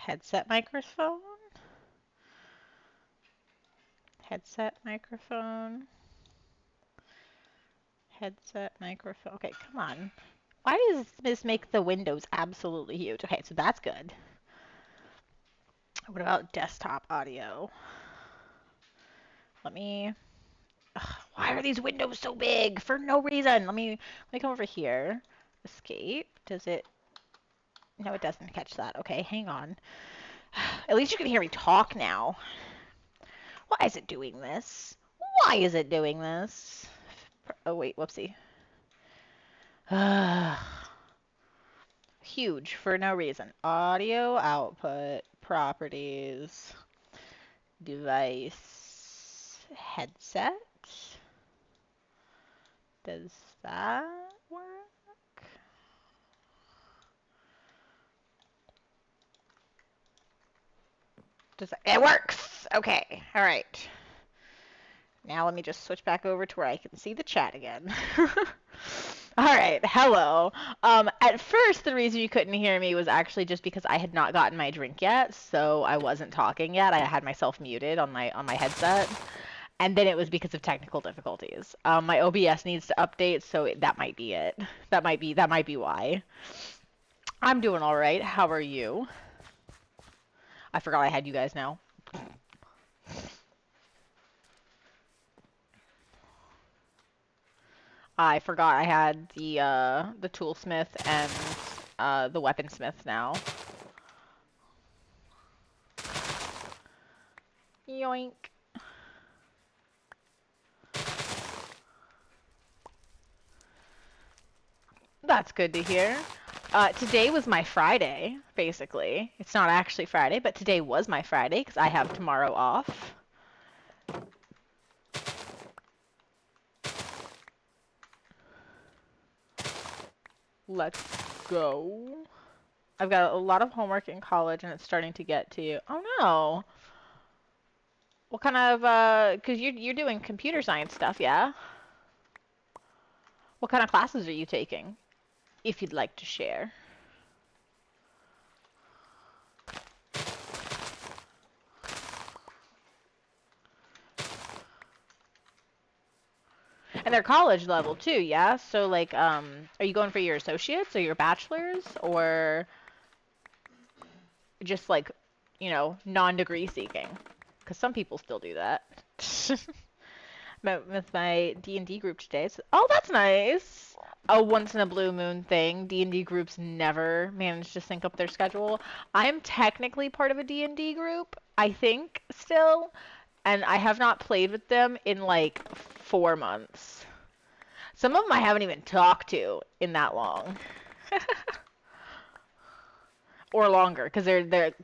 Headset microphone? Headset microphone? Headset microphone. Okay, come on. Why does this make the windows absolutely huge? Okay, so that's good. What about desktop audio? Let me. Ugh, why are these windows so big? For no reason. Let me come over here. Escape. Does it? No, it doesn't catch that. Okay, hang on. At least you can hear me talk now. Why is it doing this? Why is it doing this? Oh wait, whoopsie. Huge for no reason. Audio output, properties, device, headset. Does that work? It works! Okay, alright. Now let me just switch back over to where I can see the chat again. Alright, hello. At first the reason you couldn't hear me was actually just because I had not gotten my drink yet, so I wasn't talking yet. I had myself muted on my headset. And then it was because of technical difficulties. My OBS needs to update, so that might be it. That might be why. I'm doing all right. How are you? I forgot I had you guys now. I forgot I had the toolsmith and the weaponsmith now. Yoink. That's good to hear. Today was my Friday, basically. It's not actually Friday, but today was my Friday because I have tomorrow off. Let's go. I've got a lot of homework in college and it's starting to get to you. Oh no. What kind of, cause you're doing computer science stuff, yeah? What kind of classes are you taking? If you'd like to share. And they're college level too, yeah? So like, are you going for your associates or your bachelor's or just like, non-degree seeking? Because some people still do that. Met with my D&D group today. So, oh, that's nice. A once in a blue moon thing. D&D groups never manage to sync up their schedule. I am technically part of a D&D group, I think, still, and I have not played with them in like 4 months. Some of them I haven't even talked to in that long. Or longer, because the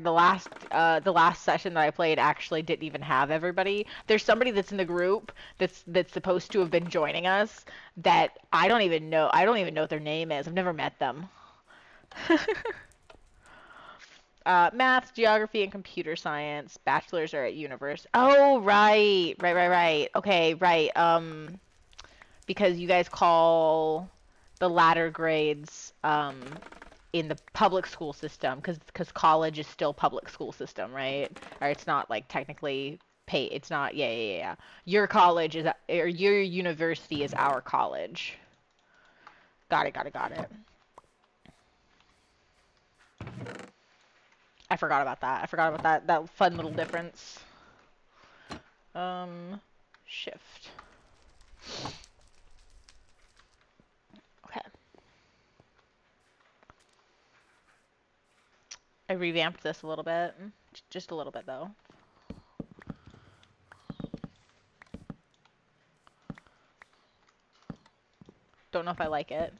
last session that I played actually didn't even have everybody. There's somebody that's in the group that's supposed to have been joining us that I don't even know. I don't even know what their name is. I've never met them. Math, geography, and computer science. Bachelors are at university. Oh, right. Okay, right. Because you guys call the latter grades in the public school system, because college is still public school system, right? Or it's not like technically pay. It's not. Yeah. Your college is, or your university is our college. Got it. I forgot about that. I forgot about that fun little difference. Shift. Okay. I revamped this a little bit. Just a little bit though. Don't know if I like it.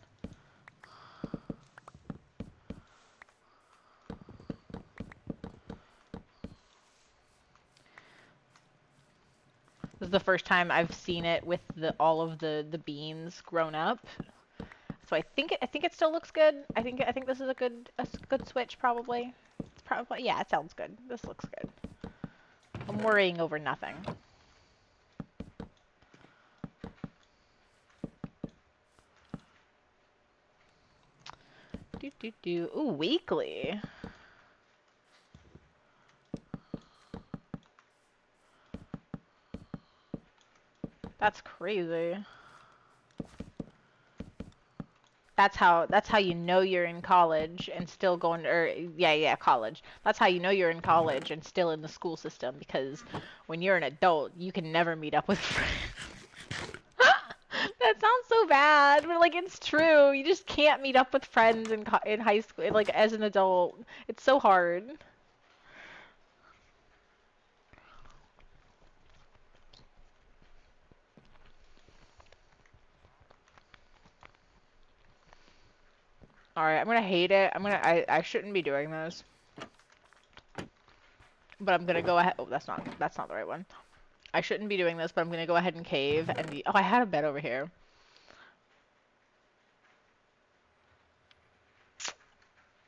This is the first time I've seen it with all of the beans grown up. So I think it still looks good. I think this is a good switch probably. It's probably, yeah, it sounds good. This looks good. I'm worrying over nothing. Ooh, weekly. That's crazy. That's how you know you're in college and still going or yeah, college. That's how you know you're in college and still in the school system because when you're an adult, you can never meet up with friends. That sounds so bad, but like it's true. You just can't meet up with friends in high school like as an adult. It's so hard. All right, I'm gonna hate it. I shouldn't be doing this, but I'm gonna go ahead. Oh, that's not the right one. I shouldn't be doing this, but I'm gonna go ahead and cave and oh, I had a bed over here.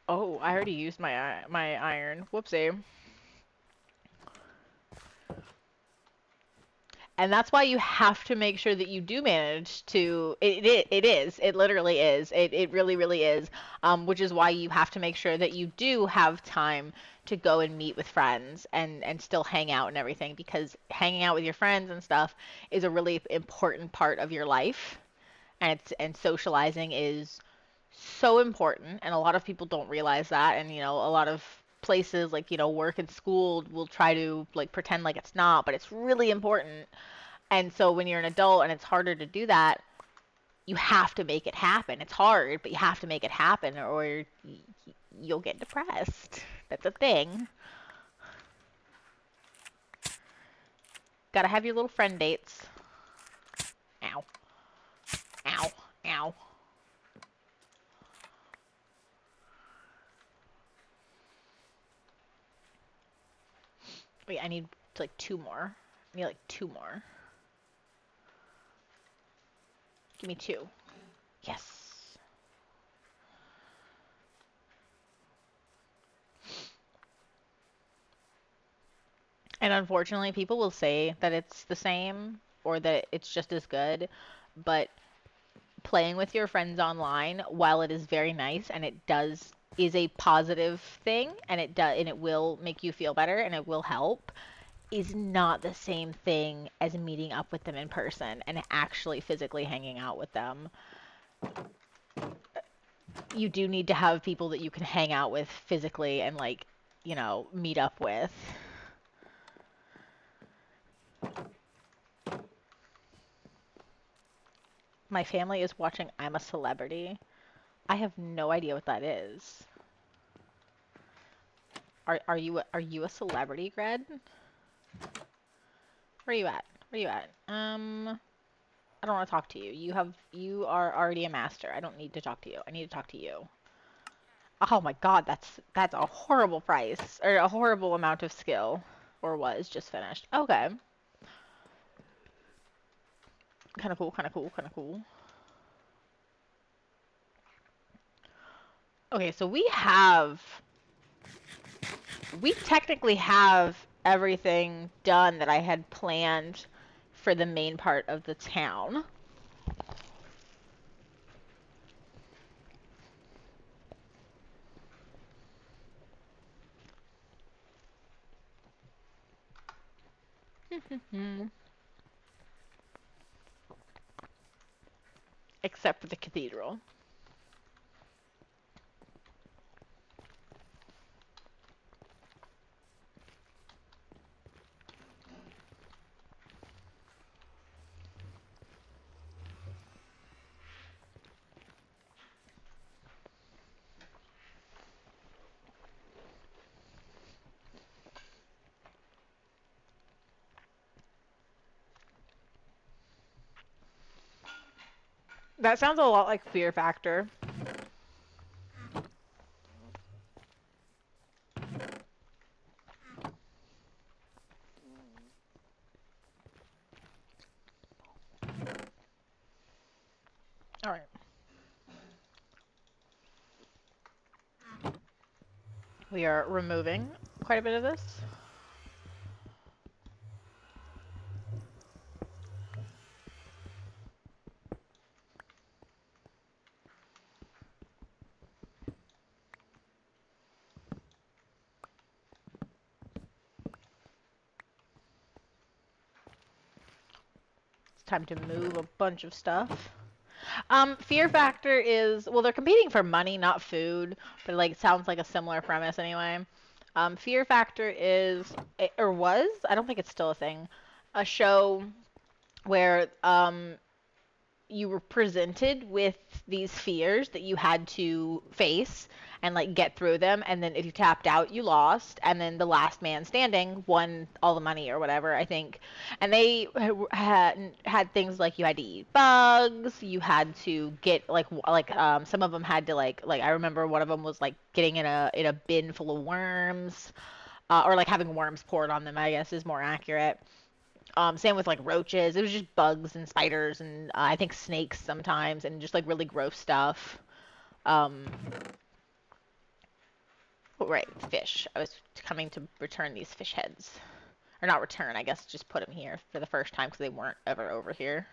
Oh, I already used my iron. Whoopsie. And that's why you have to make sure that you do manage to. It is. It literally is. It really really is. Which is why you have to make sure that you do have time to go and meet with friends and still hang out and everything because hanging out with your friends and stuff is a really important part of your life. And socializing is so important and a lot of people don't realize that and a lot of places like work and school will try to like pretend like it's not, but it's really important. And so when you're an adult and it's harder to do that, you have to make it happen. It's hard, but you have to make it happen or you'll get depressed. That's a thing. Gotta have your little friend dates. Ow. Ow. Ow. Wait, I need like two more. I need like two more. Give me two. Yes. And unfortunately, people will say that it's the same or that it's just as good, but playing with your friends online, while it is very nice and it does is a positive thing and it will make you feel better and it will help, is not the same thing as meeting up with them in person and actually physically hanging out with them. You do need to have people that you can hang out with physically and like, meet up with. My family is watching I'm a Celebrity. I have no idea what that is. Are you a celebrity, Gred? Where are you at? Where are you at? I don't want to talk to you. You are already a master. I don't need to talk to you. I need to talk to you. Oh my god, that's a horrible price or a horrible amount of skill or was just finished. Okay. Kind of cool, kind of cool, kind of cool. Okay, so we technically have everything done that I had planned for the main part of the town. Except for the cathedral. That sounds a lot like Fear Factor. All right. We are removing quite a bit of this. time to move a bunch of stuff. Fear factor is, well, they're competing for money, not food, but like sounds like a similar premise anyway. Fear factor is, or was, I don't think it's still a thing, a show where you were presented with these fears that you had to face and like get through them, and then if you tapped out you lost, and then the last man standing won all the money or whatever, I think. And they had things like you had to eat bugs, you had to get some of them had to I remember one of them was like getting in a bin full of worms, or like having worms poured on them, I guess is more accurate. Same with like roaches. It was just bugs and spiders and I think snakes sometimes, and just like really gross stuff. Um, oh, right, fish. I was coming to return these fish heads. Or not return, I guess just put them here for the first time because they weren't ever over here.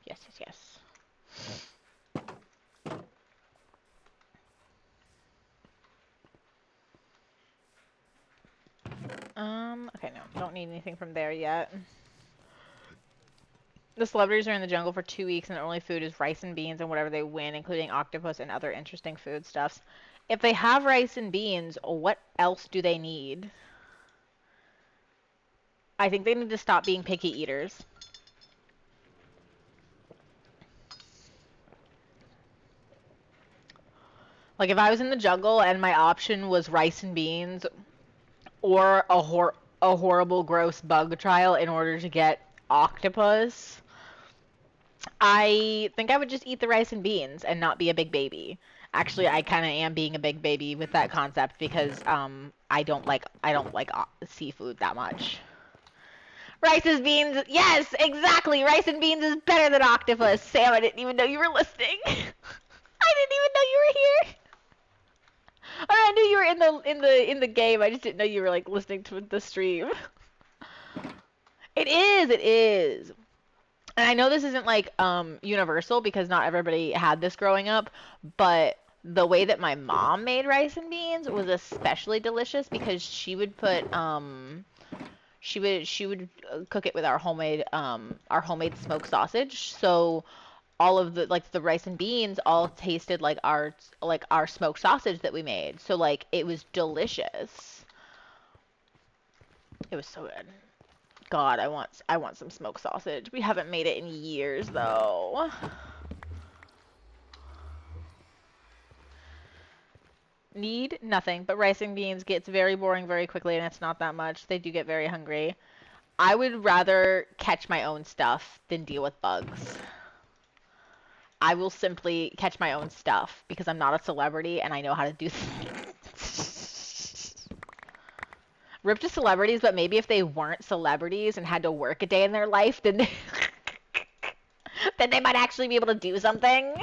Yes, yes, yes. Okay, no, don't need anything from there yet. The celebrities are in the jungle for 2 weeks, and their only food is rice and beans and whatever they win, including octopus and other interesting foodstuffs. If they have rice and beans, what else do they need? I think they need to stop being picky eaters. Like if I was in the jungle and my option was rice and beans or a horrible gross bug trial in order to get octopus, I think I would just eat the rice and beans and not be a big baby. Actually, I kind of am being a big baby with that concept because I don't like seafood that much. Rice and beans, yes, exactly. Rice and beans is better than octopus. Sam, I didn't even know you were listening. I didn't even know you were here. I knew you were in the game. I just didn't know you were like listening to the stream. It is, it is. And I know this isn't like universal because not everybody had this growing up, but the way that my mom made rice and beans was especially delicious because she would cook it with our homemade smoked sausage. So all of the rice and beans all tasted like our smoked sausage that we made. So like it was delicious. It was so good. God, I want some smoked sausage. We haven't made it in years though. Need nothing, but rice and beans gets very boring very quickly, and it's not that much. They do get very hungry. I would rather catch my own stuff than deal with bugs. I will simply catch my own stuff because I'm not a celebrity and I know how to do things. Rip to celebrities, but maybe if they weren't celebrities and had to work a day in their life, then then they might actually be able to do something.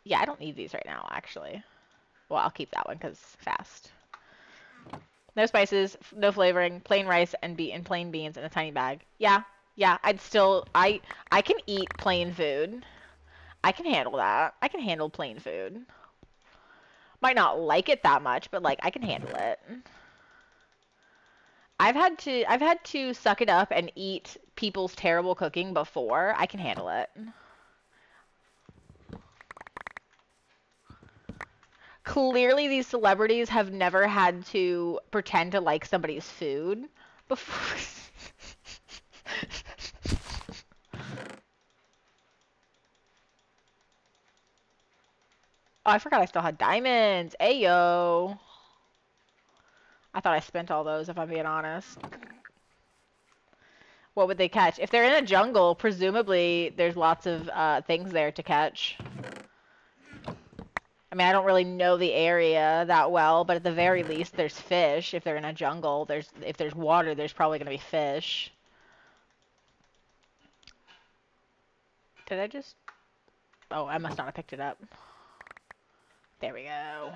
Yeah, I don't need these right now, actually. Well, I'll keep that one because fast. No spices, no flavoring, plain rice and plain beans in a tiny bag. Yeah, yeah, I can eat plain food. I can handle that. I can handle plain food. Might not like it that much, but like I can handle it. I've had to suck it up and eat people's terrible cooking before. I can handle it. Clearly these celebrities have never had to pretend to like somebody's food before. Oh, I forgot I still had diamonds. Ayo. I thought I spent all those, if I'm being honest. What would they catch? If they're in a jungle, presumably there's lots of things there to catch. I mean, I don't really know the area that well, but at the very least, there's fish. If they're in a jungle, if there's water, there's probably gonna be fish. Did I just? Oh, I must not have picked it up. There we go.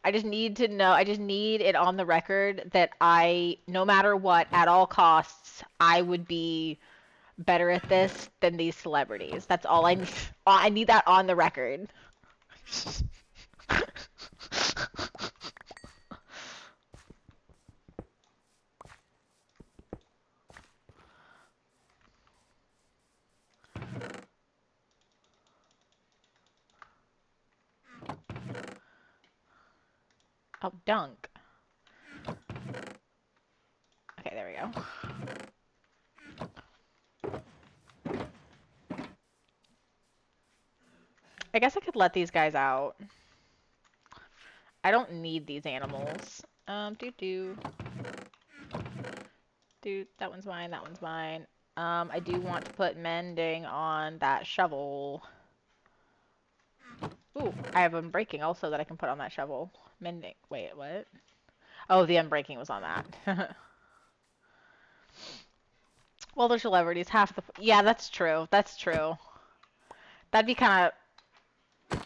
I just need to know, I just need it on the record that no matter what, at all costs, I would be better at this than these celebrities. That's all I need. I need that on the record. Oh, dunk. Okay, there we go. I guess I could let these guys out. I don't need these animals. Doo-doo. Dude, that one's mine, that one's mine. I do want to put mending on that shovel. Ooh, I have unbreaking also that I can put on that shovel. Mending. Wait, what? Oh, the unbreaking was on that. Well, the celebrities, half the... Yeah, that's true. That's true. That'd be kind of...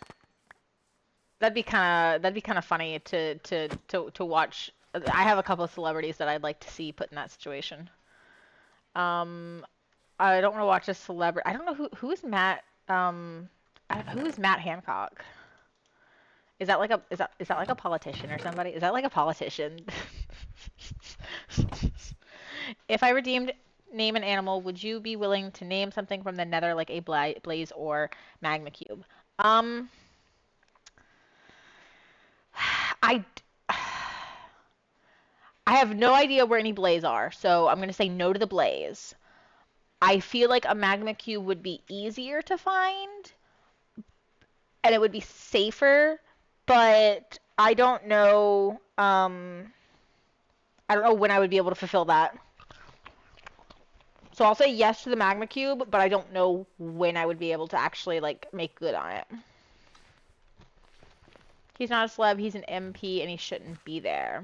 That'd be kind of funny to watch. I have a couple of celebrities that I'd like to see put in that situation. I don't want to watch a celebrity. I don't know who is Matt. Who is Matt Hancock? Is that like a is that like a politician or somebody? Is that like a politician? If I redeemed name an animal, would you be willing to name something from the nether like a blaze or magma cube? Um, I I have no idea where any blaze are, so I'm gonna say no to the blaze. I feel like a magma cube would be easier to find, and it would be safer, but I don't know. I don't know when I would be able to fulfill that. So I'll say yes to the magma cube, but I don't know when I would be able to actually like make good on it. He's not a celeb, he's an MP, and he shouldn't be there.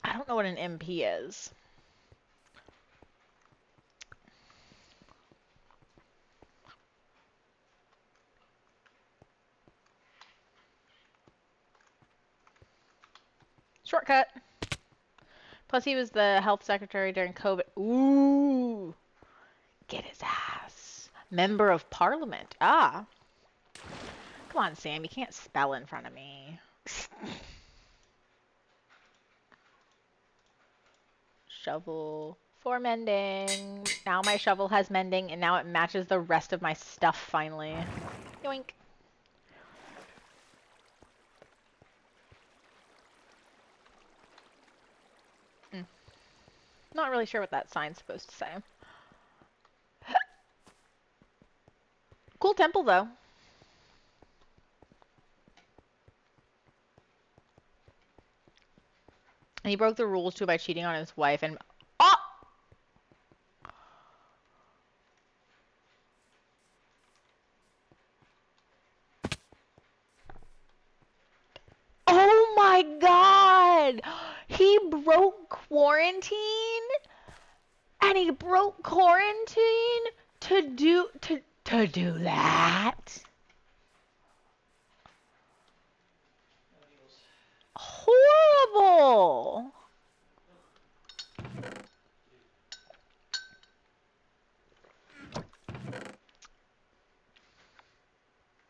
I don't know what an MP is. Shortcut. Plus, he was the health secretary during COVID. Ooh, get his ass. Member of Parliament. Ah. Come on, Sam. You can't spell in front of me. Shovel for mending. Now my shovel has mending, and now it matches the rest of my stuff finally. Yoink. Not really sure what that sign's supposed to say. Cool temple, though. And he broke the rules too by cheating on his wife and... Oh! Oh my god! He broke quarantine? And he broke quarantine to do that? Horrible!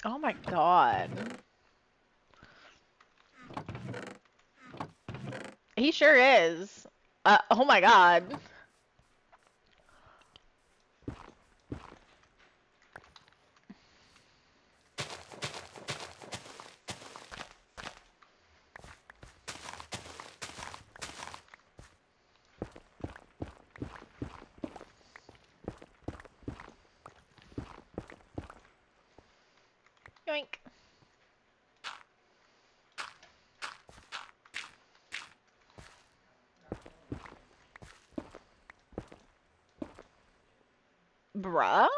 Oh my god. He sure is. Oh my god. Yoink. Bruh?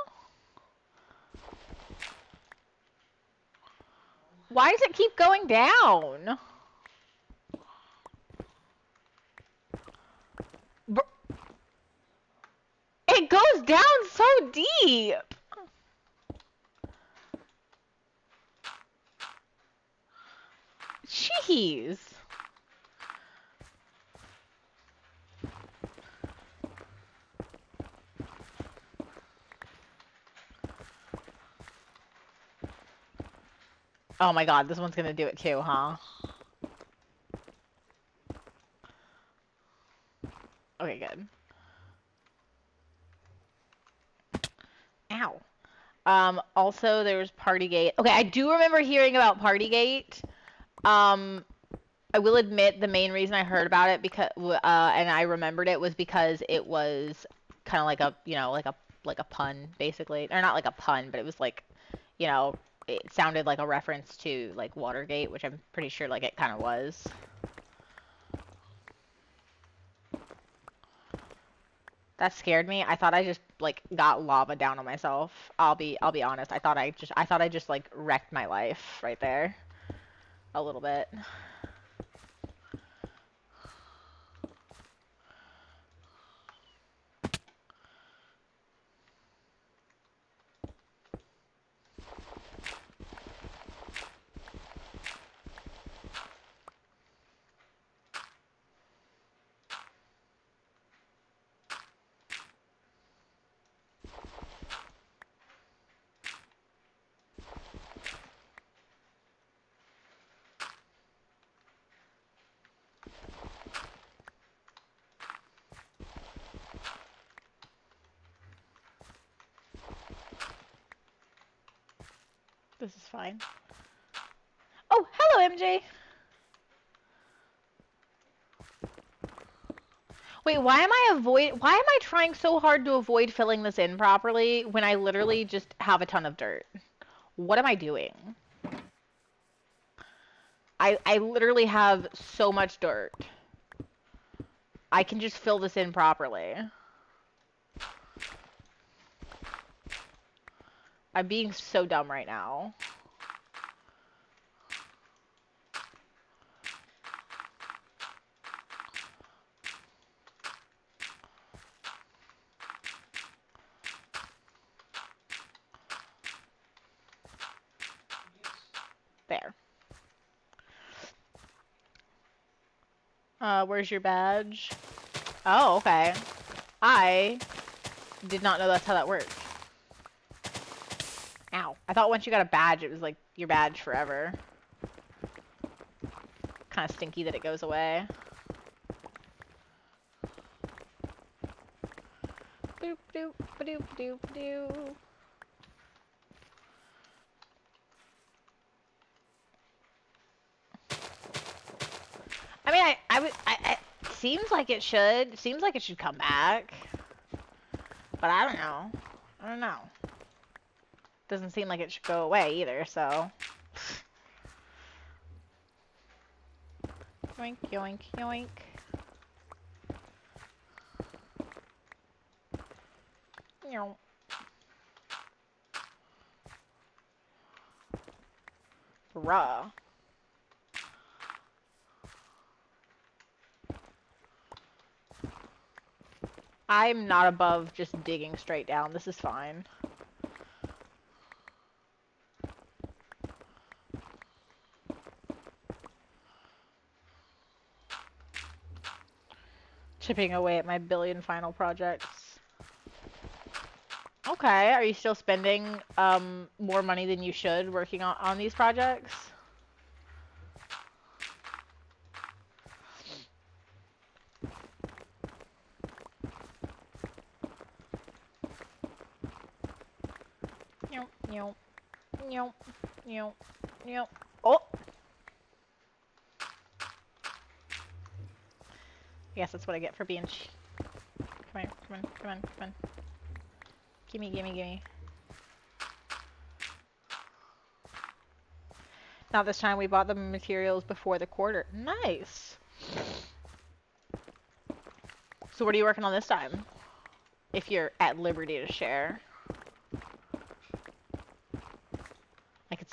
Why does it keep going down? Br it goes down so deep! Jeez. Oh my god, this one's gonna do it too, huh? Okay, good. Ow. Also there's Partygate. Okay, I do remember hearing about Partygate. I will admit the main reason I heard about it because and I remembered it was because it was kind of like a, you know, like a pun basically. Or not like a pun, but it was like, you know, it sounded like a reference to like Watergate, which I'm pretty sure like it kind of was. That scared me. I thought I just like got lava down on myself. I'll be honest. I thought I just like wrecked my life right there a little bit. This is fine. Oh, hello, MJ. Wait, why am I trying so hard to avoid filling this in properly when I literally just have a ton of dirt? What am I doing? I literally have so much dirt. I can just fill this in properly. I'm being so dumb right now. There. Where's your badge? Oh, okay. I did not know that's how that worked. Ow. I thought once you got a badge, it was like your badge forever. Kind of stinky that it goes away. Boop doop ba-doop doop doo. I mean, seems like it should. Seems like it should come back. But I don't know. I don't know. Doesn't seem like it should go away either, so. Yoink, yoink, yoink. Yoink. Bruh. I'm not above just digging straight down. This is fine. Chipping away at my billion final projects. Okay, are you still spending more money than you should working on these projects? Nope, nope, nope, nope, nope. Oh! I guess that's what I get for being Come on, come on, come on, come on. Gimme, gimme, gimme. Not this time, we bought the materials before the quarter. Nice! So what are you working on this time? If you're at liberty to share.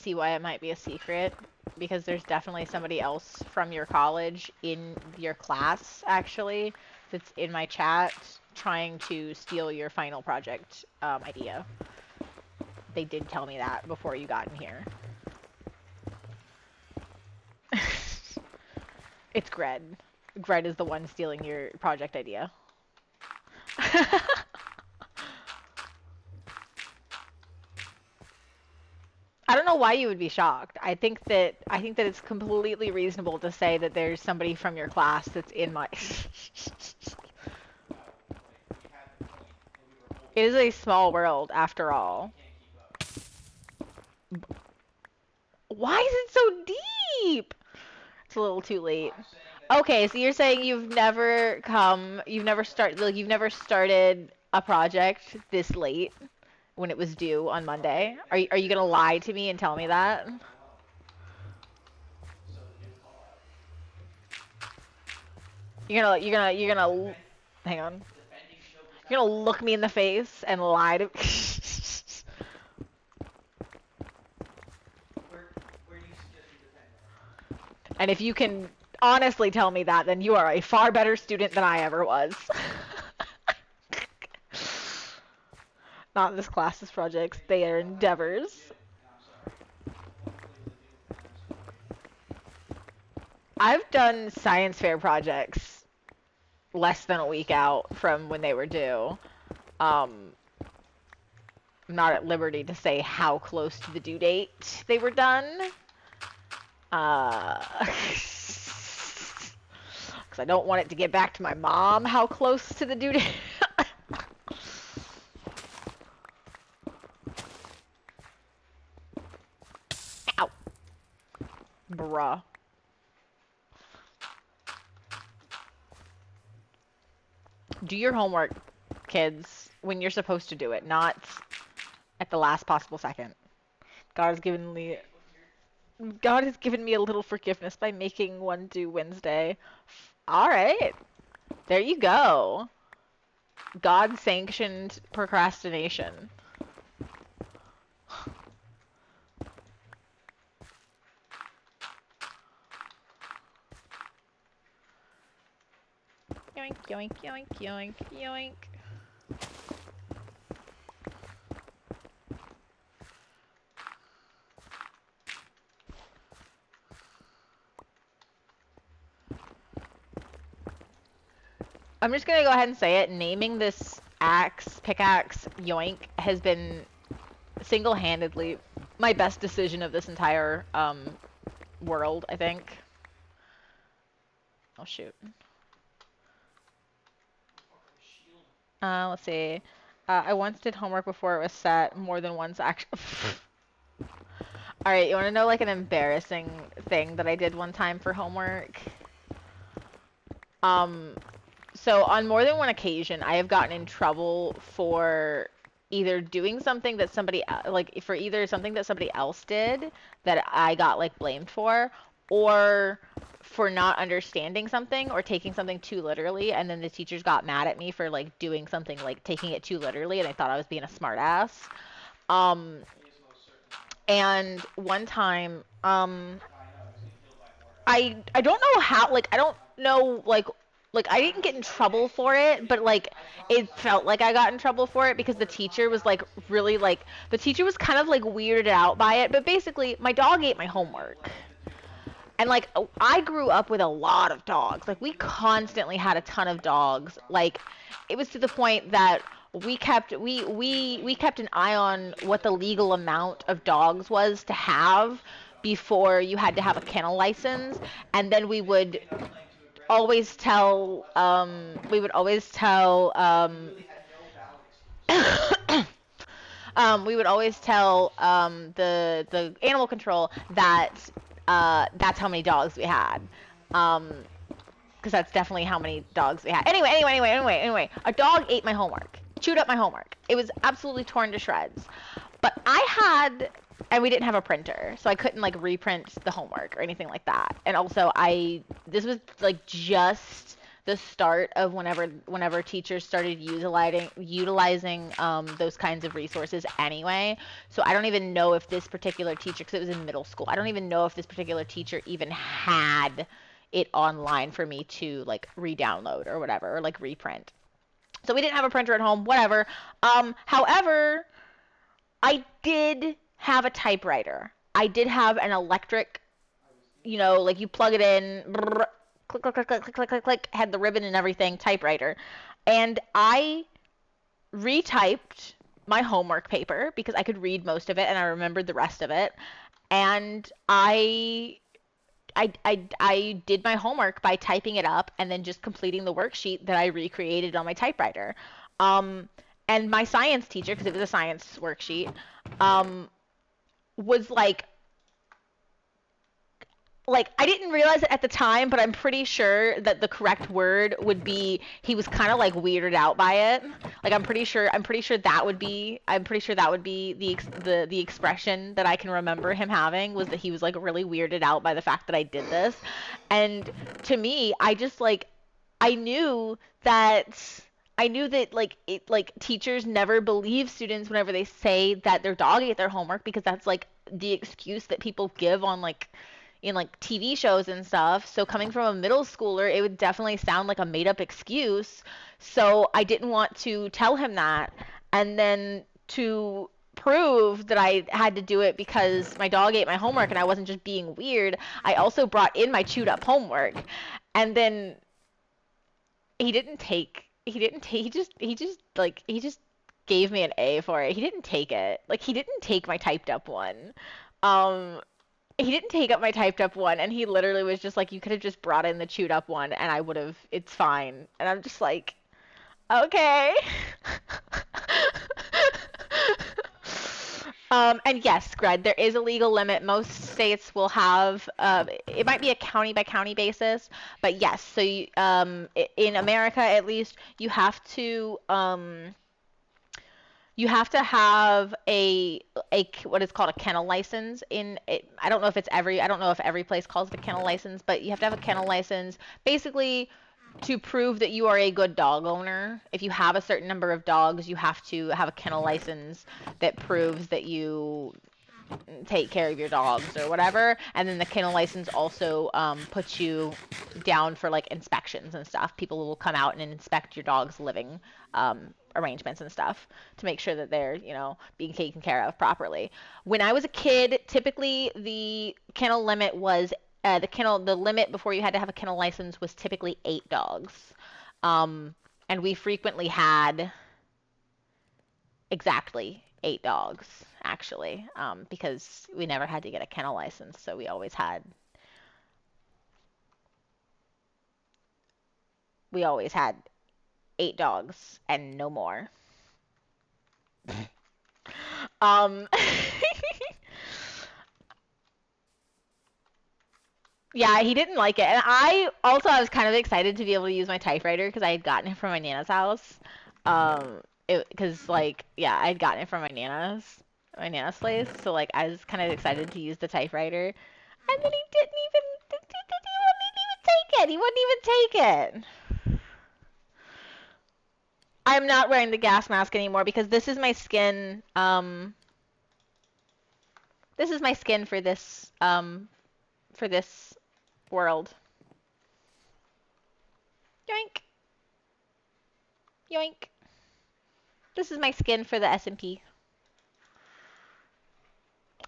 see why it might be a secret, because there's definitely somebody else from your college in your class, actually, that's in my chat trying to steal your final project idea. They did tell me that before you got in here. It's Gred. Gred is the one stealing your project idea. I don't know why you would be shocked. I think that it's completely reasonable to say that there's somebody from your class that's in my It is a small world after all. Why is it so deep? It's a little too late. Okay, so you're saying you've never started a project this late when it was due on Monday. Are you gonna lie to me and tell me that? You're gonna hang on. You're gonna look me in the face and lie to And if you can honestly tell me that, then you are a far better student than I ever was. Not this class's projects, they are endeavors. I've done science fair projects less than a week out from when they were due. I'm not at liberty to say how close to the due date they were done. Because I don't want it to get back to my mom how close to the due date. Ow. Bruh. Do your homework, kids, when you're supposed to do it, not at the last possible second. God has given me a little forgiveness by making one due Wednesday. All right. There you go. God sanctioned procrastination. Yoink, yoink, yoink, yoink, yoink. I'm just gonna go ahead and say it. Naming this pickaxe, yoink, has been single-handedly my best decision of this entire world, I think. Oh shoot. Let's see. I once did homework before it was set. More than once, actually. Alright, you wanna know like an embarrassing thing that I did one time for homework? So on more than one occasion, I have gotten in trouble for either doing something that somebody else did that I got like blamed for, or for not understanding something or taking something too literally, and then the teachers got mad at me for like doing something like taking it too literally, and I thought I was being a smart ass. Um, and one time, I don't know how, like, I don't know, like I didn't get in trouble for it, but like it felt like I got in trouble for it because the teacher was like really like the teacher was kind of like weirded out by it, but basically my dog ate my homework. And like I grew up with a lot of dogs. Like we constantly had a ton of dogs. Like it was to the point that we kept an eye on what the legal amount of dogs was to have before you had to have a kennel license, and then always tell we would always tell we would always tell the animal control that that's how many dogs we had. Because that's definitely how many dogs we had. Anyway, a dog ate my homework, chewed up my homework. It was absolutely torn to shreds. But and we didn't have a printer, so I couldn't like reprint the homework or anything like that. And also, this was like just the start of whenever teachers started utilizing those kinds of resources anyway. So I don't even know if this particular teacher, because it was in middle school, I don't even know if this particular teacher even had it online for me to like re-download or whatever, or like reprint. So we didn't have a printer at home, whatever. However, I did have a typewriter. I did have an electric, like you plug it in, brrr, click, click, click, click, click, click, click, click, had the ribbon and everything, typewriter. And I retyped my homework paper because I could read most of it and I remembered the rest of it. And I did my homework by typing it up and then just completing the worksheet that I recreated on my typewriter. Um, and my science teacher, because it was a science worksheet, um, was like I didn't realize it at the time, but I'm pretty sure that the correct word would be he was kind of like weirded out by it. Like I'm pretty sure that would be the expression that I can remember him having, was that he was like really weirded out by the fact that I did this. And to me, I just like I knew that like teachers never believe students whenever they say that their dog ate their homework, because that's like the excuse that people give on like in like TV shows and stuff. So coming from a middle schooler, it would definitely sound like a made up excuse. So I didn't want to tell him that. And then to prove that I had to do it because my dog ate my homework and I wasn't just being weird, I also brought in my chewed up homework. And then he just gave me an A for it. He didn't take it. Like he didn't take my typed up one. Um he didn't take up my typed up one, and he literally was just like, you could have just brought in the chewed up one and I would have, it's fine. And I'm just like, okay. And yes, Greg, there is a legal limit. Most states will have, it might be a county by county basis, but yes. So in America, at least, you have to have a what is called a kennel license in it. I don't know if every place calls it a kennel license, but you have to have a kennel license basically to prove that you are a good dog owner. If you have a certain number of dogs, you have to have a kennel license that proves that you take care of your dogs or whatever. And then the kennel license also puts you down for like inspections and stuff. People will come out and inspect your dog's living arrangements and stuff to make sure that they're, being taken care of properly. When I was a kid, typically the kennel limit was the limit before you had to have a kennel license was typically 8 dogs. And we frequently had exactly 8 dogs, actually, because we never had to get a kennel license, so we always had 8 dogs and no more. um Yeah, he didn't like it. And I was kind of excited to be able to use my typewriter because I had gotten it from my Nana's house. Because like, yeah, I had gotten it from my Nana's place. So like, I was kind of excited to use the typewriter. And then he wouldn't even take it. I'm not wearing the gas mask anymore because this is my skin for this world. Yoink. Yoink. This is my skin for the SMP.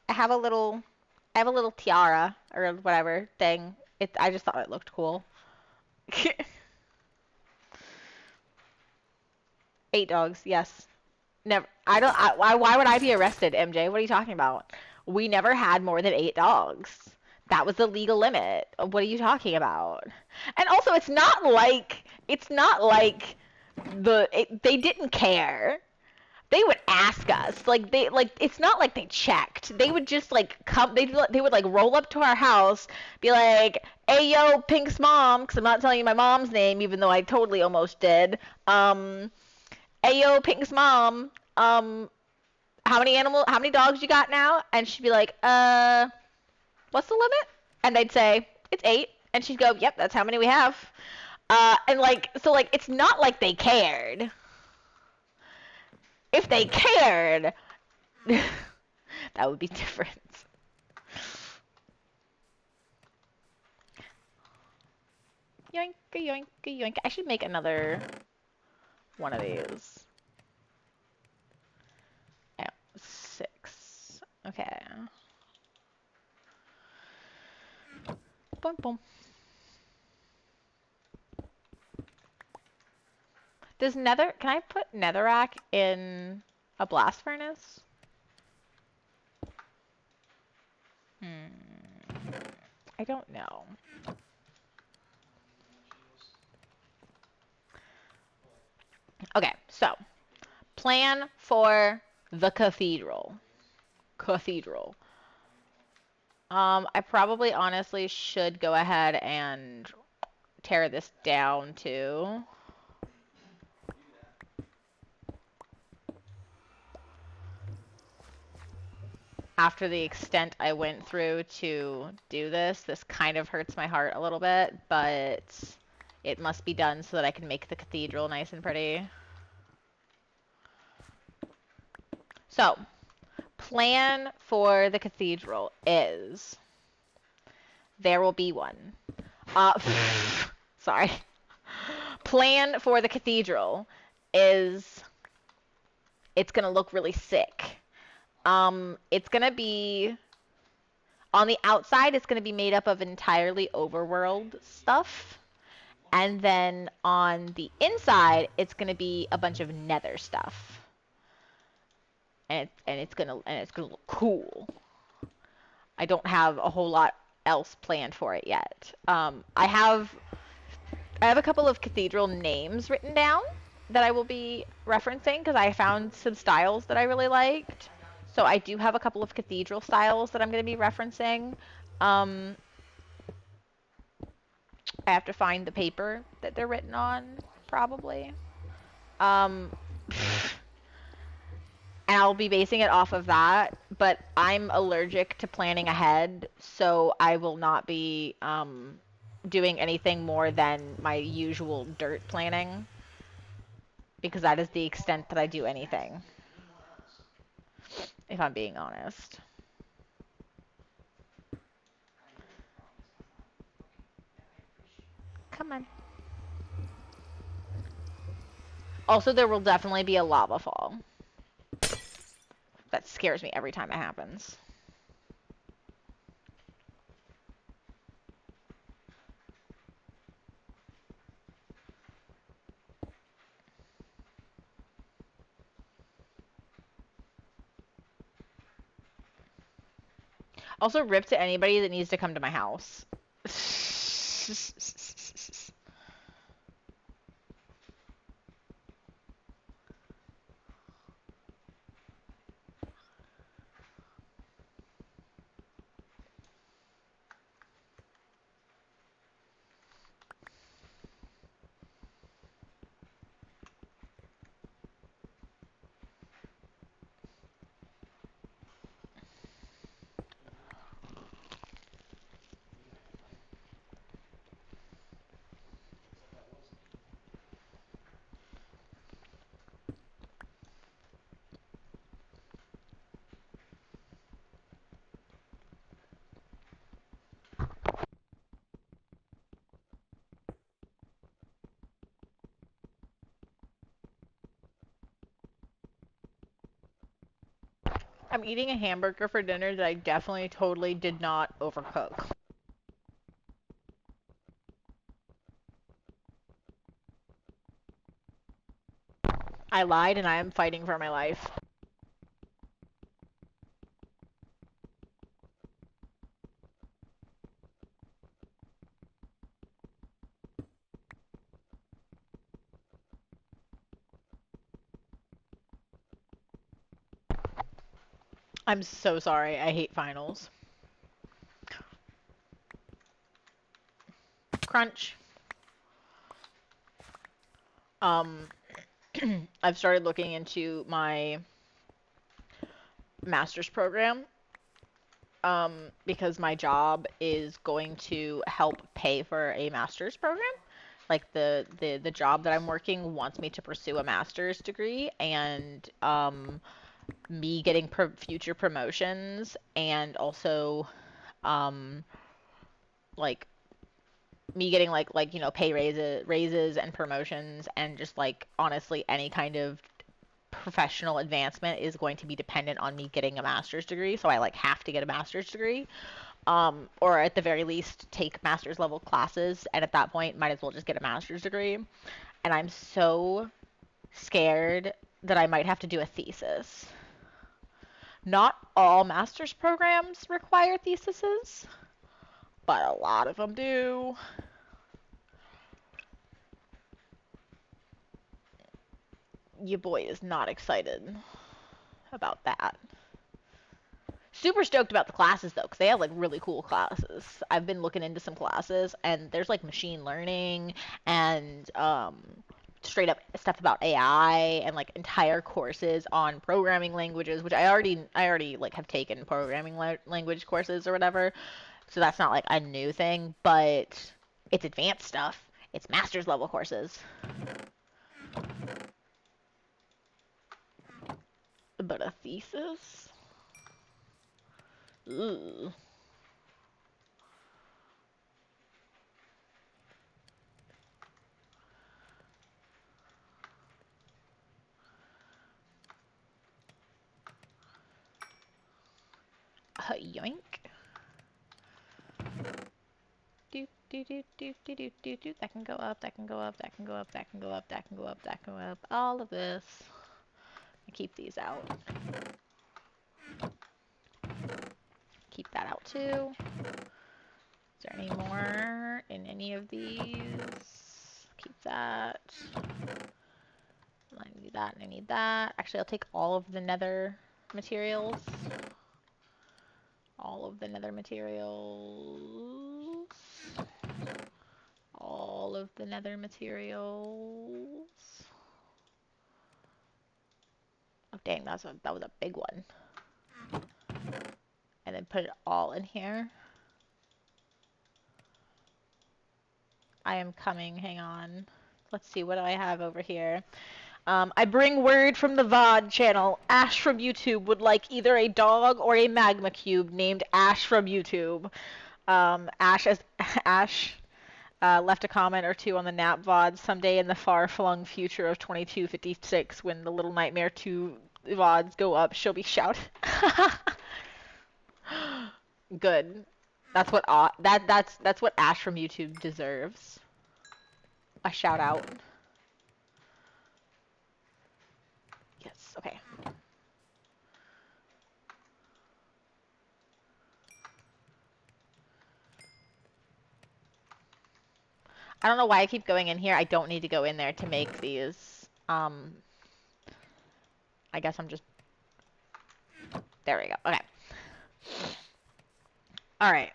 I have a little I have a little tiara or whatever thing. I just thought it looked cool. 8 dogs, yes. Never. I don't. Why would I be arrested, MJ? What are you talking about? We never had more than 8 dogs. That was the legal limit. What are you talking about? And also, it's not like they didn't care. They would ask us like it's not like they checked. They would just like come. They would like roll up to our house, be like, "Hey yo, Pink's mom," because I'm not telling you my mom's name, even though I totally almost did. Hey yo, Pink's mom. How many dogs you got now? And she'd be like, what's the limit? And I'd say, it's 8. And she'd go, yep, that's how many we have. And like, so like, it's not like they cared. If they cared, that would be different. Yoink, yoink, yoink. I should make another one of these. Oh, 6. Okay. Boom, boom. Does nether, can I put netherrack in a blast furnace? I don't know. Okay, so plan for the cathedral. Cathedral. I probably honestly should go ahead and tear this down too. After the extent I went through to do this, this kind of hurts my heart a little bit, but it must be done so that I can make the cathedral nice and pretty. So, plan for the cathedral is there will be one. Sorry. Plan for the cathedral is it's gonna look really sick. It's gonna be on the outside. It's gonna be made up of entirely overworld stuff, and then on the inside, it's gonna be a bunch of nether stuff, and it's gonna look cool. I don't have a whole lot else planned for it yet. I have a couple of cathedral names written down that I will be referencing because I found some styles that I really liked. So I do have a couple of cathedral styles that I'm going to be referencing. Um, I have to find the paper that they're written on, probably. Um, and I'll be basing it off of that, but I'm allergic to planning ahead, so I will not be doing anything more than my usual dirt planning, because that is the extent that I do anything, if I'm being honest. Come on. Also, there will definitely be a lava fall. That scares me every time it happens. Also, rip to anybody that needs to come to my house. I'm eating a hamburger for dinner that I definitely totally did not overcook. I lied and I am fighting for my life. I'm so sorry. I hate finals. Crunch. Um, I've started looking into my master's program, because my job is going to help pay for a master's program. like the job that I'm working wants me to pursue a master's degree, and me getting future promotions, and also um like me getting like pay raises and promotions, and just like honestly any kind of professional advancement is going to be dependent on me getting a master's degree. So I like have to get a master's degree, or at the very least take master's level classes, and at that point might as well just get a master's degree. And I'm so scared that I might have to do a thesis. Not all master's programs require theses, but a lot of them do. Your boy is not excited about that. Super stoked about the classes though, because they have like really cool classes. I've been looking into some classes, and there's like machine learning and straight up stuff about AI, and like entire courses on programming languages, which I already like have taken programming language courses or whatever. So that's not like a new thing, but it's advanced stuff. It's master's level courses. But a thesis? Ooh. Yoink. Do do do do do do do do. That can go up. That can go up. That can go up. That can go up. That can go up. That can go up. All of this. I keep these out. Keep that out too. Is there any more in any of these? Keep that. I need that and I need that. Actually, I'll take all of the nether materials. All of the nether materials. All of the nether materials. Oh dang, that was a big one. And then put it all in here. I am coming, hang on. Let's see, what do I have over here? I bring word from the VOD channel. Ash from YouTube would like either a dog or a magma cube named Ash from YouTube. Ash left a comment or two on the Nap VOD someday in the far-flung future of 2256 when the Little Nightmare 2 VODs go up. She'll be shouted. Good. That's what that's what Ash from YouTube deserves. A shout out. Yes, okay. I don't know why I keep going in here. I don't need to go in there to make these. I guess I'm just... There we go. Okay. Alright.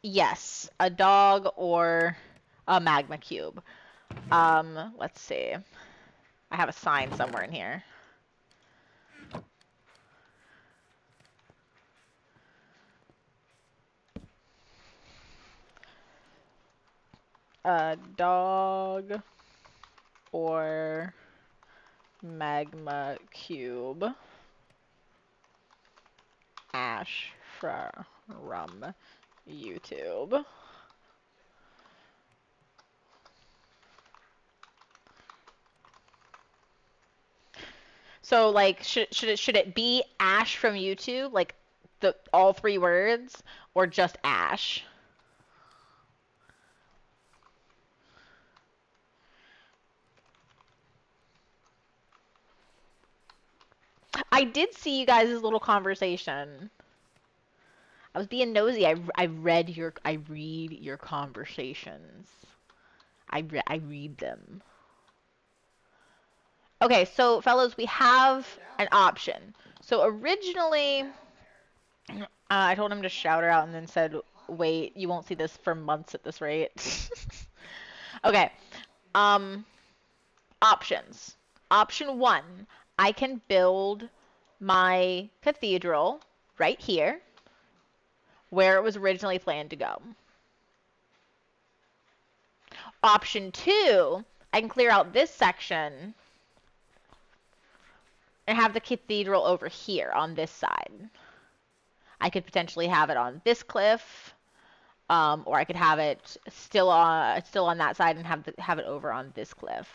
Yes. A dog or a magma cube. Let's see. I have a sign somewhere in here. A dog or magma cube. Ash from YouTube. So like should it be Ash from YouTube, like the all three words, or just Ash? I did see you guys' little conversation. I was being nosy. I read your read your conversations. I read them. Okay, so fellas, we have an option. So originally, I told him to shout her out and then said, "Wait, you won't see this for months at this rate." Okay. Options. Option 1, I can build my cathedral right here where it was originally planned to go. option 2, I can clear out this section and have the cathedral over here on this side. I could potentially have it on this cliff, or I could have it still on that side and have it over on this cliff.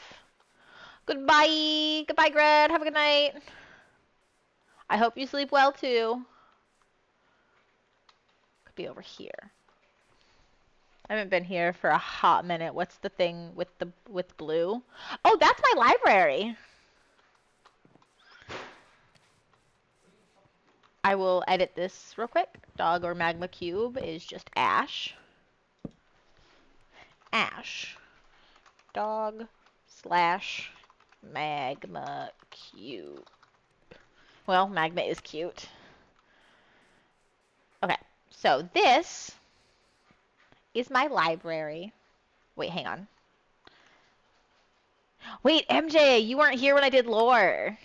Goodbye, Gred. Have a good night. I hope you sleep well too. Could be over here. I haven't been here for a hot minute. What's the thing with blue? Oh, that's my library. I will edit this real quick. Dog or magma cube is just Ash. Ash. Dog / magma cube. Well, magma is cute. Okay, so this is my library. Wait, hang on. Wait, MJ, you weren't here when I did lore.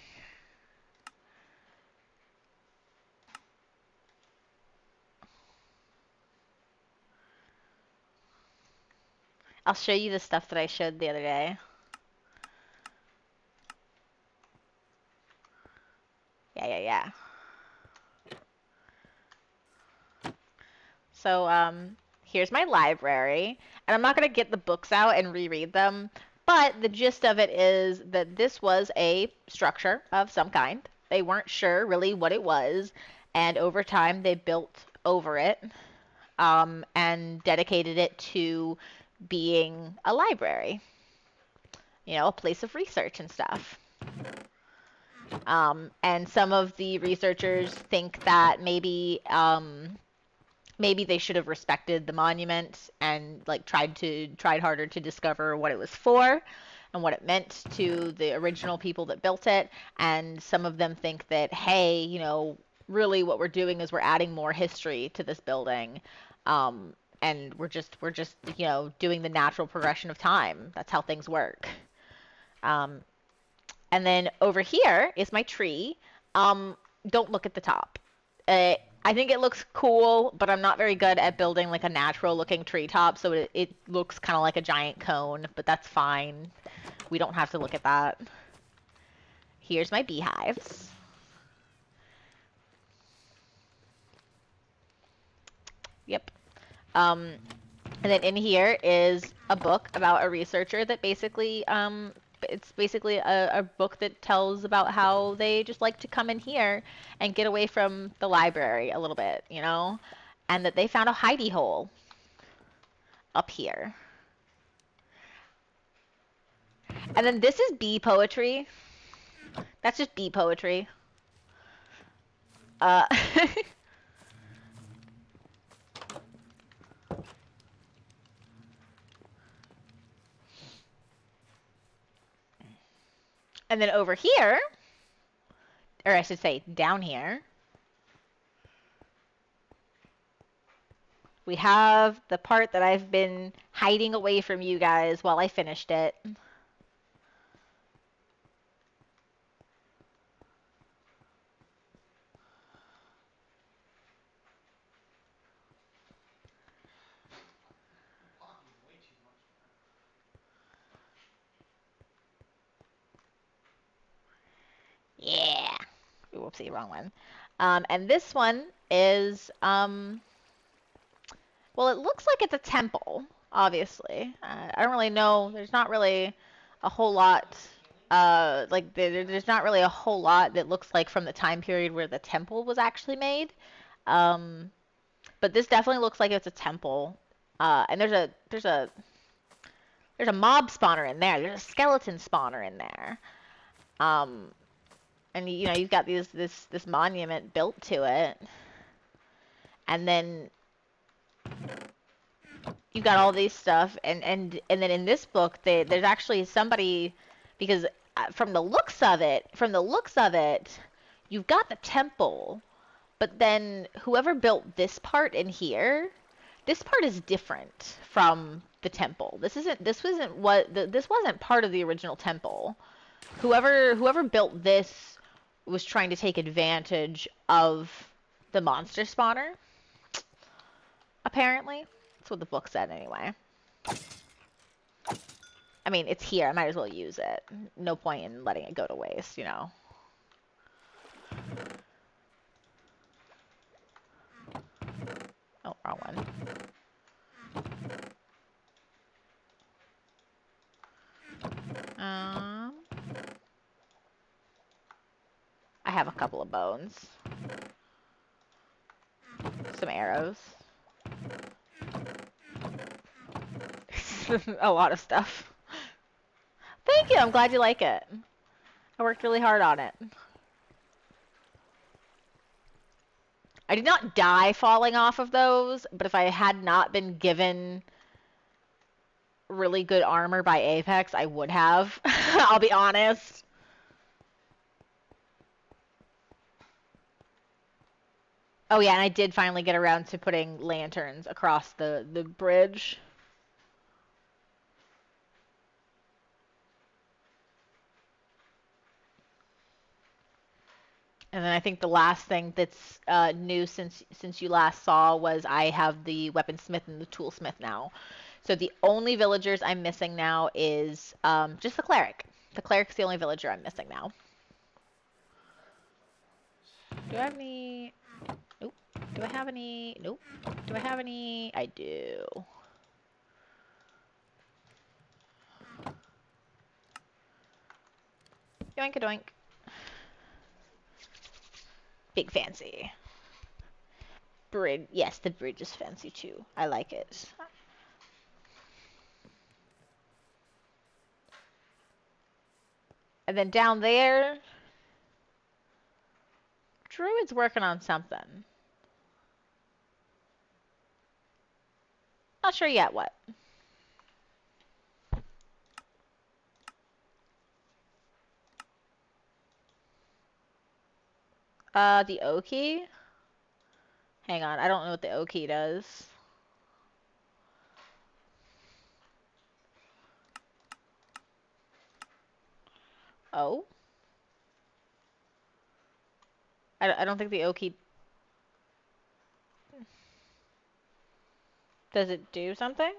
I'll show you the stuff that I showed the other day. Yeah. So, here's my library. And I'm not going to get the books out and reread them. But the gist of it is that this was a structure of some kind. They weren't sure really what it was. And over time, they built over it and dedicated it to being a library. You know, a place of research and stuff. And some of the researchers think that maybe they should have respected the monument and like tried harder to discover what it was for and what it meant to the original people that built it. And some of them think that, hey, you know, really what we're doing is we're adding more history to this building. And we're just you know, doing the natural progression of time. That's how things work. And then over here is my tree. Don't look at the top. I think it looks cool, but I'm not very good at building like a natural looking treetop, so it looks kind of like a giant cone, but that's fine. We don't have to look at that. Here's my beehives. Yep. And then in here is a book about a researcher that basically, it's basically a book that tells about how they just like to come in here and get away from the library a little bit, you know? And that they found a hidey hole up here. And then this is bee poetry. That's just bee poetry. And then over here, or I should say down here, we have the part that I've been hiding away from you guys while I finished it. Yeah. Whoopsie, wrong one. And this one is, well, it looks like it's a temple, obviously. I don't really know. There's not really a whole lot, there's not really a whole lot that looks like from the time period where the temple was actually made. But this definitely looks like it's a temple. And there's a mob spawner in there. There's a skeleton spawner in there. And you know, you've got this monument built to it. And then you've got all these stuff, and then in this book, there's actually somebody, because from the looks of it, you've got the temple, but then whoever built this part in here, this part is different from the temple. This wasn't part of the original temple. Whoever built this was trying to take advantage of the monster spawner. Apparently. That's what the book said anyway. I mean, it's here. I might as well use it. No point in letting it go to waste, you know. Oh, wrong one. I have a couple of bones. Some arrows. A lot of stuff. Thank you. I'm glad you like it. I worked really hard on it. I did not die falling off of those, but if I had not been given really good armor by Apex, I would have. I'll be honest. Oh yeah, and I did finally get around to putting lanterns across the bridge. And then I think the last thing that's new since you last saw was I have the weaponsmith and the toolsmith now. So the only villagers I'm missing now is just the cleric. The cleric's the only villager I'm missing now. Do I have any? Nope. Do I have any? Nope. Do I have any? I do. Yoink a doink. Big fancy. Bridge. Yes, the bridge is fancy too. I like it. And then down there, Druid's working on something. Not sure yet what. The O key? Hang on, I don't know what the O key does. Oh? I don't think the O key... Does it do something?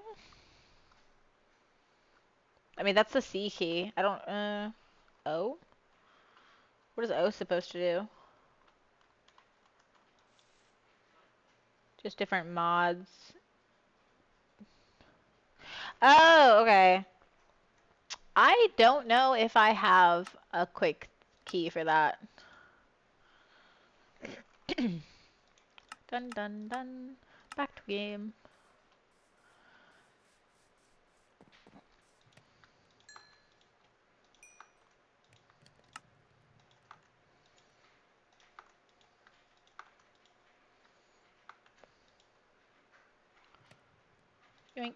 I mean, that's the C key. I don't, O? What is O supposed to do? Just different mods. Oh, okay. I don't know if I have a quick key for that. Dun dun dun. Back to game. Yoink.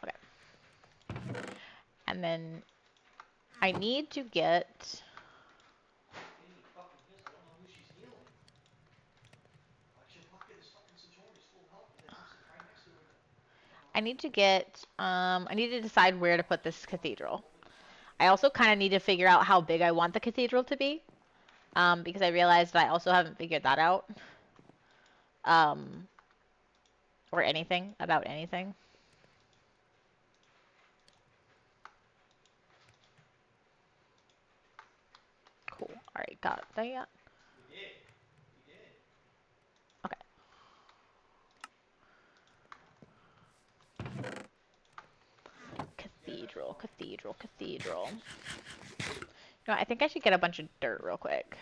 Okay. And then I need to get... I need to get, I need to decide where to put this cathedral. I also kind of need to figure out how big I want the cathedral to be, because I realized I also haven't figured that out, or anything about anything. Cool. All right, got that. You did. You did. Okay. Cathedral, cathedral, cathedral. You know, I think I should get a bunch of dirt real quick.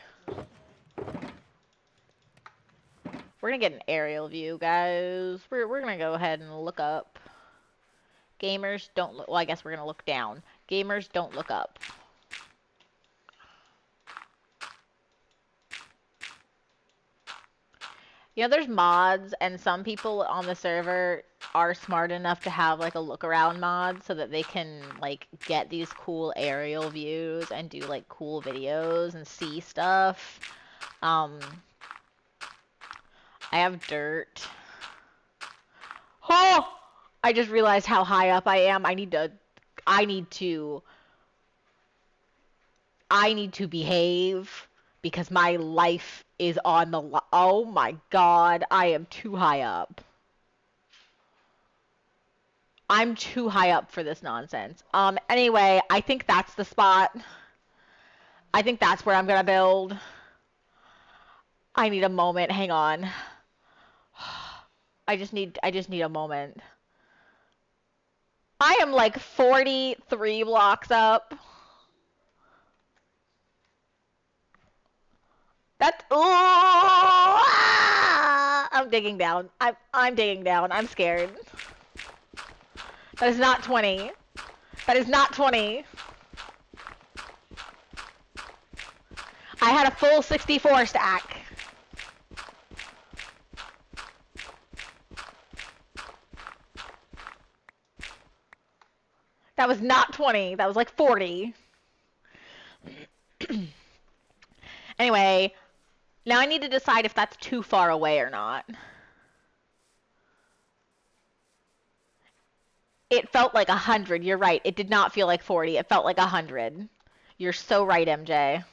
We're gonna get an aerial view, guys. We're gonna go ahead and look up. Gamers don't look. Well, I guess we're gonna look down. Gamers don't look up. You know, there's mods, and some people on the server are smart enough to have like a look around mod so that they can like get these cool aerial views and do like cool videos and see stuff. I have dirt. Oh! I just realized how high up I am. I need to behave because my life is on the oh my god, I am too high up. I'm too high up for this nonsense. Anyway, I think that's the spot. I think that's where I'm gonna build. I need a moment. Hang on. I just need a moment. I am like 43 blocks up. That's I'm digging down. I'm digging down. I'm scared. That is not 20. That is not 20. I had a full 64 stack. That was not 20. That was like 40. Anyway, now I need to decide if that's too far away or not. It felt like 100. You're right. It did not feel like 40. It felt like 100. You're so right, MJ.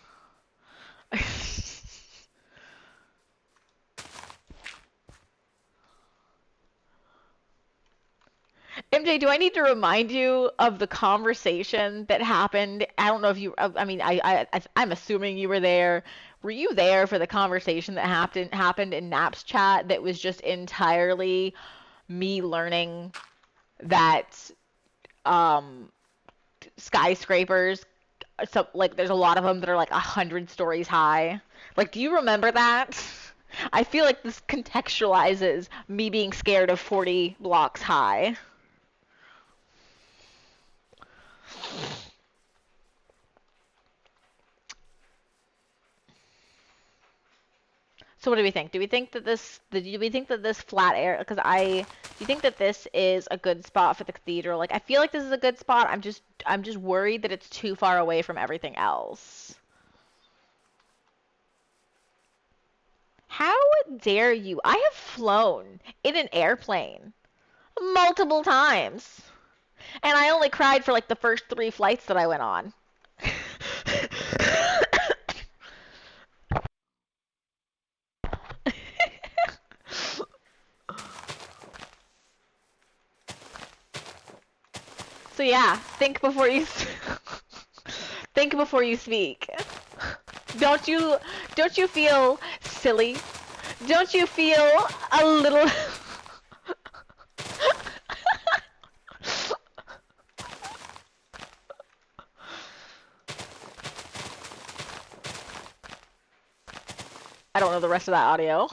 MJ, do I need to remind you of the conversation that happened? I don't know if you. I mean, I'm assuming you were there. Were you there for the conversation that happened in Nap's chat? That was just entirely me learning that um, skyscrapers. So like, there's a lot of them that are like 100 stories high. Like, do you remember that? I feel like this contextualizes me being scared of 40 blocks high. So what do we think? Do we think that this flat area? Because do you think that this is a good spot for the cathedral? Like, I feel like this is a good spot. I'm just worried that it's too far away from everything else. How dare you? I have flown in an airplane multiple times, and I only cried for like the first 3 flights that I went on. So yeah, think before you think before you speak. Don't you don't you feel silly? Don't you feel a little I don't know the rest of that audio.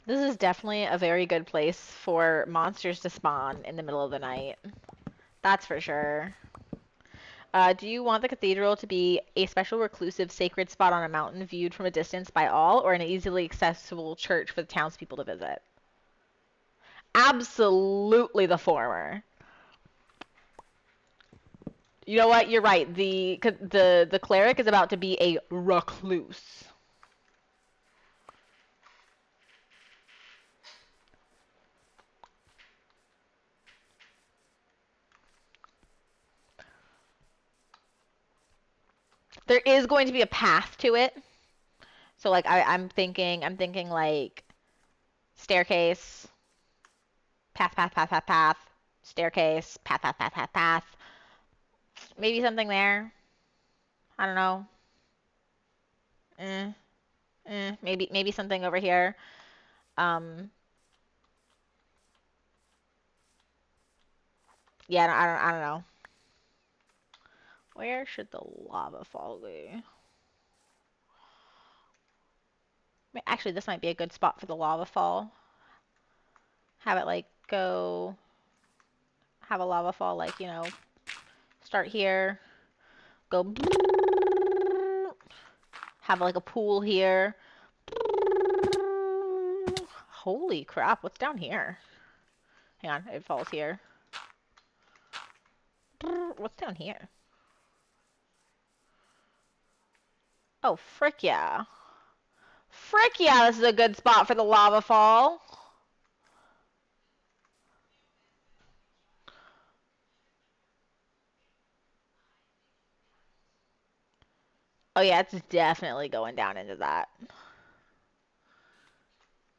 This is definitely a very good place for monsters to spawn in the middle of the night. That's for sure. Do you want the cathedral to be a special reclusive sacred spot on a mountain viewed from a distance by all, or an easily accessible church for the townspeople to visit? Absolutely the former. You know what? You're right. The cleric is about to be a recluse. There is going to be a path to it. So like I'm thinking like staircase, path, staircase, path. Maybe something there. I don't know. Eh, maybe something over here. Um, yeah, I don't know. Where should the lava fall be? Actually, this might be a good spot for the lava fall. Have it like go. Have a lava fall like, start here, go. Have like a pool here. Holy crap, what's down here? Hang on, it falls here. What's down here? Oh, frick yeah. Frick yeah, this is a good spot for the lava fall. Oh yeah, it's definitely going down into that.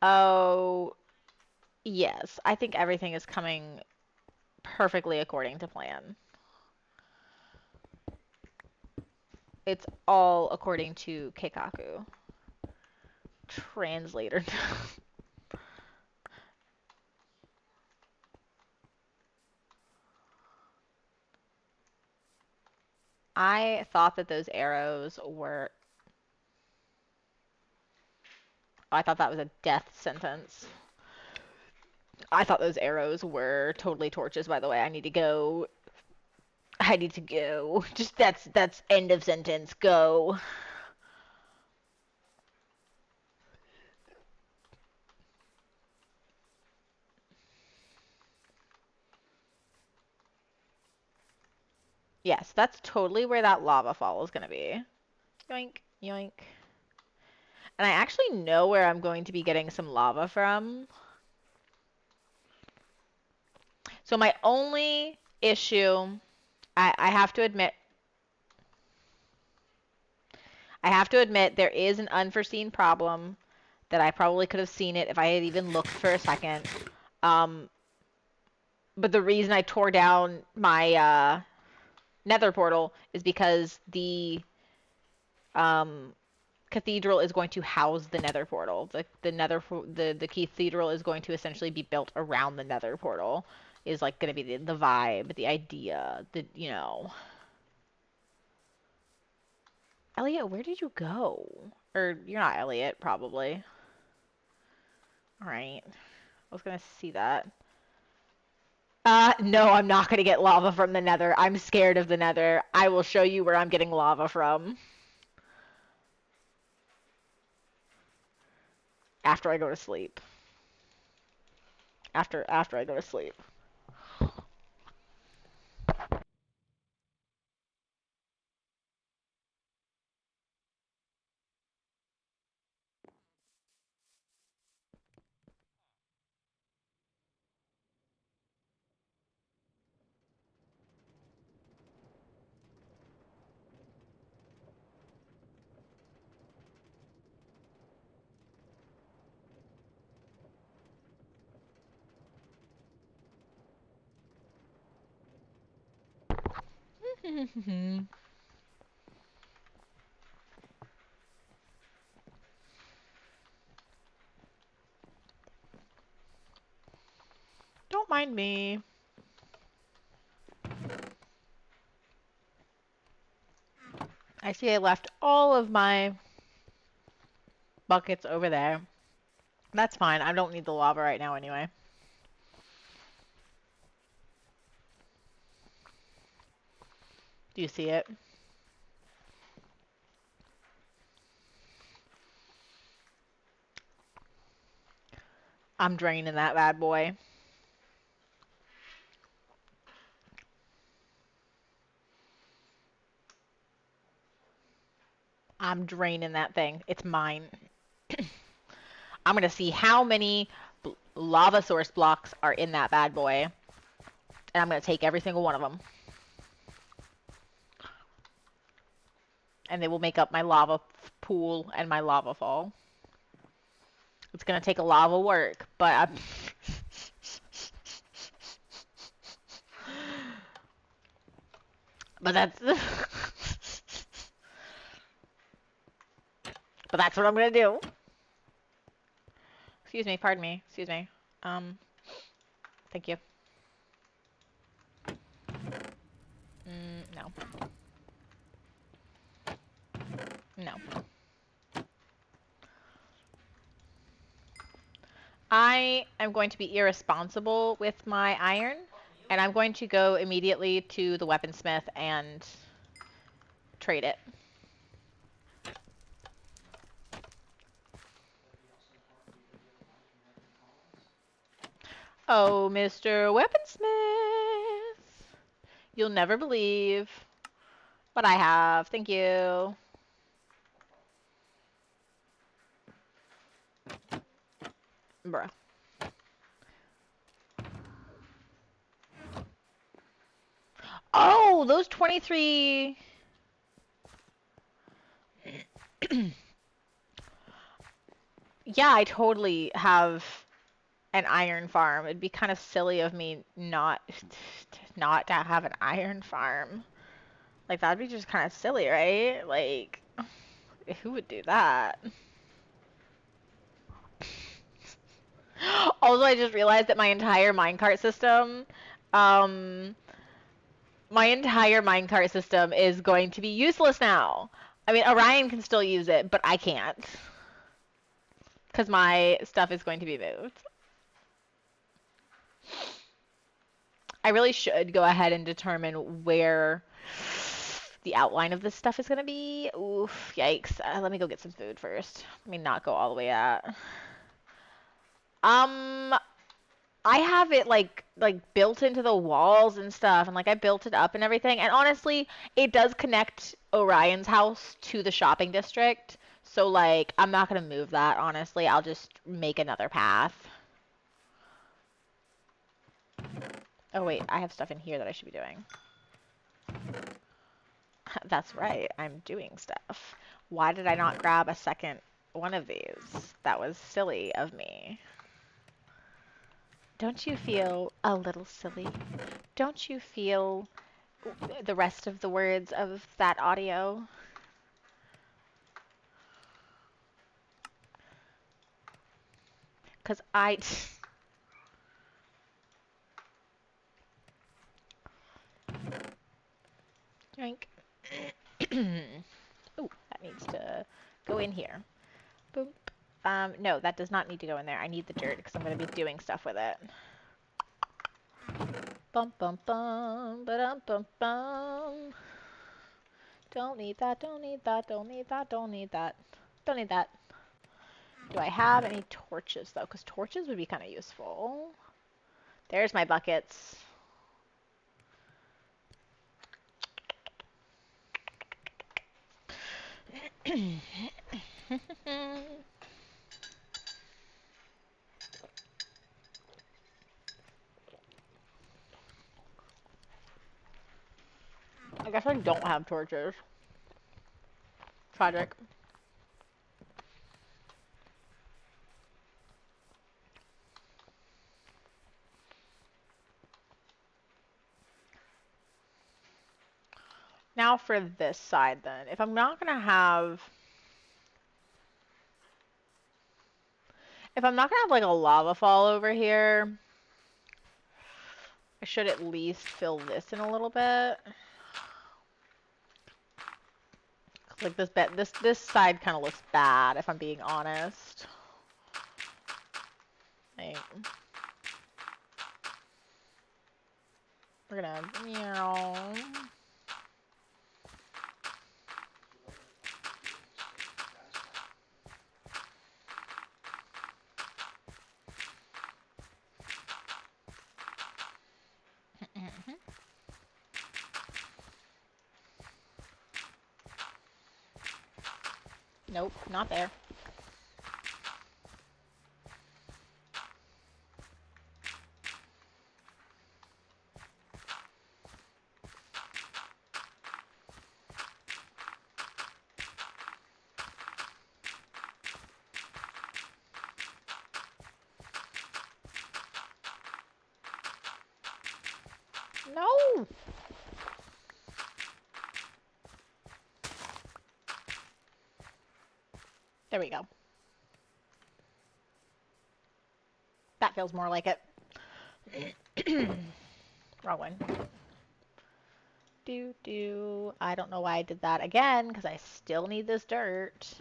Oh, yes. I think everything is coming perfectly according to plan. It's all according to Keikaku. Translator. I thought that those arrows were. I thought that was a death sentence. I thought those arrows were totally torches, by the way. I need to go. I need to go. Just that's end of sentence. Go. Yes, that's totally where that lava fall is gonna be. Yoink, yoink. And I actually know where I'm going to be getting some lava from. So my only issue, I have to admit, there is an unforeseen problem that I probably could have seen it if I had even looked for a second. Um, but the reason I tore down my nether portal is because the um, cathedral is going to house the nether portal. The cathedral is going to essentially be built around the nether portal. Is like going to be the vibe, the idea, Elliot, where did you go? Or you're not Elliot, probably. All right. I was going to see that. No, I'm not going to get lava from the nether. I'm scared of the nether. I will show you where I'm getting lava from after I go to sleep. After I go to sleep. Don't mind me. I see I left all of my buckets over there. That's fine. I don't need the lava right now anyway. Do you see it? I'm draining that bad boy. I'm draining that thing. It's mine. I'm gonna see how many lava source blocks are in that bad boy. And I'm gonna take every single one of them. And they will make up my lava pool and my lava fall. It's gonna take a lot of work, but I'm... but that's... but that's what I'm gonna do. Excuse me, pardon me, excuse me. Thank you. No. No. I am going to be irresponsible with my iron, and I'm going to go immediately to the weaponsmith and trade it. Oh, Mr. Weaponsmith! You'll never believe what I have. Thank you. Bruh. Oh, those 23... Yeah, I totally have an iron farm. It'd be kind of silly of me not to have an iron farm. Like that'd be just kind of silly, right? Like who would do that? Also, I just realized that um, my entire minecart system is going to be useless now. I mean, Orion can still use it, but I can't. Because my stuff is going to be moved. I really should go ahead and determine where the outline of this stuff is going to be. Oof, yikes. Let me go get some food first. Let me not go all the way out. Um, I have it like built into the walls and stuff, and like I built it up and everything. And honestly, it does connect Orion's house to the shopping district. So like I'm not gonna move that, honestly. I'll just make another path. Oh wait, I have stuff in here that I should be doing. That's right, I'm doing stuff. Why did I not grab a second one of these? That was silly of me. Don't you feel a little silly? Don't you feel the rest of the words of that audio? Because I... Drink. Ooh, that needs to go in here. Boop. No, that does not need to go in there. I need the dirt because I'm going to be doing stuff with it. Bum bum bum, ba-dum bum bum. Don't need that, don't need that, don't need that, don't need that. Don't need that. Do I have any torches though? Because torches would be kind of useful. There's my buckets. I guess I don't have torches. Tragic. Now for this side then. If I'm not gonna have like a lava fall over here, I should at least fill this in a little bit. Like this side kind of looks bad if I'm being honest. Like, we're gonna, Nope, not there. No! There we go. That feels more like it. Wrong one. I don't know why I did that again, because I still need this dirt.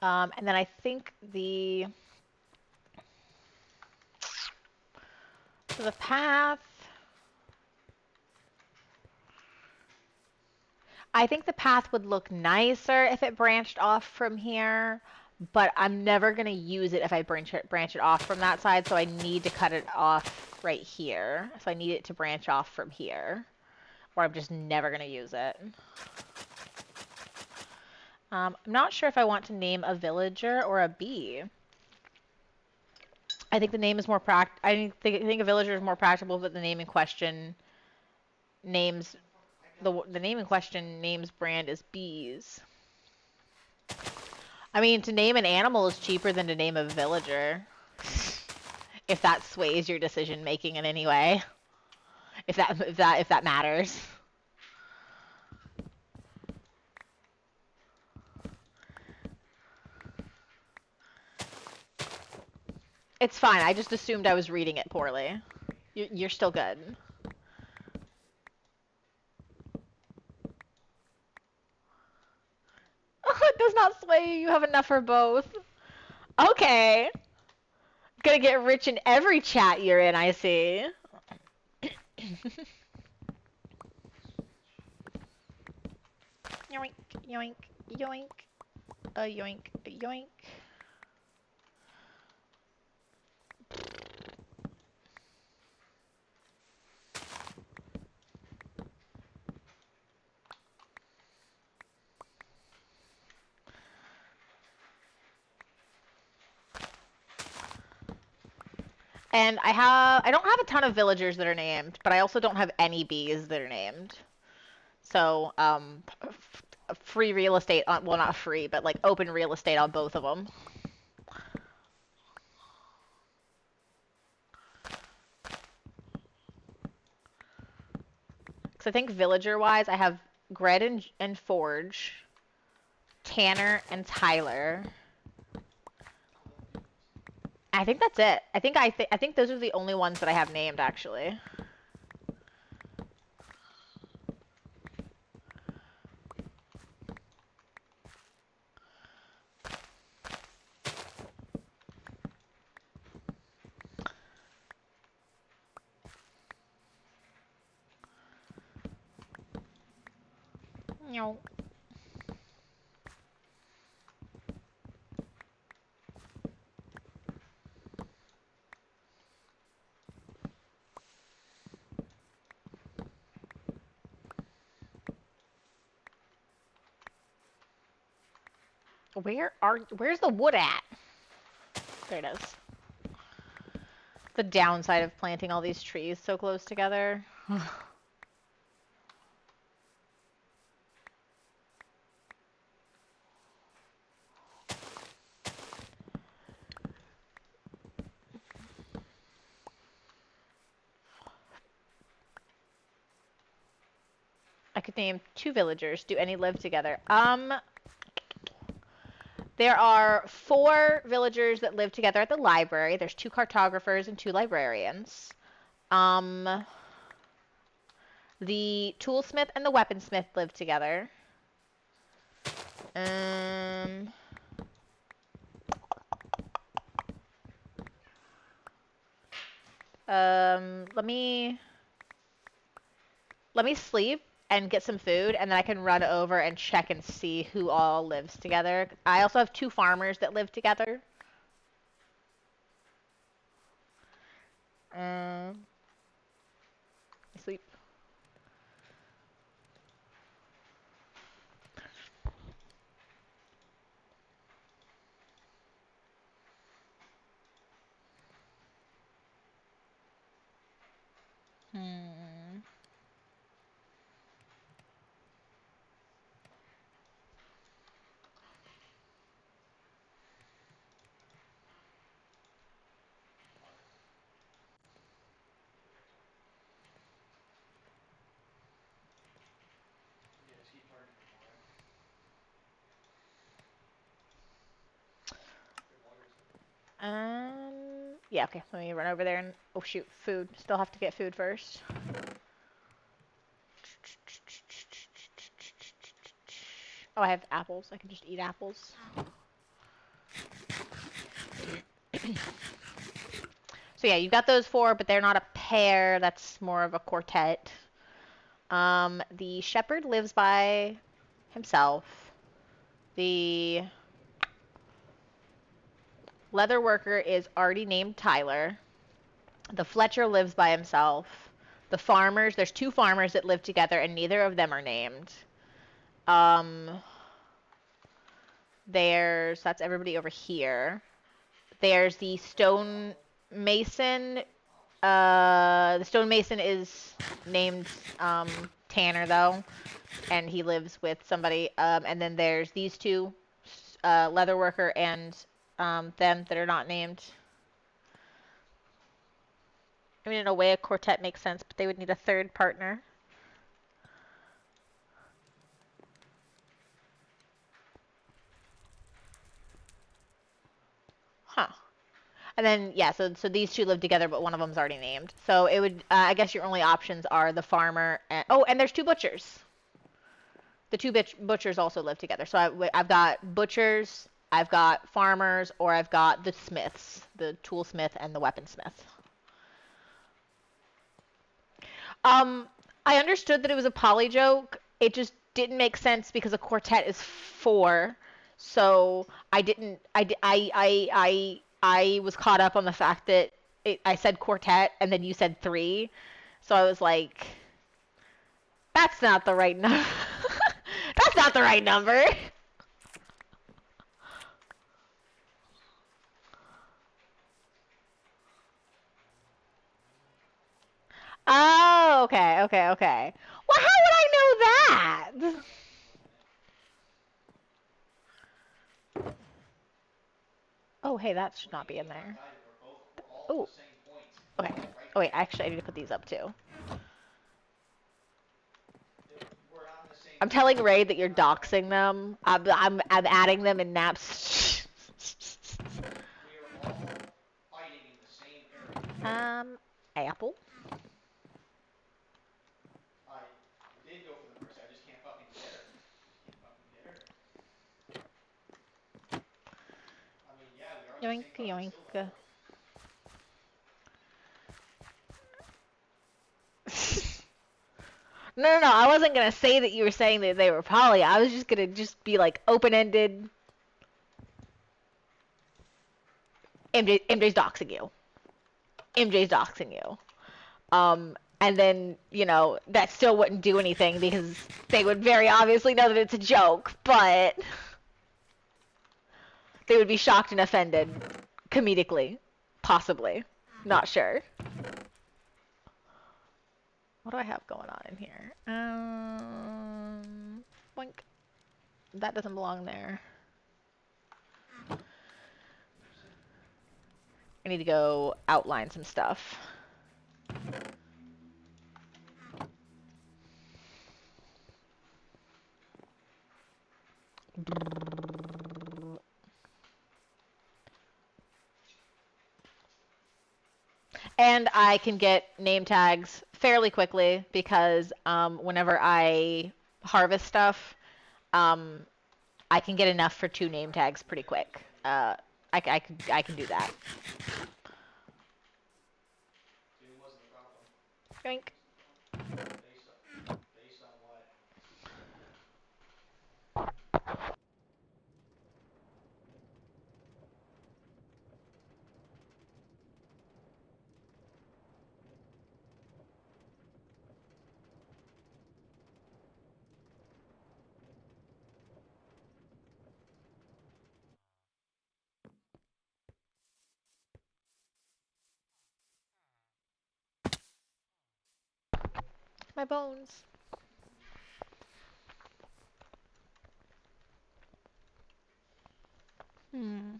And then I think the path... I think the path would look nicer if it branched off from here, but I'm never going to use it if I branch it off from that side, so I need to cut it off right here. So I need it to branch off from here, or I'm just never going to use it. I'm not sure if I want to name a villager or a bee. I think the name is more I think a villager is more practical, but the name in question names the name in question names brand as bees. I mean, to name an animal is cheaper than to name a villager. If that sways your decision making in any way. If that matters. It's fine. I just assumed I was reading it poorly. You're still good. It does not sway you. You have enough for both. Okay. Gonna get rich in every chat you're in, I see. Yoink, yoink, yoink. Yoink, yoink. And I don't have a ton of villagers that are named, but I also don't have any bees that are named. So, free real estate on, well, not free, but like open real estate on both of them. Because I think villager-wise, I have Gred and Forge, Tanner and Tyler. I think that's it. I think those are the only ones that I have named, actually. No. Where's the wood at? There it is. The downside of planting all these trees so close together. I could name 2 villagers. Do any live together? There are 4 villagers that live together at the library. There's 2 cartographers and 2 librarians. The toolsmith and the weaponsmith live together. Let me sleep and get some food, and then I can run over and check and see who all lives together. I also have 2 farmers that live together. Sleep. Yeah, okay. Let me run over there and... Oh, shoot. Food. Still have to get food first. Oh, I have apples. I can just eat apples. So yeah, you've got those 4, but they're not a pair. That's more of a quartet. The shepherd lives by himself. The leather worker is already named Tyler. The Fletcher lives by himself. The farmers, there's 2 farmers that live together, and neither of them are named. That's everybody over here. There's the stonemason. The stonemason is named Tanner, though, and he lives with somebody. And then there's these 2 leather worker and them that are not named. I mean, in a way, a quartet makes sense, but they would need a third partner. Huh. And then, yeah, so these two live together, but one of them's already named. So it would, I guess your only options are the farmer and, oh, and there's two butchers. The two butchers also live together. So I've got butchers, I've got farmers, or I've got the smiths, the toolsmith and the weaponsmith. Um, I understood that it was a poly joke. It just didn't make sense because a quartet is four. So I didn't. I was caught up on the fact that I said quartet and then you said three. So I was like, that's not the right number. That's not the right number. Oh, okay, okay, okay. Well, how would I know that? Oh, hey, that should not be in there. Oh, okay. Oh, wait, actually, I need to put these up too. I'm telling Ray that you're doxing them. I'm adding them in Naps. Apple. Yoink, yoink. No. I wasn't gonna say that you were saying that they were poly. I was just gonna be like open-ended. MJ's doxing you. MJ's doxing you. And then, that still wouldn't do anything because they would very obviously know that it's a joke, but they would be shocked and offended comedically. Possibly. Not sure. What do I have going on in here? Boink. That doesn't belong there. I need to go outline some stuff. And I can get name tags fairly quickly because whenever I harvest stuff, um, I can get enough for 2 name tags pretty quick. I can do that. Drink. My bones. Hmm.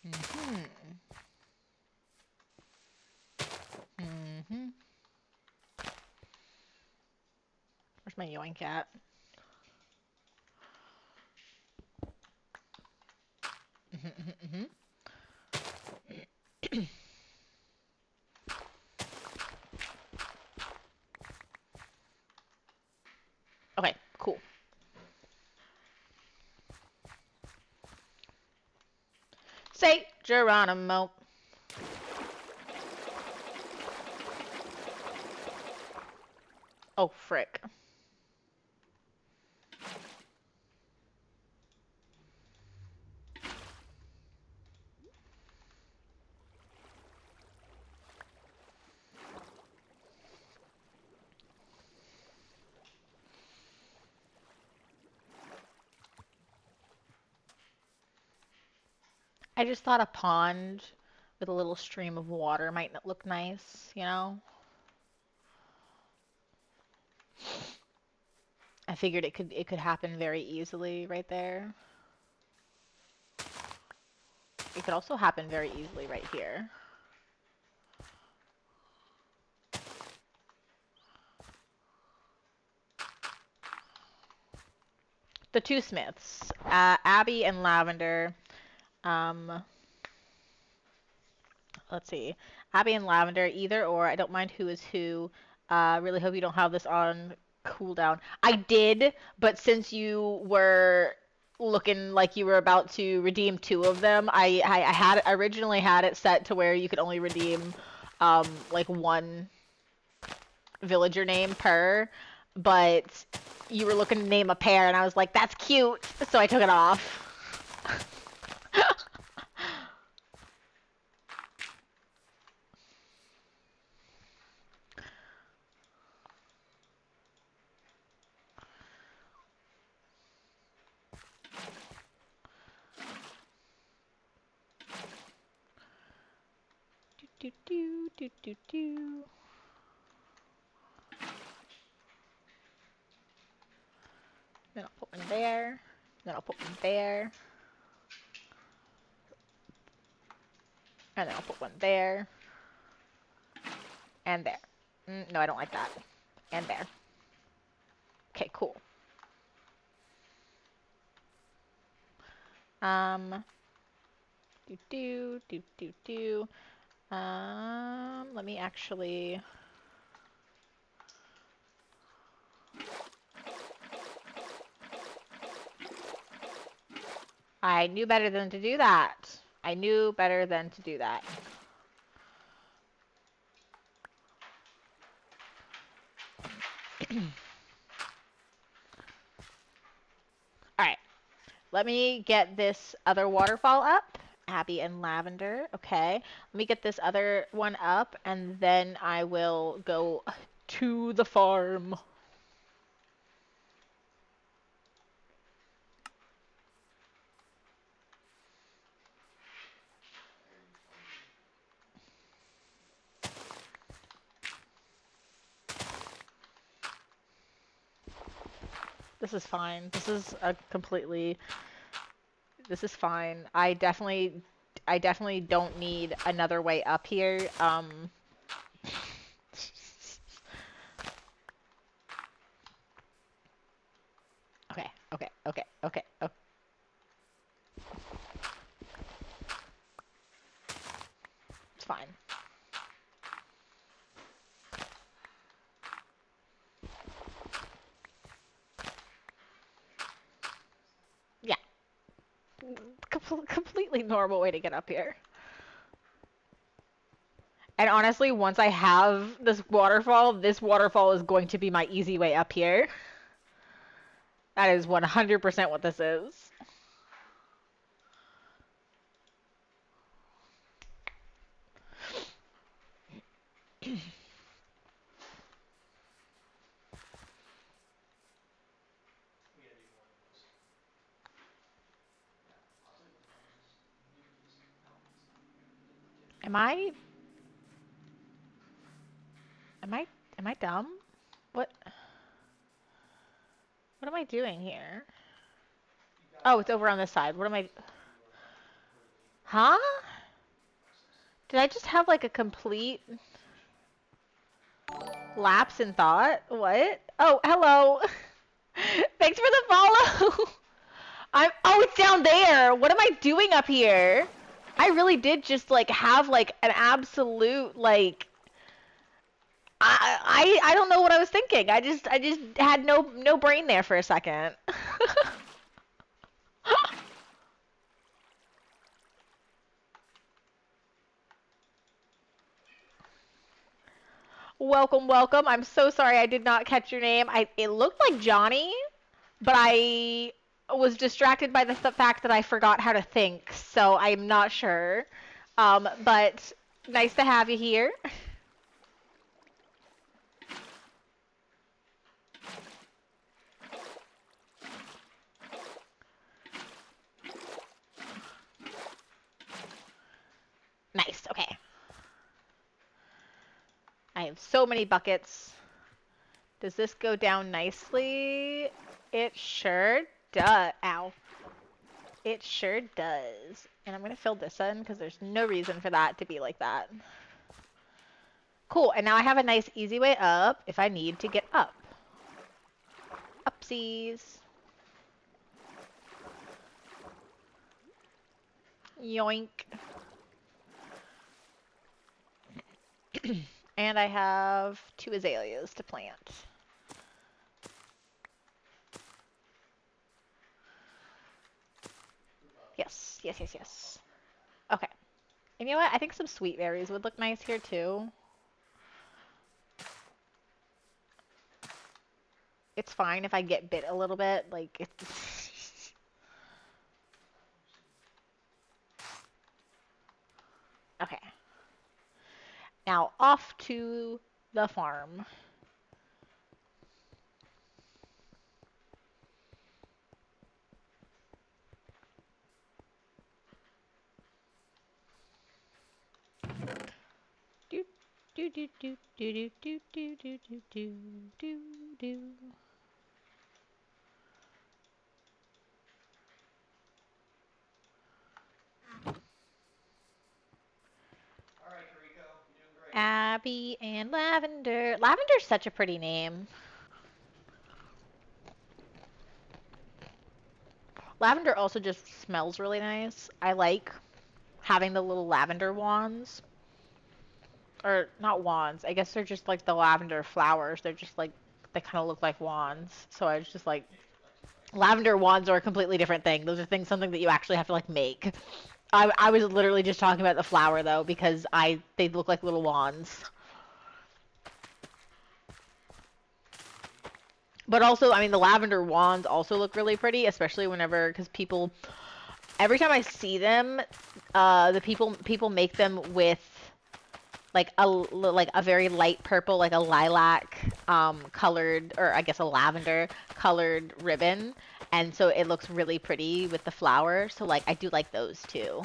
Mm-hmm. Mm-hmm. Where's my yoink at? Mm-hmm. Okay, cool. Say Geronimo. Oh, frick. I just thought a pond with a little stream of water might look nice, you know? I figured it could happen very easily right there. It could also happen very easily right here. The two smiths, Abby and Lavender. Um, let's see, Abby and Lavender, either or. I don't mind who is who. Really hope you don't have this on cooldown. I did, but since you were looking like you were about to redeem two of them, I had originally had it set to where you could only redeem like one villager name per, but you were looking to name a pair, and I was like, that's cute, so I took it off. do do do do do. Then I'll put one there. Then I'll put one there. And then I'll put one there. And there. No, I don't like that. And there. Okay, cool. Do do do do do. Let me actually. I knew better than to do that. I knew better than to do that. Alright. Let me get this other waterfall up. Abby and Lavender. Okay. Let me get this other one up, and then I will go to the farm. This is fine. This is a completely... This is fine. I definitely don't need another way up here. Okay, okay, okay, okay, okay. It's fine. Yeah. Completely normal way to get up here. And honestly, once I have this waterfall is going to be my easy way up here. That is 100% what this is. Am I... Am I... Am I dumb? What... What am I doing here? Oh, it's over on this side. What am I... Huh? Did I just have like a complete lapse in thought? What? Oh, hello. Thanks for the follow. Oh, it's down there. What am I doing up here? I really did just like have like an absolute like I don't know what I was thinking. I just had no brain there for a second. Welcome, welcome. I'm so sorry I did not catch your name. It looked like Johnny, but I was distracted by the fact that I forgot how to think, so I'm not sure. But nice to have you here. Nice, okay. I have so many buckets. Does this go down nicely? It sure does. Ow. It sure does. And I'm going to fill this in because there's no reason for that to be like that. Cool, and now I have a nice easy way up if I need to get up. Upsies. Yoink. And I have 2 azaleas to plant. Yes, yes, yes, yes. Okay. And you know what? I think some sweet berries would look nice here too. It's fine if I get bit a little bit. Like, it's... Okay. Now off to the farm. Do do do do do do do do do do do do. Abby and Lavender. Lavender's such a pretty name. Lavender also just smells really nice. I like having the little lavender wands. Or not wands. I guess they're just like the lavender flowers. They're just like they kind of look like wands. So I was just like lavender wands are a completely different thing. Those are something that you actually have to like make. I was literally just talking about the flower though because they look like little wands. But also, I mean, the lavender wands also look really pretty, especially whenever, because people, every time I see them, the people make them with like a very light purple, like a lilac colored, or I guess a lavender colored ribbon, and so it looks really pretty with the flower. So like, I do like those too.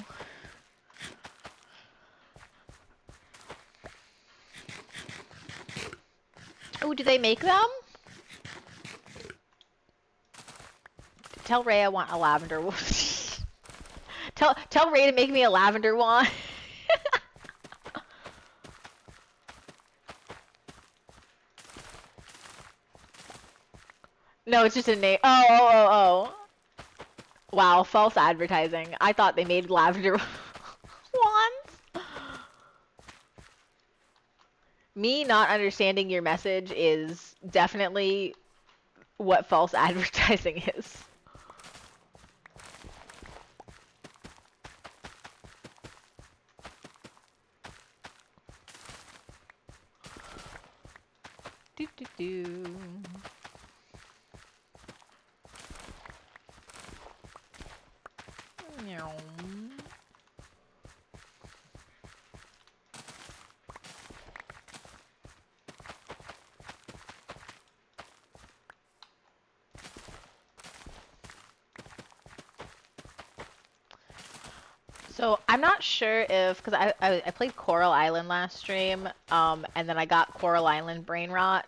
Oh, do they make them? Tell Ray I want a lavender one. Tell Ray to make me a lavender one. No, it's just a name. Oh. Wow, false advertising. I thought they made lavender wands. Me not understanding your message is definitely what false advertising is. Do do do. Meow. So I'm not sure if, because I played Coral Island last stream, and then I got Coral Island brain rot,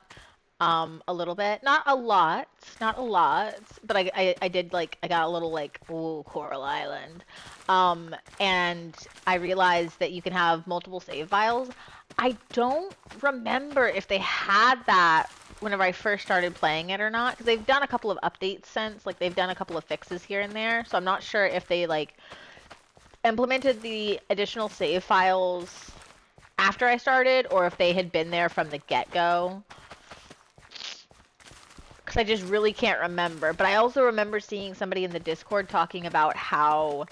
a little bit, not a lot, but I did like I got a little like ooh Coral Island, and I realized that you can have multiple save files. I don't remember if they had that whenever I first started playing it or not, because they've done a couple of updates since, like they've done a couple of fixes here and there, so I'm not sure if they like implemented the additional save files after I started or if they had been there from the get-go. Because I just really can't remember. But I also remember seeing somebody in the Discord talking about how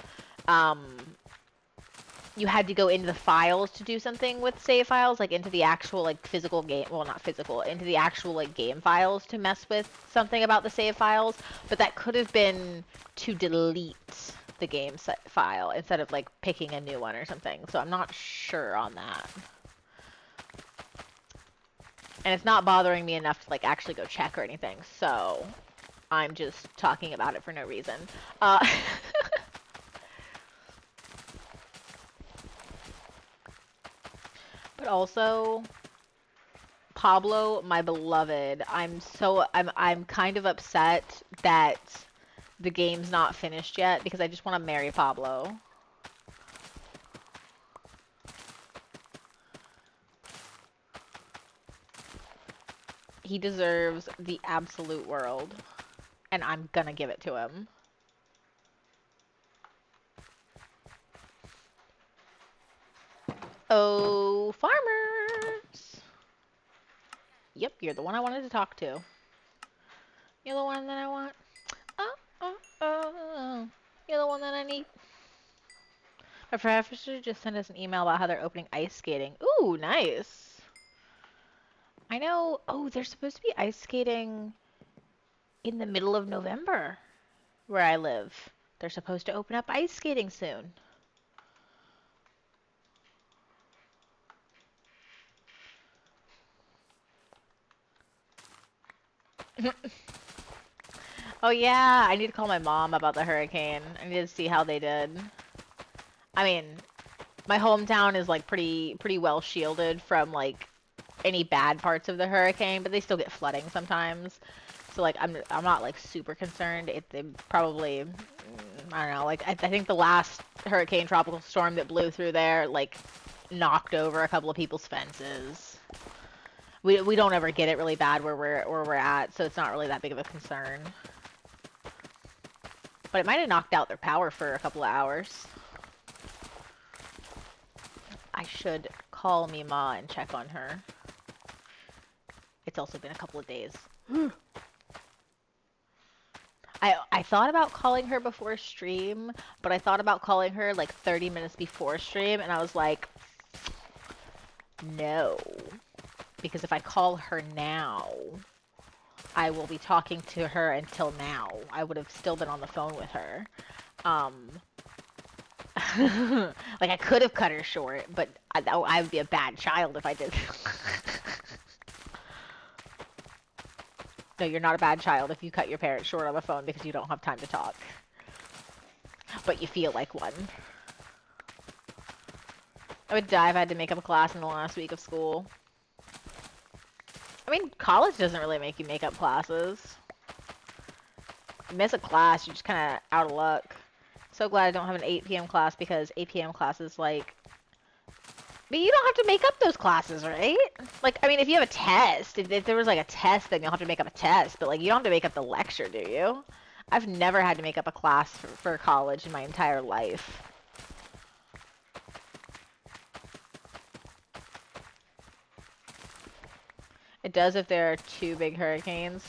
you had to go into the files to do something with save files, like into the actual like physical game, well not physical, into the actual like game files to mess with something about the save files, but that could have been to delete the game file instead of like picking a new one or something. So I'm not sure on that. And it's not bothering me enough to like actually go check or anything, so I'm just talking about it for no reason. But also, Pablo, my beloved, I'm kind of upset that the game's not finished yet because I just want to marry Pablo. He deserves the absolute world, and I'm gonna give it to him. Oh, farmers! Yep, you're the one I wanted to talk to. You're the one that I want. Oh, oh, oh. You're the one that I need. My professor just sent us an email about how they're opening ice skating. Ooh, nice. I know. Oh, there's supposed to be ice skating in the middle of November where I live. They're supposed to open up ice skating soon. Oh yeah, I need to call my mom about the hurricane. I need to see how they did. I mean, my hometown is like pretty well shielded from like any bad parts of the hurricane, but they still get flooding sometimes. So like I'm not like super concerned. They probably I don't know, like I think the last hurricane tropical storm that blew through there like knocked over a couple of people's fences. We don't ever get it really bad where we're at, so it's not really that big of a concern. But it might have knocked out their power for a couple of hours. I should call Mima and check on her. It's also been a couple of days. I thought about calling her before stream, but I thought about calling her like 30 minutes before stream, and I was like, no. Because if I call her now, I will be talking to her until now. I would have still been on the phone with her. Like I could have cut her short, but I would be a bad child if I did. No, you're not a bad child if you cut your parents short on the phone because you don't have time to talk. But you feel like one. I would die if I had to make up a class in the last week of school. I mean, college doesn't really make you make up classes. You miss a class, you're just kind of out of luck. So glad I don't have an 8 p.m. class because 8 p.m. class is like... But you don't have to make up those classes, right? Like, I mean, if you have a test, if there was like a test, then you'll have to make up a test. But like, you don't have to make up the lecture, do you? I've never had to make up a class for college in my entire life. It does if there are 2 big hurricanes.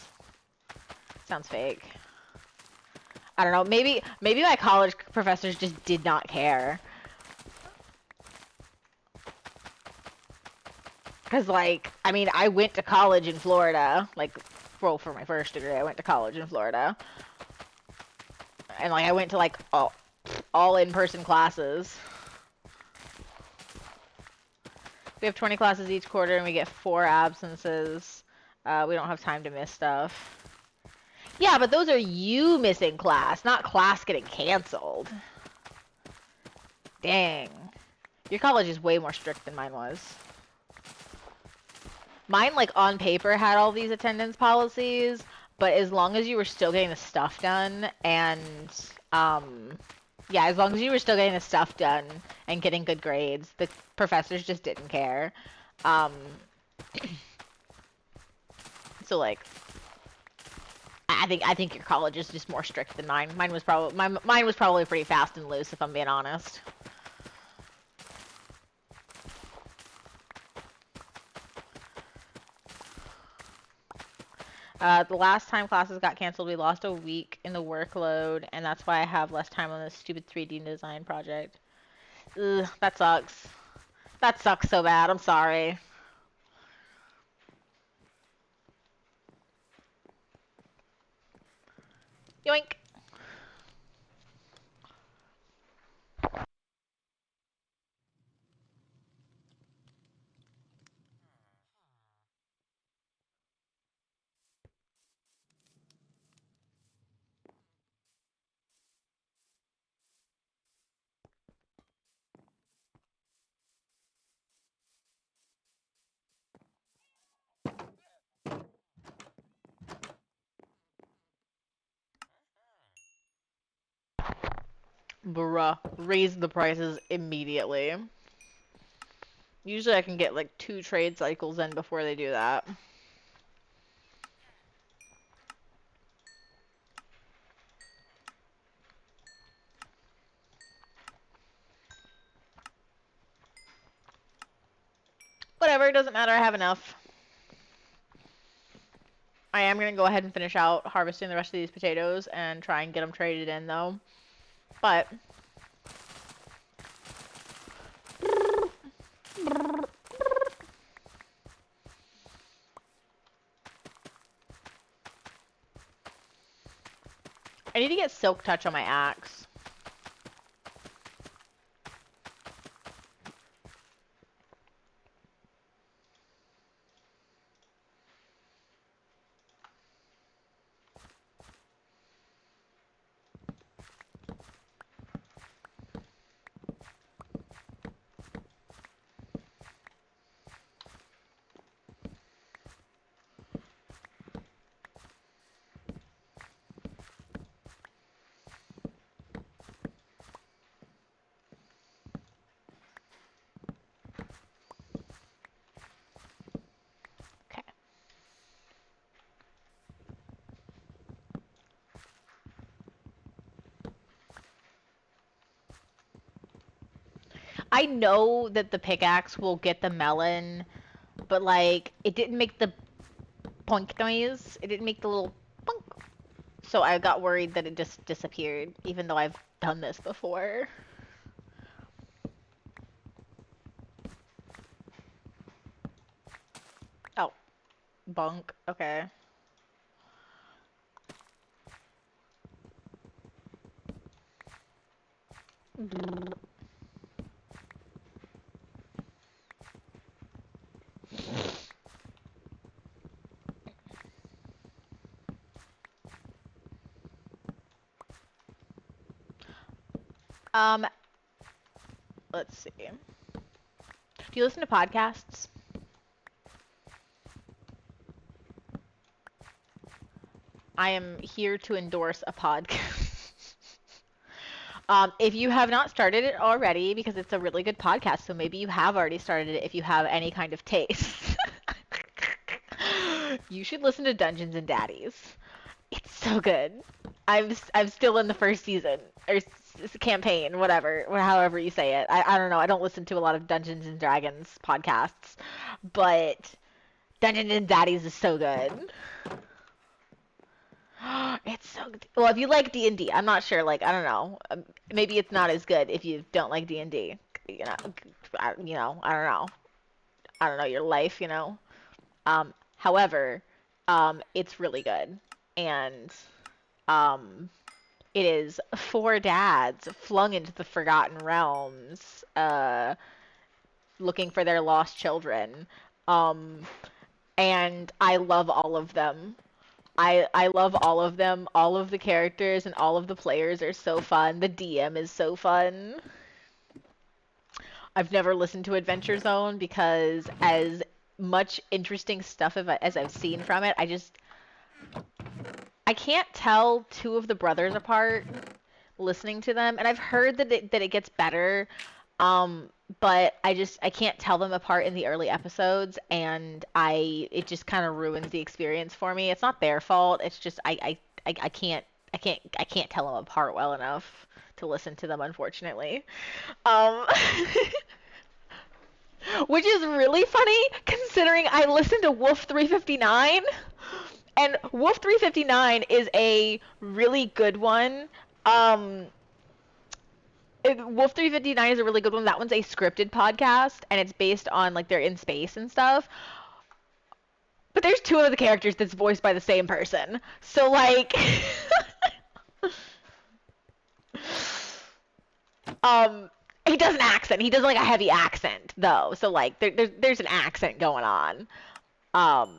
Sounds fake. I don't know. Maybe my college professors just did not care. Because, like, I mean, I went to college in Florida. Like, well, for my first degree, I went to college in Florida. And, like, I went to, like, all in-person classes. We have 20 classes each quarter, and we get 4 absences. We don't have time to miss stuff. Yeah, but those are you missing class, not class getting canceled. Dang. Your college is way more strict than mine was. Mine, like, on paper had all these attendance policies, but as long as you were still getting the stuff done, and, yeah, as long as you were still getting the stuff done and getting good grades, the professors just didn't care. So, like, I think your college is just more strict than mine. Mine was probably pretty fast and loose, if I'm being honest. The last time classes got canceled, we lost a week in the workload, and that's why I have less time on this stupid 3D design project. Ugh, that sucks. That sucks so bad. I'm sorry. Yoink. Bruh. Raise the prices immediately. Usually I can get like 2 trade cycles in before they do that. Whatever, it doesn't matter, I have enough. I am going to go ahead and finish out harvesting the rest of these potatoes and try and get them traded in though. But I need to get silk touch on my axe. Okay. I know that the pickaxe will get the melon, but like it didn't make the poink noise. It didn't make the little punk. So I got worried that it just disappeared, even though I've done this before. Oh, bunk. Okay. Um, let's see. Do you listen to podcasts? I am here to endorse a podcast. If you have not started it already, because it's a really good podcast, so maybe you have already started it if you have any kind of taste. You should listen to Dungeons and Daddies. It's so good. I'm still in the first season or campaign, whatever, however you say it. I don't know. I don't listen to a lot of Dungeons and Dragons podcasts, but Dungeons and Daddies is so good. It's so good. Well, if you like D&D, I'm not sure. Like, I don't know. Maybe it's not as good if you don't like D&D. I don't know. I don't know your life. However, it's really good, and um, it is 4 dads flung into the Forgotten Realms, looking for their lost children. Um, and I love all of them. I love all of them. All of the characters and all of the players are so fun. The DM is so fun. I've never listened to Adventure Zone because as much interesting stuff as I've seen from it, I can't tell 2 of the brothers apart listening to them, and I've heard that it gets better, um, but I can't tell them apart in the early episodes, and it just kind of ruins the experience for me. It's not their fault. It's just I can't I can't tell them apart well enough to listen to them, unfortunately. Um, which is really funny considering I listened to Wolf 359. And Wolf 359 is a really good one. Um, Wolf 359 is a really good one. That one's a scripted podcast, and it's based on like they're in space and stuff. But there's two of the characters that's voiced by the same person. So like um he does an accent. He does like a heavy accent though. So like there's an accent going on. Um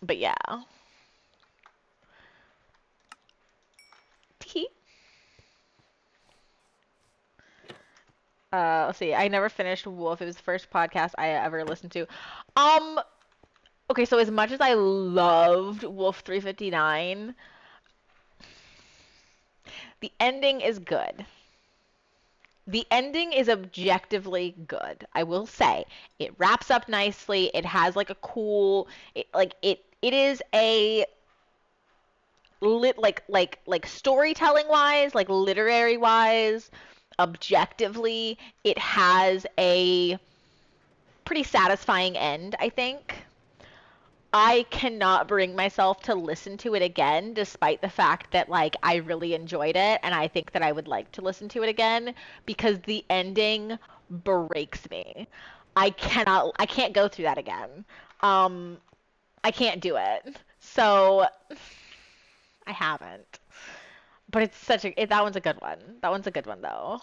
but yeah. Let's see. I never finished Wolf. It was the first podcast I ever listened to. Um okay, so as much as I loved Wolf 359, the ending is good. The ending is objectively good. I will say it wraps up nicely. It has like a cool, it is a like storytelling wise, like literary wise, objectively, it has a pretty satisfying end, I think. I cannot bring myself to listen to it again, despite the fact that like I really enjoyed it and I think that I would like to listen to it again because the ending breaks me. I can't go through that again. Um, I can't do it. So I haven't. But it's that one's a good one. That one's a good one though.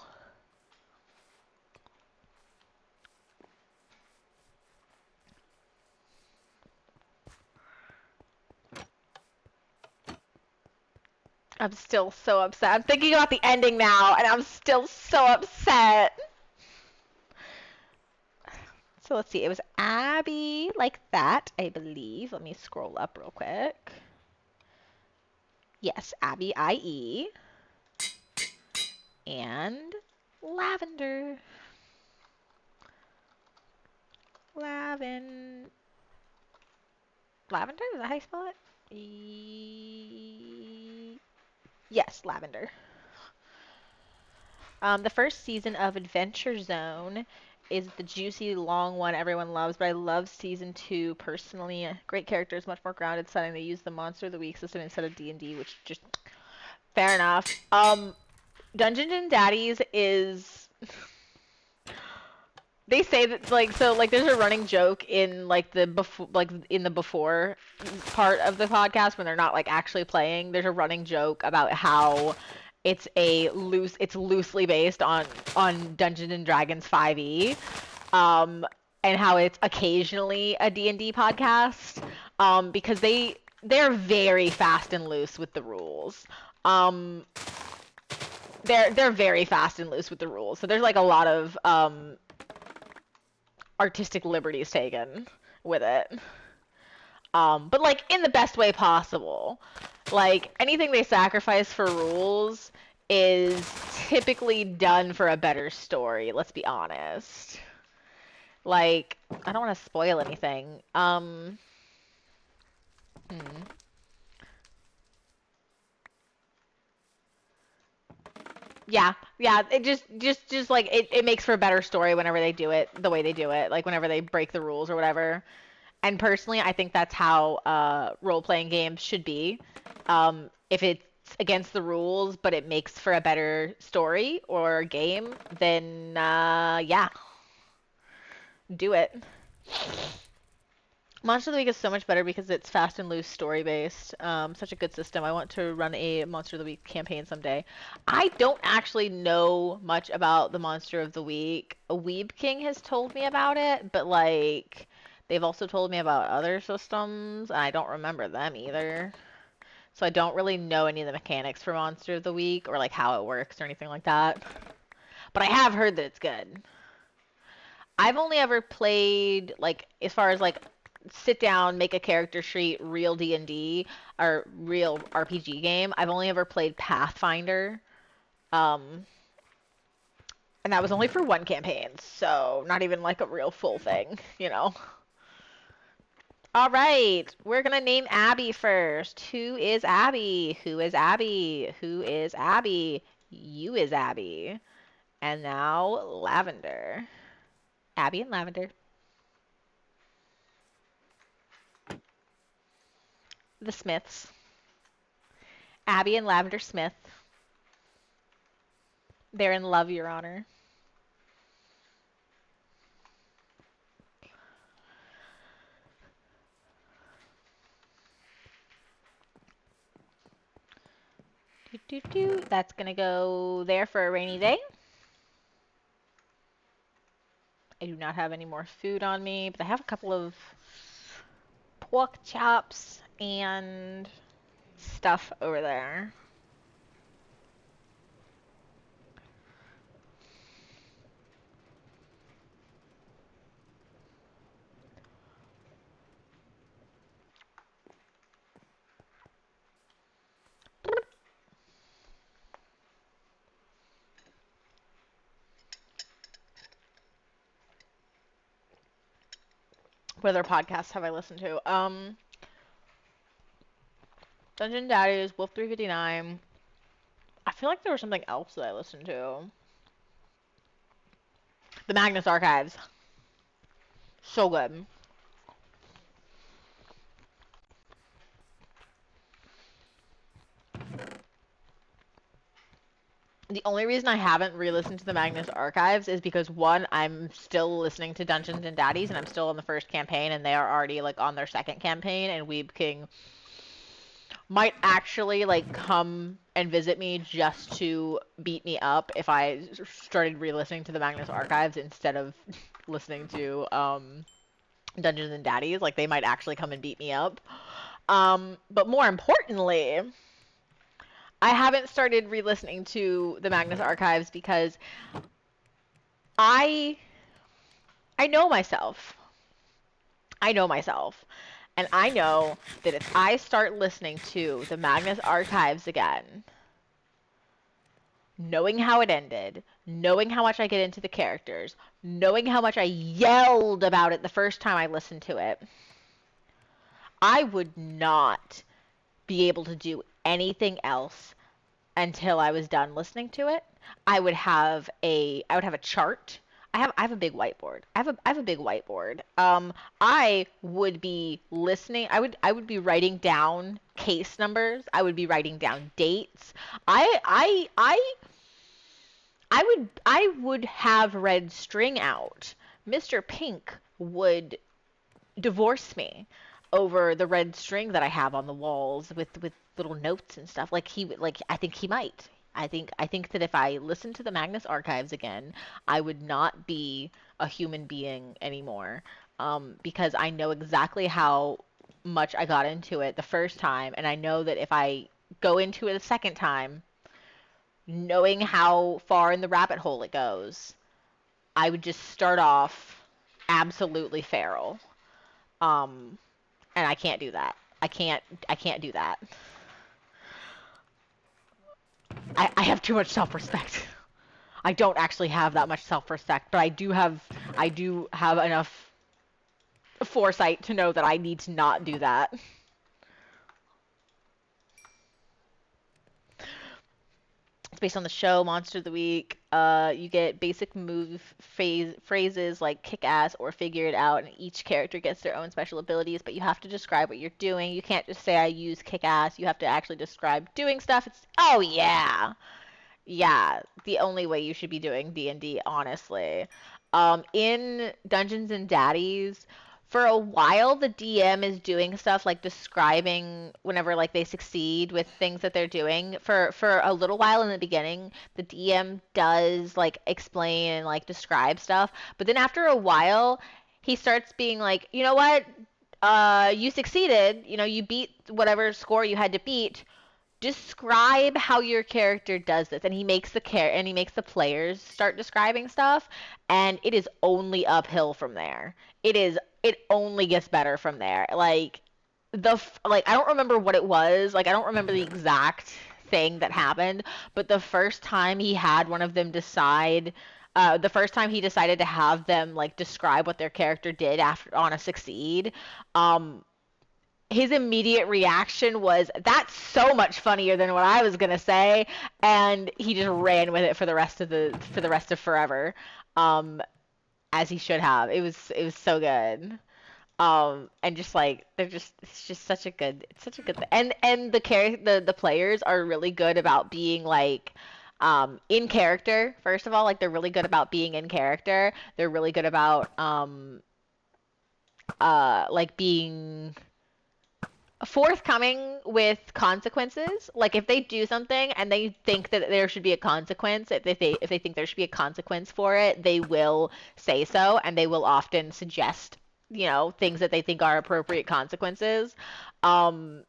I'm still so upset. I'm thinking about the ending now and I'm still so upset. So let's see. It was Abby like that, I believe. Let me scroll up real quick. Yes, Abby IE. And Lavender. Lavender? Is that how you spell it? Yes, Lavender. The first season of Adventure Zone is the juicy, long one everyone loves, but I love season 2 personally. Great characters, much more grounded setting. They use the Monster of the Week system instead of D&D, which just fair enough. Dungeons and Daddies is they say that like so like there's a running joke in like the before like in the before part of the podcast when they're not like actually playing. There's a running joke about how it's loosely based on Dungeons and Dragons 5e. And how it's occasionally a D&D podcast because they're very fast and loose with the rules. Um they're very fast and loose with the rules. So there's like a lot of artistic liberties taken with it. But like in the best way possible. Like anything they sacrifice for rules is typically done for a better story, let's be honest. Like, I don't want to spoil anything. Hmm. Yeah, it just like it makes for a better story whenever they do it the way they do it, like whenever they break the rules or whatever. And personally, I think that's how role-playing games should be. If it's against the rules, but it makes for a better story or game, then yeah, do it. Monster of the Week is so much better because it's fast and loose, story based. Such a good system. I want to run a Monster of the Week campaign someday. I don't actually know much about the Monster of the Week. A Weeb King has told me about it, but like they've also told me about other systems, and I don't remember them either. So I don't really know any of the mechanics for Monster of the Week or like how it works or anything like that. But I have heard that it's good. I've only ever played like as far as like sit down, make a character sheet, real D&D or real RPG game. I've only ever played Pathfinder. Um and that was only for one campaign, so not even like a real full thing, you know. All right, we're gonna name Abby first. Who is Abby? Who is Abby? Who is Abby? You is Abby. And now Lavender. Abby and Lavender. The Smiths. Abby and Lavender Smith. They're in love, Your Honor. That's gonna go there for a rainy day. I do not have any more food on me, but I have a couple of pork chops and stuff over there. What other podcasts have I listened to? Dungeon Daddies, Wolf 359. I feel like there was something else that I listened to. The Magnus Archives. So good. The only reason I haven't re-listened to the Magnus Archives is because one, I'm still listening to Dungeons and Daddies, and I'm still on the first campaign, and they are already like on their second campaign, and Weeb King might actually like come and visit me just to beat me up if I started re-listening to the Magnus Archives instead of listening to Dungeons and Daddies. Like they might actually come and beat me up. But more importantly, I haven't started re-listening to the Magnus Archives because I I know myself. I know myself. And I know that if I start listening to the Magnus Archives again, knowing how it ended, knowing how much I get into the characters, knowing how much I yelled about it the first time I listened to it, I would not be able to do anything else until I was done listening to it. I would have a chart. I have a big whiteboard. I have a big whiteboard. I would be listening. I would be writing down case numbers. I would be writing down dates. I would have Red String out. Mr. Pink would divorce me over the red string that I have on the walls with little notes and stuff. Like he like I think he might. I think that if I listened to the Magnus Archives again, I would not be a human being anymore. Because I know exactly how much I got into it the first time, and I know that if I go into it a second time, knowing how far in the rabbit hole it goes, I would just start off absolutely feral. Um, and I can't do that. I can't do that. I have too much self-respect. I don't actually have that much self-respect, but I do have enough foresight to know that I need to not do that. It's based on the show Monster of the Week. You get basic move phrases like kick ass or figure it out, and each character gets their own special abilities, but you have to describe what you're doing. You can't just say I use kick ass. You have to actually describe doing stuff. It's oh yeah. Yeah, the only way you should be doing D&D, honestly. In Dungeons and Daddies, for a while the DM is doing stuff like describing whenever like they succeed with things that they're doing. For a little while in the beginning, the DM does like explain and like describe stuff, but then after a while, he starts being like, "You know what? You succeeded. You know, you beat whatever score you had to beat. Describe how your character does this," and he makes the players start describing stuff, and it is only uphill from there. It only gets better from there. Like like I don't remember what it was. Like I don't remember the exact thing that happened, but the first time he decided to have them like describe what their character did after on a succeed, um his immediate reaction was, "That's so much funnier than what I was gonna say," and he just ran with it for the rest of forever, um, as he should have. It was so good. And just like it's just such a good and the players are really good about being like In character, first of all, like they're really good about being in character. They're really good about like being forthcoming with consequences. Like if they do something and they think that there should be a consequence, if they think there should be a consequence for it, they will say so, and they will often suggest, things that they think are appropriate consequences. Um,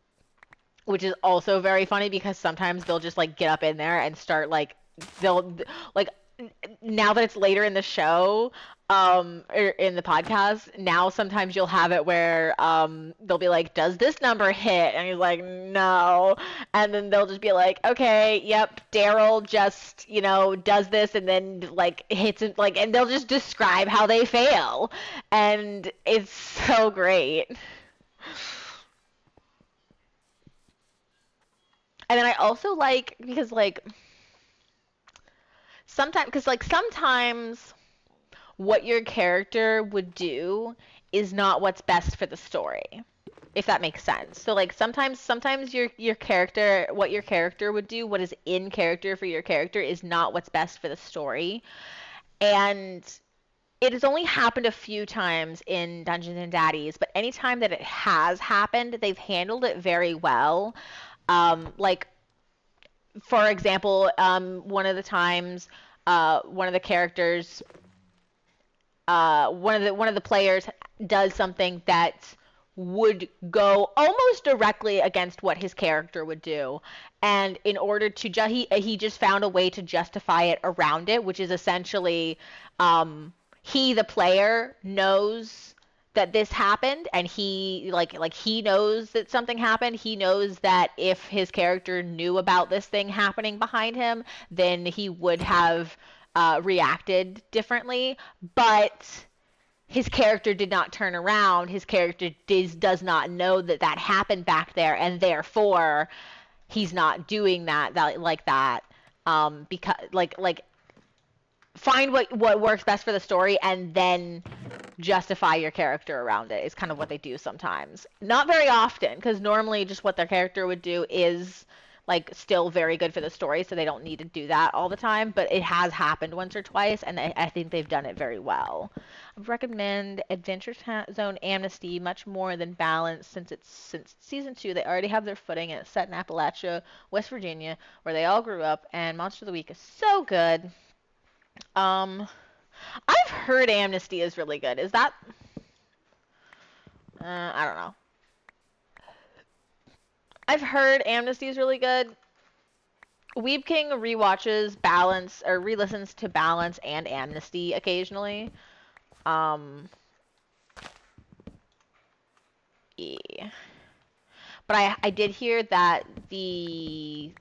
which is also very funny because sometimes they'll just like get up in there and start like they'll like now that it's later in the show, or in the podcast, now sometimes you'll have it where they'll be like, does this number hit? And he's like, no. And then they'll just be like, okay, yep, Daryl just, does this and then like hits it, like, and they'll just describe how they fail. And it's so great. And then I also like, because like sometimes what your character would do is not what's best for the story, if that makes sense. So like sometimes your character, what your character would do, what is in character for your character is not what's best for the story. And it has only happened a few times in Dungeons and Daddies, but anytime that it has happened, they've handled it very well. Like for example, one of the characters, one of the players does something that would go almost directly against what his character would do, and in order to he just found a way to justify it around it, which is essentially, he the player knows that this happened, and he like he knows that something happened. He knows that if his character knew about this thing happening behind him, then he would have reacted differently. But his character did not turn around. His character does not know that that happened back there, and therefore he's not doing that like that. Because like find what works best for the story and then justify your character around it is kind of what they do sometimes. Not very often, because normally just what their character would do is like still very good for the story, so they don't need to do that all the time. But it has happened once or twice, and I think they've done it very well. I would recommend Adventure Zone Amnesty much more than Balance, since season 2 they already have their footing, and it's set in Appalachia, West Virginia, where they all grew up. And Monster of the Week is so good. Um, I've heard Amnesty is really good. Is that? I don't know. I've heard Amnesty is really good. Weeb King rewatches Balance or re-listens to Balance and Amnesty occasionally. Um, yeah. But I did hear that the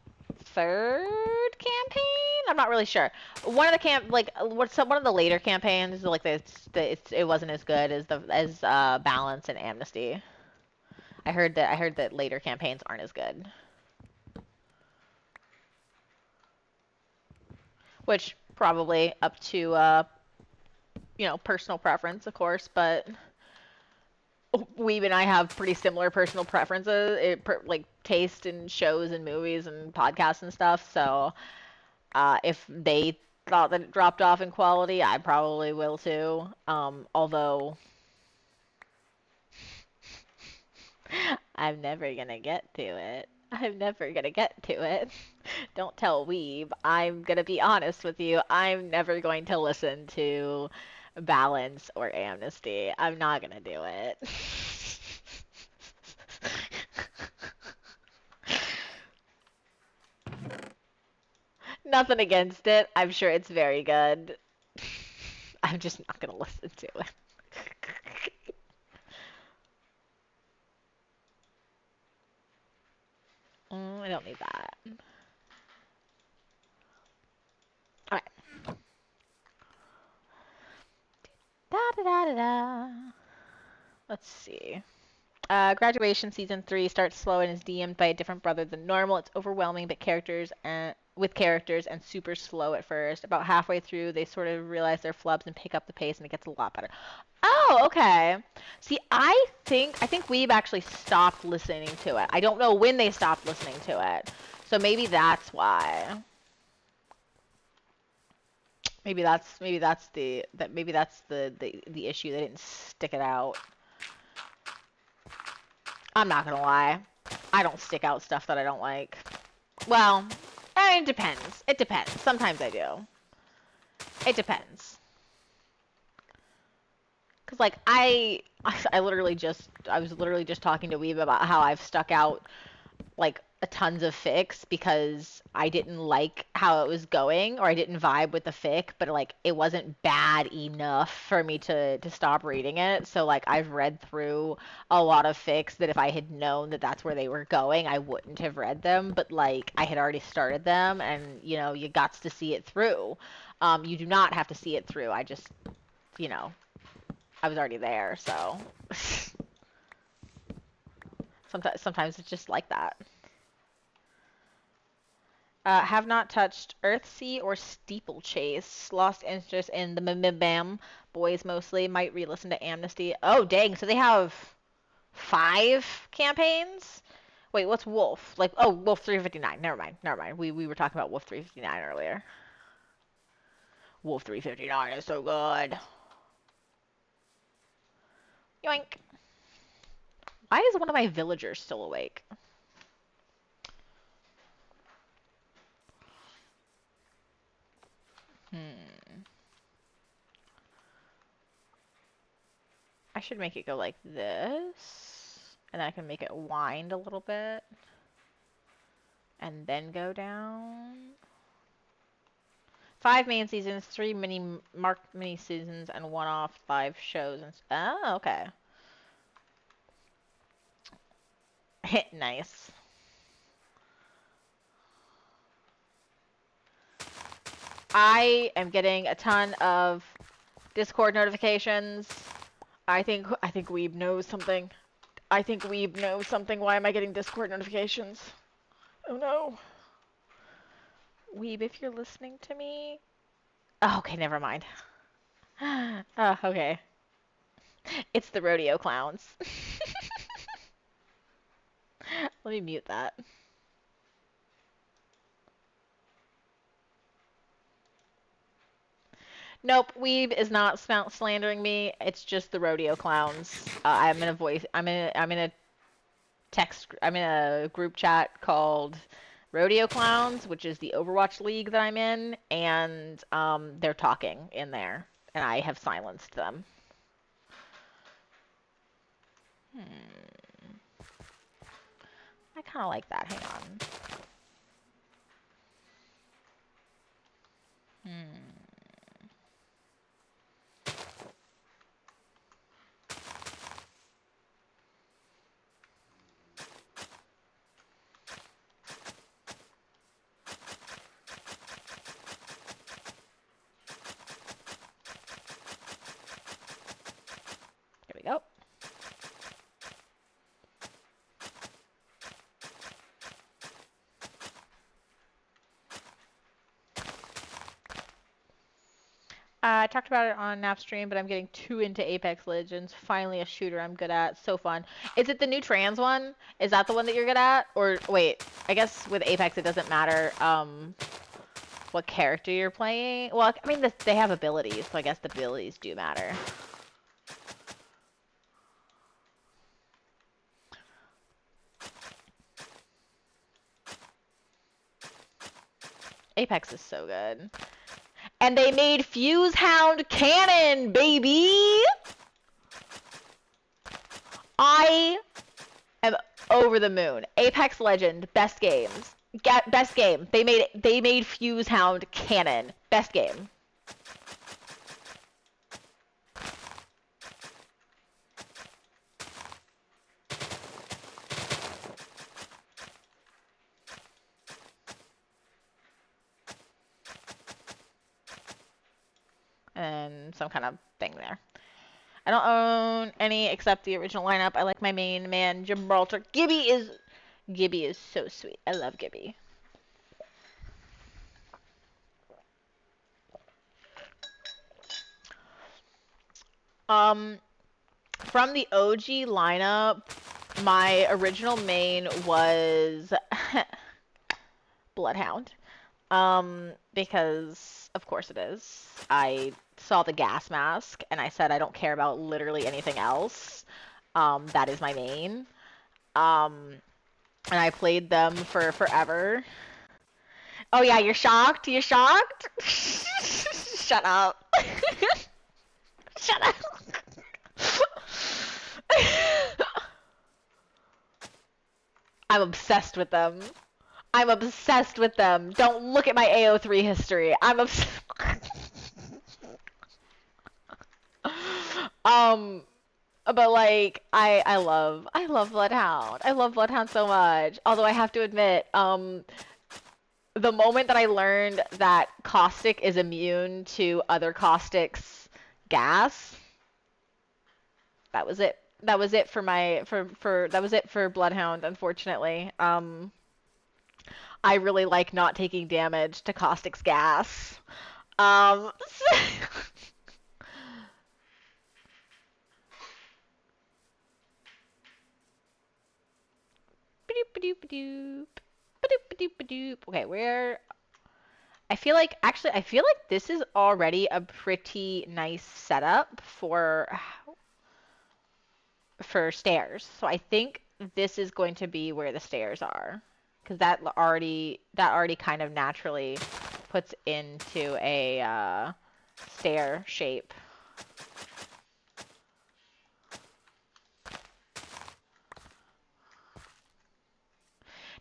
third campaign, I'm not really sure. One of the one of the later campaigns, like it wasn't as good as Balance and Amnesty. I heard that later campaigns aren't as good. Which probably up to personal preference, of course, but Weeb and I have pretty similar personal preferences, like taste in shows and movies and podcasts and stuff. So if they thought that it dropped off in quality, I probably will too. Although I'm never gonna get to it. I'm never gonna get to it. Don't tell Weeb. I'm gonna be honest with you. I'm never going to listen to Balance or Amnesty. I'm not gonna do it. Nothing against it. I'm sure it's very good. I'm just not gonna listen to it. I don't need that. Alright. Da da da da da. Let's see. Graduation season 3 starts slow and is DM'd by a different brother than normal. It's overwhelming, but with characters and super slow at first. About halfway through, they sort of realize their flubs and pick up the pace, and it gets a lot better. Oh, okay. See, I think Weeb actually stopped listening to it. I don't know when they stopped listening to it, so maybe that's why. maybe that's the issue. They didn't stick it out. I'm not gonna lie. I don't stick out stuff that I don't like. Well, it depends. It depends. Sometimes I do. It depends. Cause like I was literally just talking to Weeb about how I've stuck out like a tons of fics because I didn't like how it was going or I didn't vibe with the fic, but like it wasn't bad enough for me to stop reading it. So like I've read through a lot of fics that if I had known that that's where they were going, I wouldn't have read them, but like I had already started them and you know, you got to see it through. You do not have to see it through. I just, you know, I was already there, so sometimes it's just like that. Have not touched Earthsea or Steeplechase. Lost interest in the Bam boys mostly. Might re-listen to Amnesty. Oh, dang. So they have 5 campaigns? Wait, what's Wolf? Like, oh, Wolf 359. Never mind. Never mind. We were talking about Wolf 359 earlier. Wolf 359 is so good. Yoink. Why is one of my villagers still awake? Hmm. I should make it go like this. And then I can make it wind a little bit. And then go down. 5 main seasons, 3 marked mini seasons, and 1 off live shows. Oh, okay. Nice. I am getting a ton of Discord notifications. I think Weeb knows something. I think Weeb knows something. Why am I getting Discord notifications? Oh no. Weeb, if you're listening to me. Oh, okay, never mind. Oh, okay. It's the rodeo clowns. Let me mute that. Nope, Weeb is not slandering me. It's just the rodeo clowns. I'm in a voice. I'm in a text. I'm in a group chat called Rodeo Clowns, which is the Overwatch League that I'm in, and they're talking in there, and I have silenced them. I kind of like that. Hang on. Here we go. I talked about it on Napstream, but I'm getting too into Apex Legends. Finally, a shooter I'm good at. So fun. Is it the new trans one? Is that the one that you're good at? Or wait, I guess with Apex it doesn't matter what character you're playing. Well, I mean they have abilities, so I guess the abilities do matter. Apex is so good. And they made Fuse Hound canon, baby! I am over the moon. Apex Legend, best games. Best game. They made Fuse Hound canon. Best game. And some kind of thing there. I don't own any except the original lineup. I like my main man, Gibraltar. Gibby is so sweet. I love Gibby. From the OG lineup, my original main was Bloodhound. Because of course it is. I saw the gas mask and I said I don't care about literally anything else. That is my main. Um, and I played them for forever. Oh yeah, you're shocked? You're shocked? Shut up. Shut up. I'm obsessed with them. I'm obsessed with them. Don't look at my AO3 history. I'm obsessed. um, but like I love Bloodhound. I love Bloodhound so much. Although I have to admit, the moment that I learned that Caustic is immune to other Caustic's gas, that was it. That was it for my for that was it for Bloodhound, unfortunately. I really like not taking damage to Caustic's gas. Um Okay, where I feel like this is already a pretty nice setup for stairs. So I think this is going to be where the stairs are, because that already kind of naturally puts into a stair shape.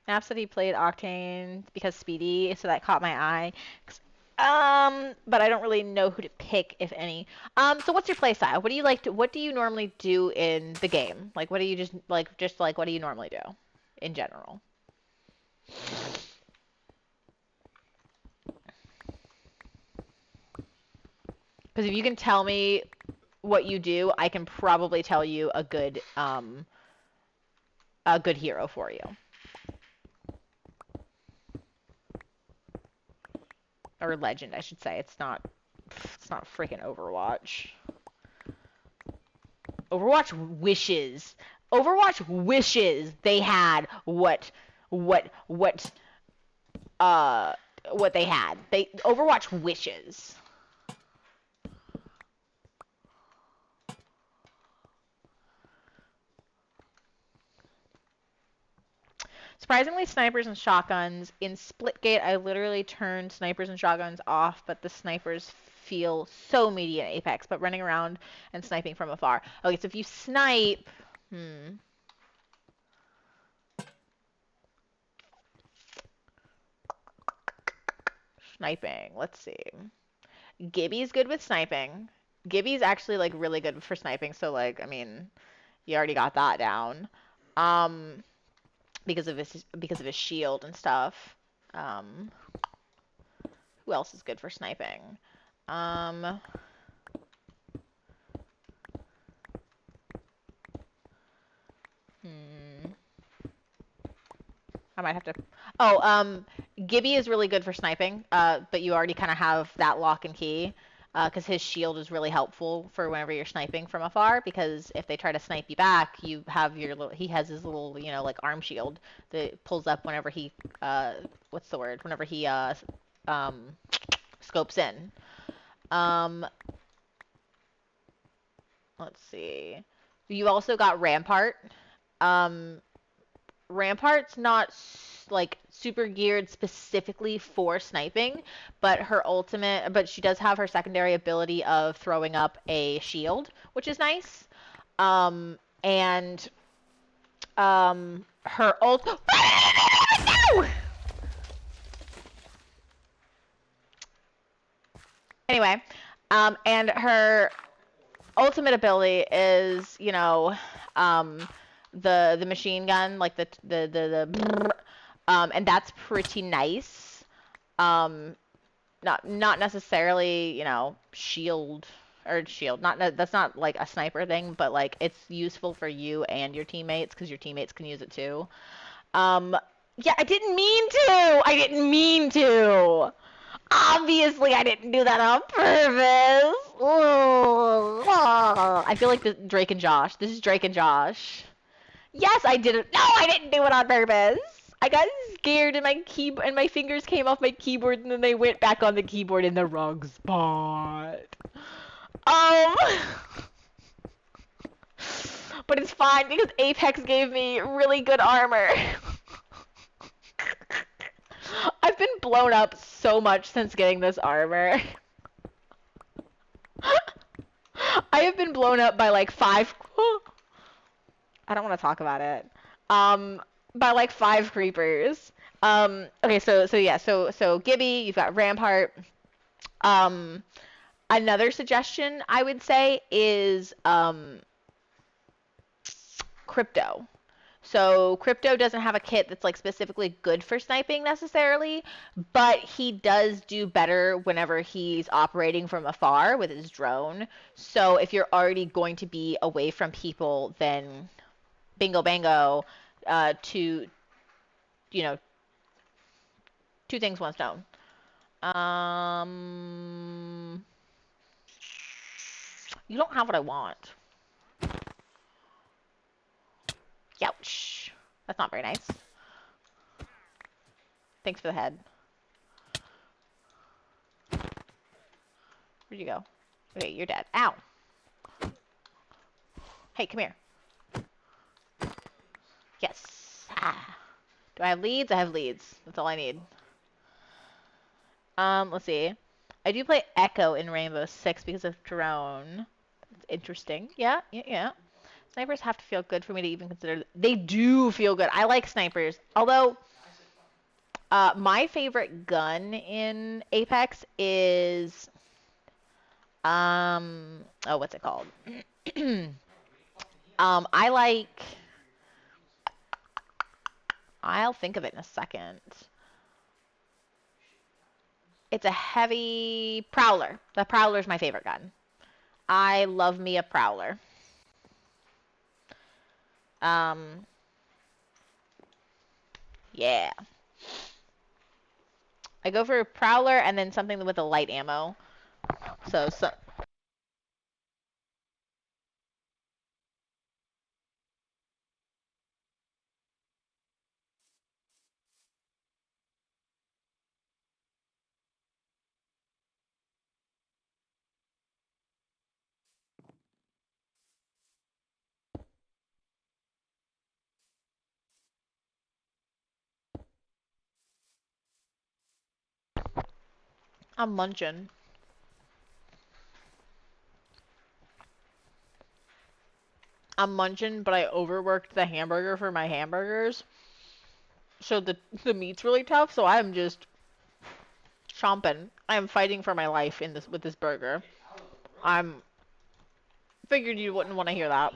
Nap said he played Octane because Speedy, so that caught my eye. But I don't really know who to pick, if any. So what's your play style? What do you like to, what do you normally do in the game? Like, what do you just like, what do you normally do in general? Because if you can tell me what you do, I can probably tell you a good hero for you. Or legend, I should say. It's not freaking Overwatch. Overwatch wishes. Overwatch wishes they had what what uh what they had. Overwatch wishes. Surprisingly, snipers and shotguns. In Splitgate, I literally turned snipers and shotguns off, but the snipers feel so meaty in Apex, but running around and sniping from afar. Okay, so if you snipe... Sniping, let's see. Gibby's good with sniping. Gibby's actually, like, really good for sniping, so, like, I mean, you already got that down. Um, because of his shield and stuff. Um, who else is good for sniping? Um, hmm. I might have to. Oh, Gibby is really good for sniping. But you already kind of have that lock and key. Because his shield is really helpful for whenever you're sniping from afar. Because if they try to snipe you back, you have your little. He has his little, like arm shield that pulls up whenever he. What's the word? Whenever he um, scopes in. Um, let's see. You also got Rampart. Um, Rampart's not like super geared specifically for sniping, but she does have her secondary ability of throwing up a shield, which is nice. And her ult. No! Anyway, and her ultimate ability is, the machine gun, like and that's pretty nice. Um, not necessarily, shield or shield. That's not like a sniper thing, but like it's useful for you and your teammates because your teammates can use it too. Um, yeah, I didn't mean to. I didn't mean to. Obviously, I didn't do that on purpose. I feel like Drake and Josh. This is Drake and Josh. Yes, I did it. No, I didn't do it on purpose. I got scared and my fingers came off my keyboard and then they went back on the keyboard in the wrong spot. Um, but it's fine because Apex gave me really good armor. I've been blown up so much since getting this armor. I have been blown up by like five. I don't want to talk about it. Um, by like five creepers. Okay, so Gibby, you've got Rampart. Um, Another suggestion I would say is Crypto. So Crypto doesn't have a kit that's like specifically good for sniping necessarily, but he does do better whenever he's operating from afar with his drone. So if you're already going to be away from people, then bingo bango, to you know, two things, one stone. Um, you don't have what I want. Youch. That's not very nice. Thanks for the head. Where'd you go? Okay, you're dead. Ow. Hey, come here. Yes. Ah. Do I have leads? I have leads. That's all I need. Let's see. I do play Echo in Rainbow Six because of drone. It's interesting. Yeah, yeah, yeah. Snipers have to feel good for me to even consider. They do feel good. I like snipers. Although, my favorite gun in Apex is, oh, what's it called? I like. I'll think of it in a second. It's a heavy Prowler. The Prowler is my favorite gun. I love me a Prowler. Um, yeah. I go for a Prowler and then something with a light ammo. So I'm munching. I'm munching, but I overworked the hamburger for my hamburgers. So the meat's really tough, so I'm just chomping. I'm fighting for my life in this with this burger. I'm figured you wouldn't want to hear that.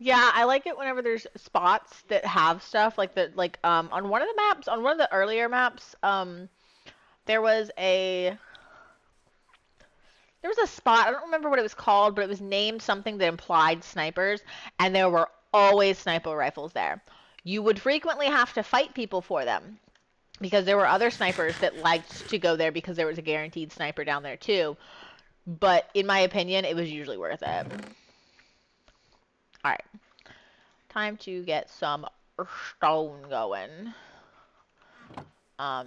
Yeah, I like it whenever there's spots that have stuff like that. Like on one of the maps, on one of the earlier maps, there was a there was a spot. I don't remember what it was called, but it was named something that implied snipers, and there were always sniper rifles there. You would frequently have to fight people for them because there were other snipers that liked to go there because there was a guaranteed sniper down there too. But in my opinion, it was usually worth it. All right, time to get some stone going.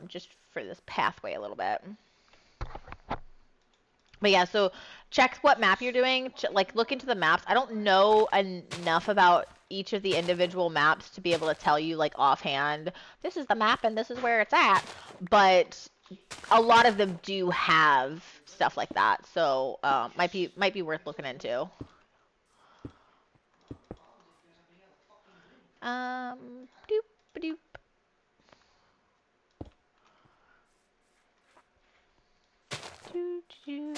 Just for this pathway a little bit. But yeah, so check what map you're doing. Like, look into the maps. I don't know enough about each of the individual maps to be able to tell you, like, offhand, this is the map and this is where it's at. But a lot of them do have stuff like that. So, might be worth looking into. Doop, doop. Doo, doo.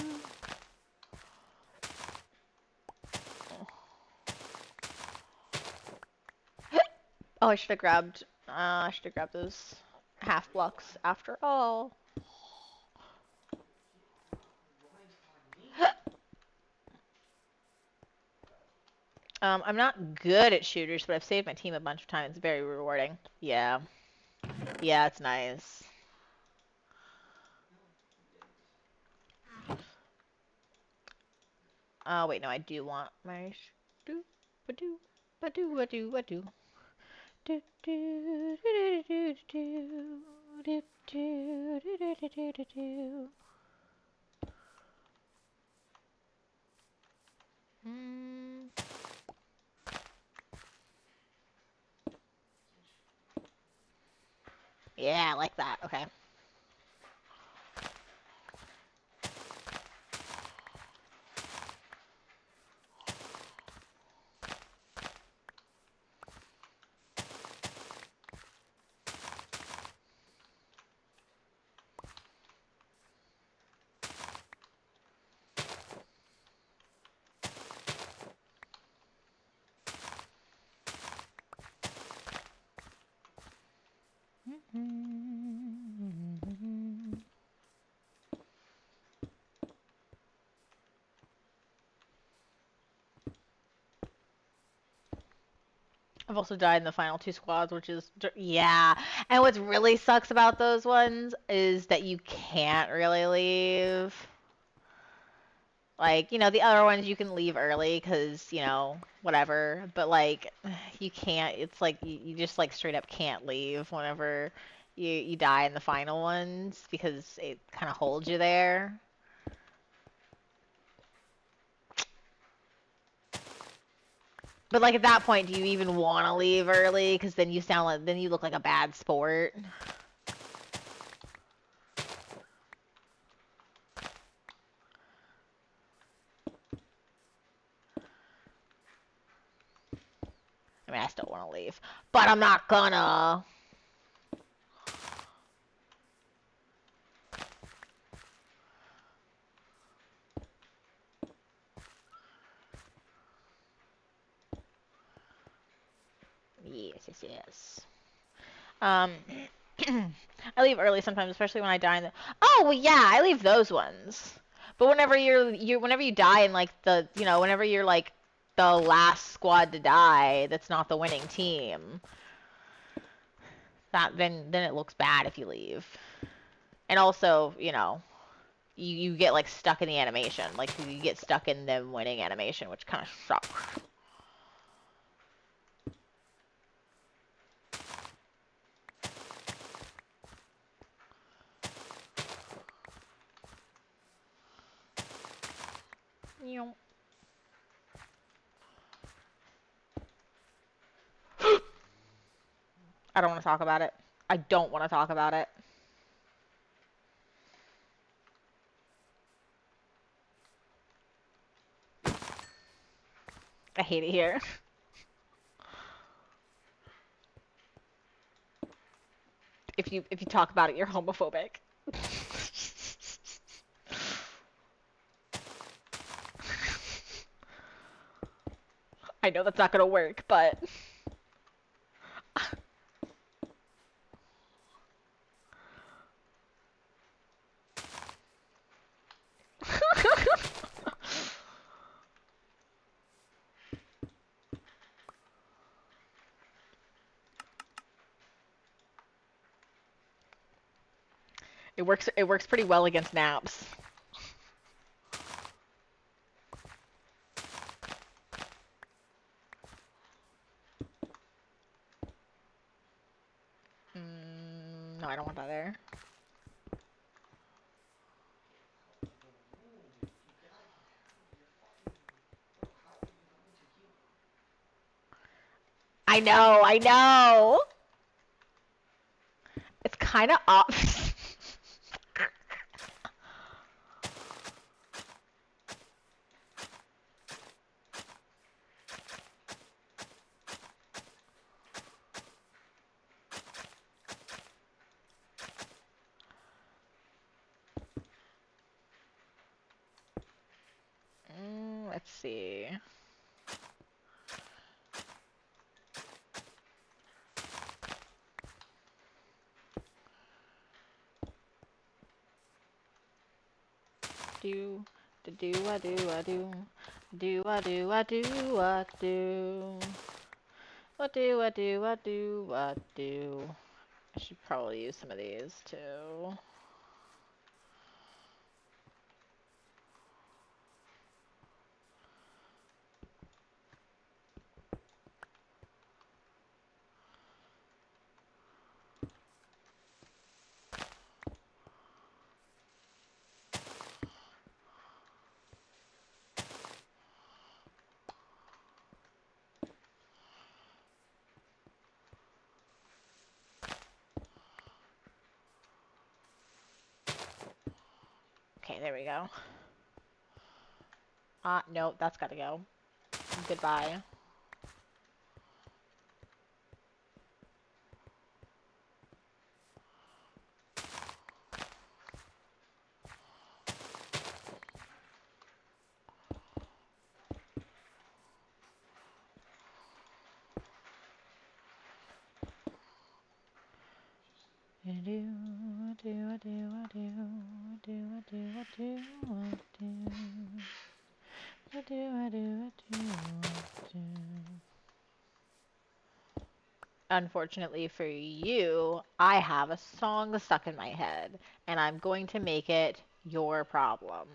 Oh, I should have grabbed those half blocks after all. I'm not good at shooters, but I've saved my team a bunch of times. It's very rewarding. Yeah. Yeah, it's nice. Wait, no, I do want my do ba do ba do ba do ba do do do do do do do do do do do do do. Hmm. Yeah, I like that. Okay. I've also died in the final two squads, which is yeah. And what really sucks about those ones is that you can't really leave. Like, the other ones you can leave early because, whatever. But, like, you can't. It's like you just, like, straight up can't leave whenever you die in the final ones because it kind of holds you there. But, like, at that point, do you even want to leave early? Because then you look like a bad sport. I mean, I still want to leave. But I'm not gonna. Yes, yes, yes. Um, I leave early sometimes, especially when I die in the. Oh, well, yeah, I leave those ones. But whenever you die in like whenever you're like the last squad to die, that's not the winning team. That then it looks bad if you leave. And also, you get like stuck in the animation, like you get stuck in them winning animation, which kind of sucks. You know. I don't want to talk about it. I don't want to talk about it. I hate it here. If you talk about it, you're homophobic. I know that's not gonna work, but it works pretty well against naps. No, I don't want that there. I know, I know. It's kind of up. Let's see. Do do I do I do do I do I do I do what do I do I do I do. I should probably use some of these too. there we go. No, that's gotta go. Goodbye. Unfortunately for you, I have a song stuck in my head, and I'm going to make it your problem.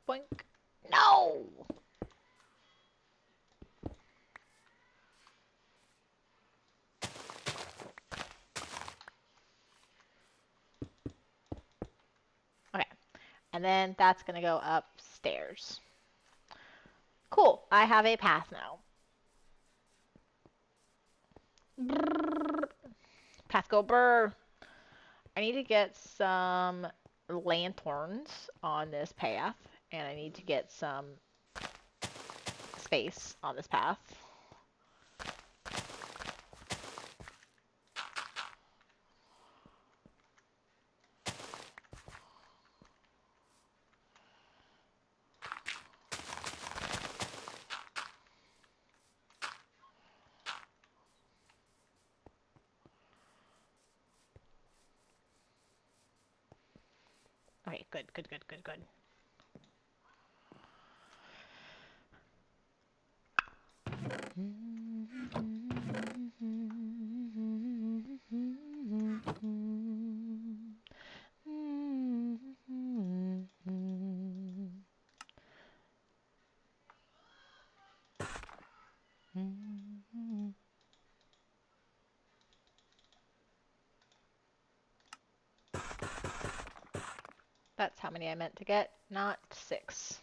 Boink. No! Okay, and then that's gonna go upstairs. Cool, I have a path now. Brrr. Path go brr. I need to get some lanterns on this path, and I need to get some space on this path. Okay, good, good, good, good, good. That's how many I meant to get, not 6.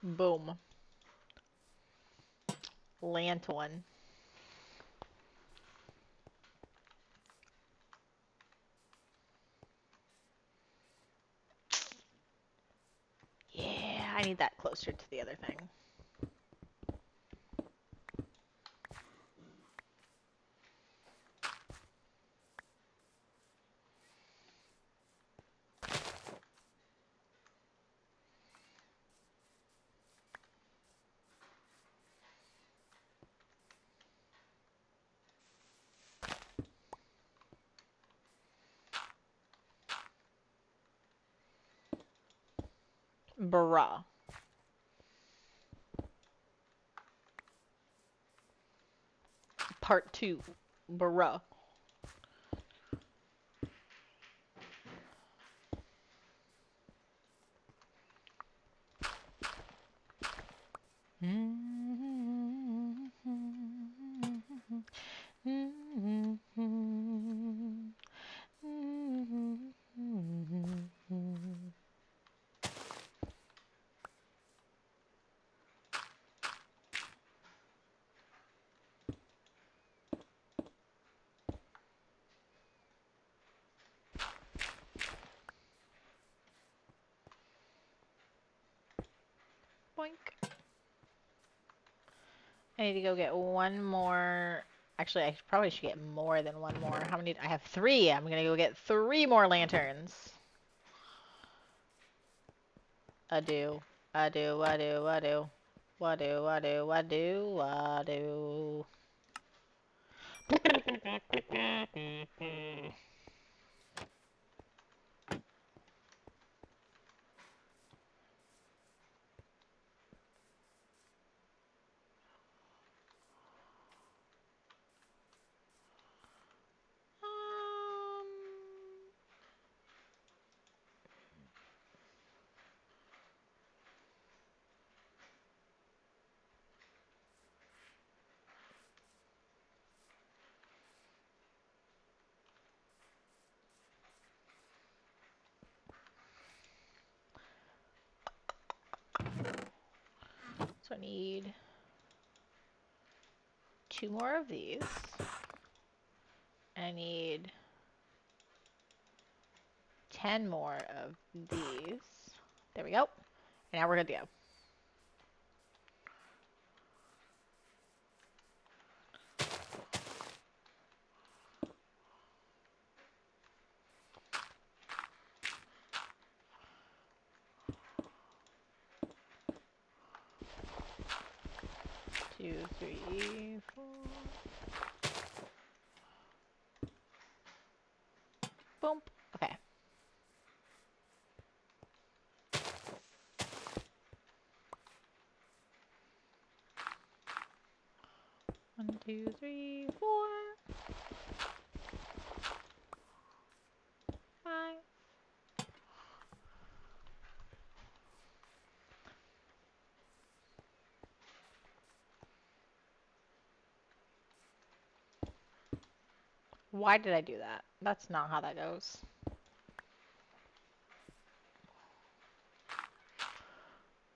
Boom. Lantern. Yeah, I need that closer to the other thing. Bruh. Part 2. Bruh. Boink. I need to go get one more. Actually, I probably should get more than one more. How many? I have 3. I'm gonna go get 3 more lanterns. I do. I do. I do. I do. I do. I do. I do. I do. So I need 2 more of these. I need 10 more of these. There we go. And now we're good to go. Two, three, four. Boom. Okay. One, two, three, four, five. Why did I do that? That's not how that goes.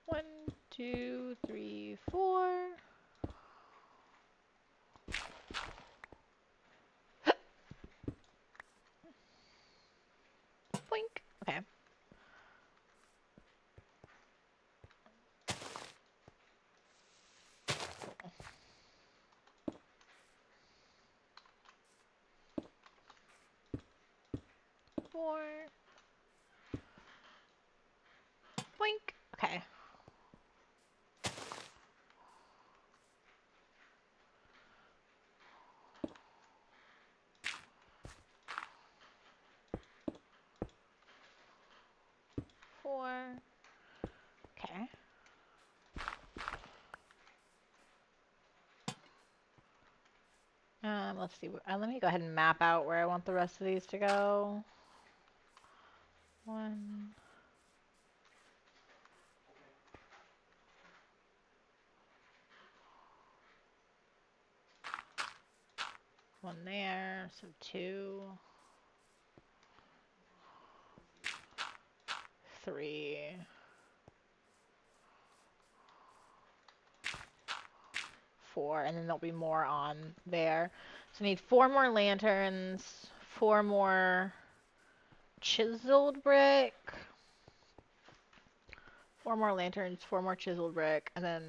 One, two, three, four. Blink. Okay. Four. Blink. Okay. Four. Okay. Let's see. Let me go ahead and map out where I want the rest of these to go. One. One there. So 2. 3. 4. And then there'll be more on there. So I need 4 more lanterns. 4 more chiseled brick. 4 more lanterns. 4 more chiseled brick. And then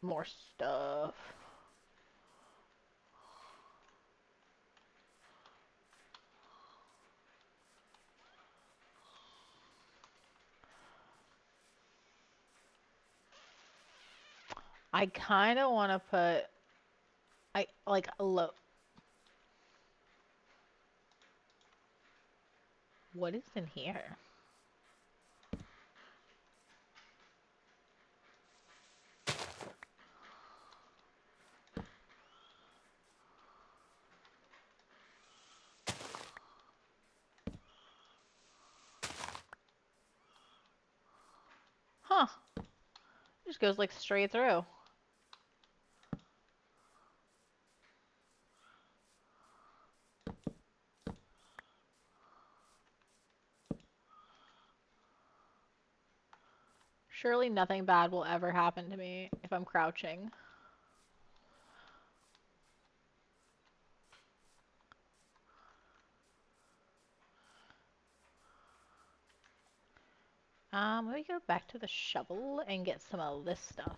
more stuff. I kind of want to put, like a low. What is in here? Huh. It just goes like straight through. Surely nothing bad will ever happen to me if I'm crouching. Let me go back to the shovel and get some of this stuff.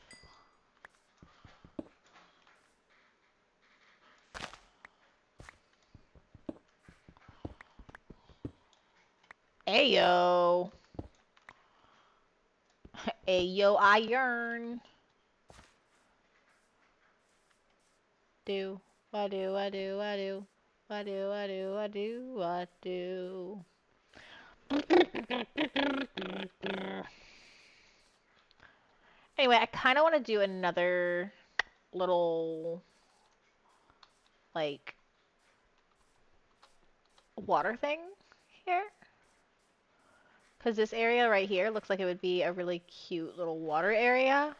Ayo! Ayo, I yearn. Do, what do, what do, what do, what do, what do, what do, what do. Anyway, I kind of want to do another little, like, water thing here. Because this area right here looks like it would be a really cute little water area.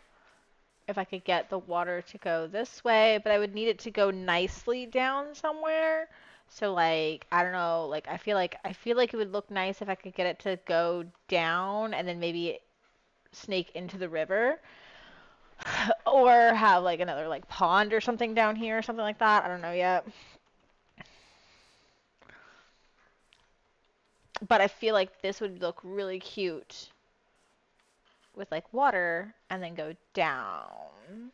If I could get the water to go this way, but I would need it to go nicely down somewhere. So like, I don't know, like I feel like it would look nice if I could get it to go down and then maybe snake into the river. Or have like another like pond or something down here or something like that. I don't know yet. But I feel like this would look really cute with like water and then go down.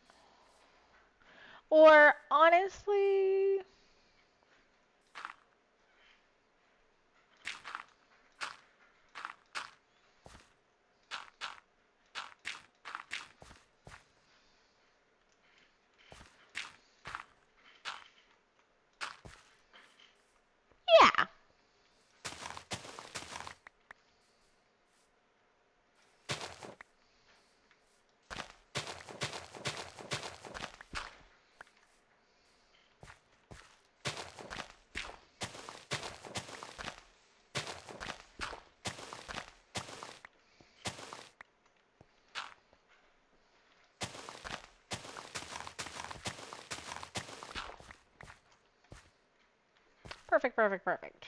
Or honestly, yeah. Perfect, perfect, perfect.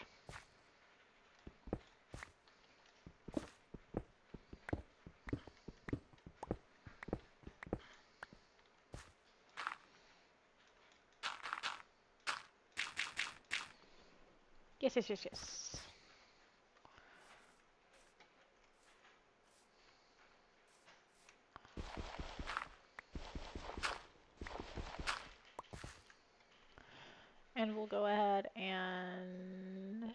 Yes, yes, yes, yes. And we'll go ahead and...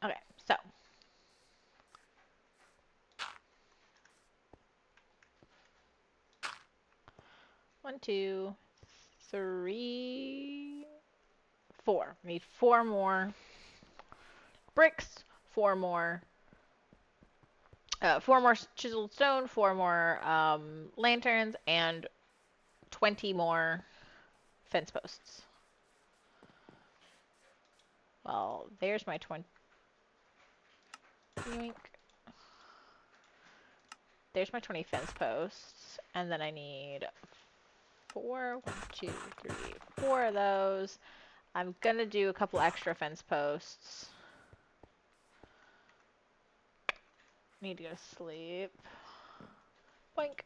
Okay, so. One, two, three, four. We need four more bricks, four more chiseled stone, four more lanterns, and 20 more fence posts. Well, there's my 20. Yoink. There's my 20 fence posts, and then I need four, one, two, three, four of those. I'm gonna do a couple extra fence posts. Need to go to sleep. Boink.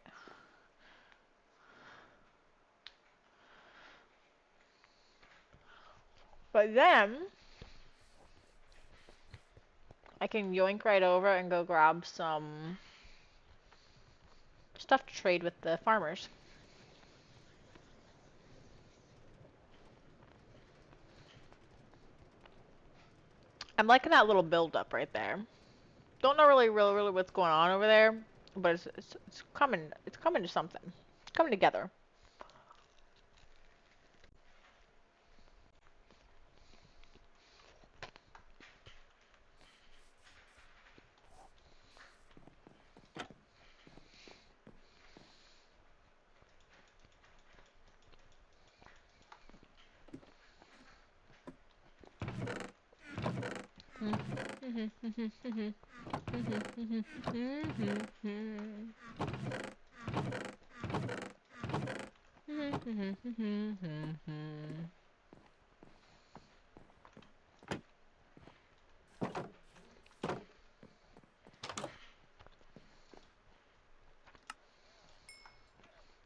But then I can yoink right over and go grab some stuff to trade with the farmers. I'm liking that little build up right there. Don't know really what's going on over there, but it's coming. It's coming to something. It's coming together.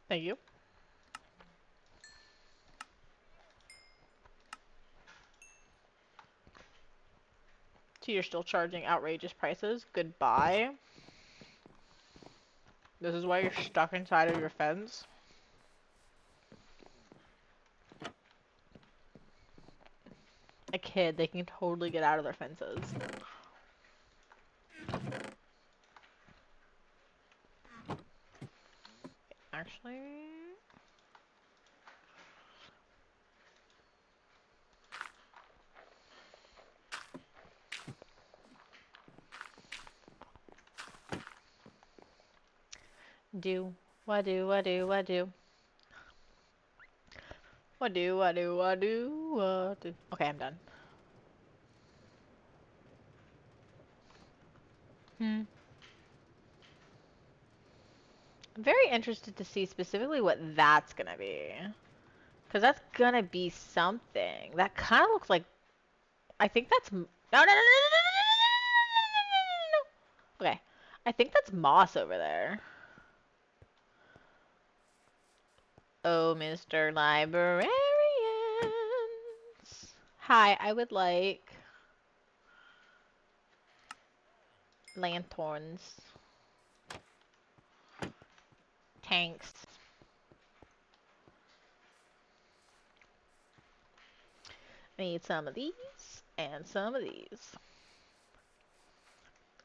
Thank you. So you're still charging outrageous prices? Goodbye. This is why you're stuck inside of your fence? A kid, they can totally get out of their fences. actually. Do, what do, what do, what do. What do, what do, what do, what do. Okay, I'm done. Hmm. I'm very interested to see specifically what that's gonna be. Because that's gonna be something. That kind of looks like. I think that's. No, no, no, no, no, no, no, no, no, no, no. Okay. I think that's moss over there. Oh, Mr. Librarians. Hi, I would like lanterns, tanks. I need some of these and some of these.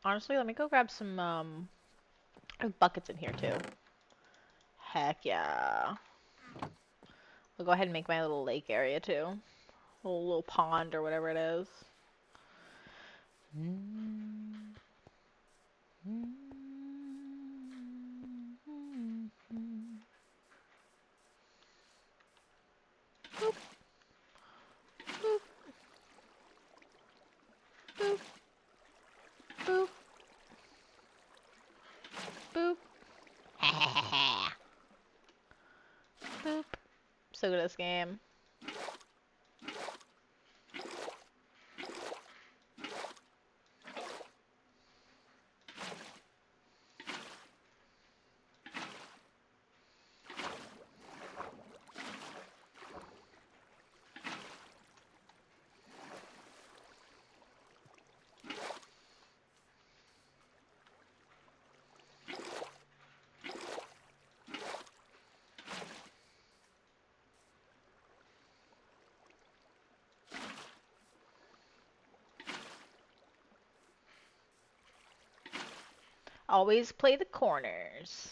Honestly, let me go grab some buckets in here too. Heck yeah. I'll go ahead and make my little lake area too. Little pond or whatever it is. Boop, boop, boop, boop, boop. Boop. So good at this game. Always play the corners.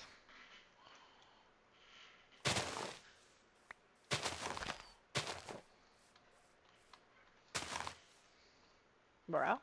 Bruh.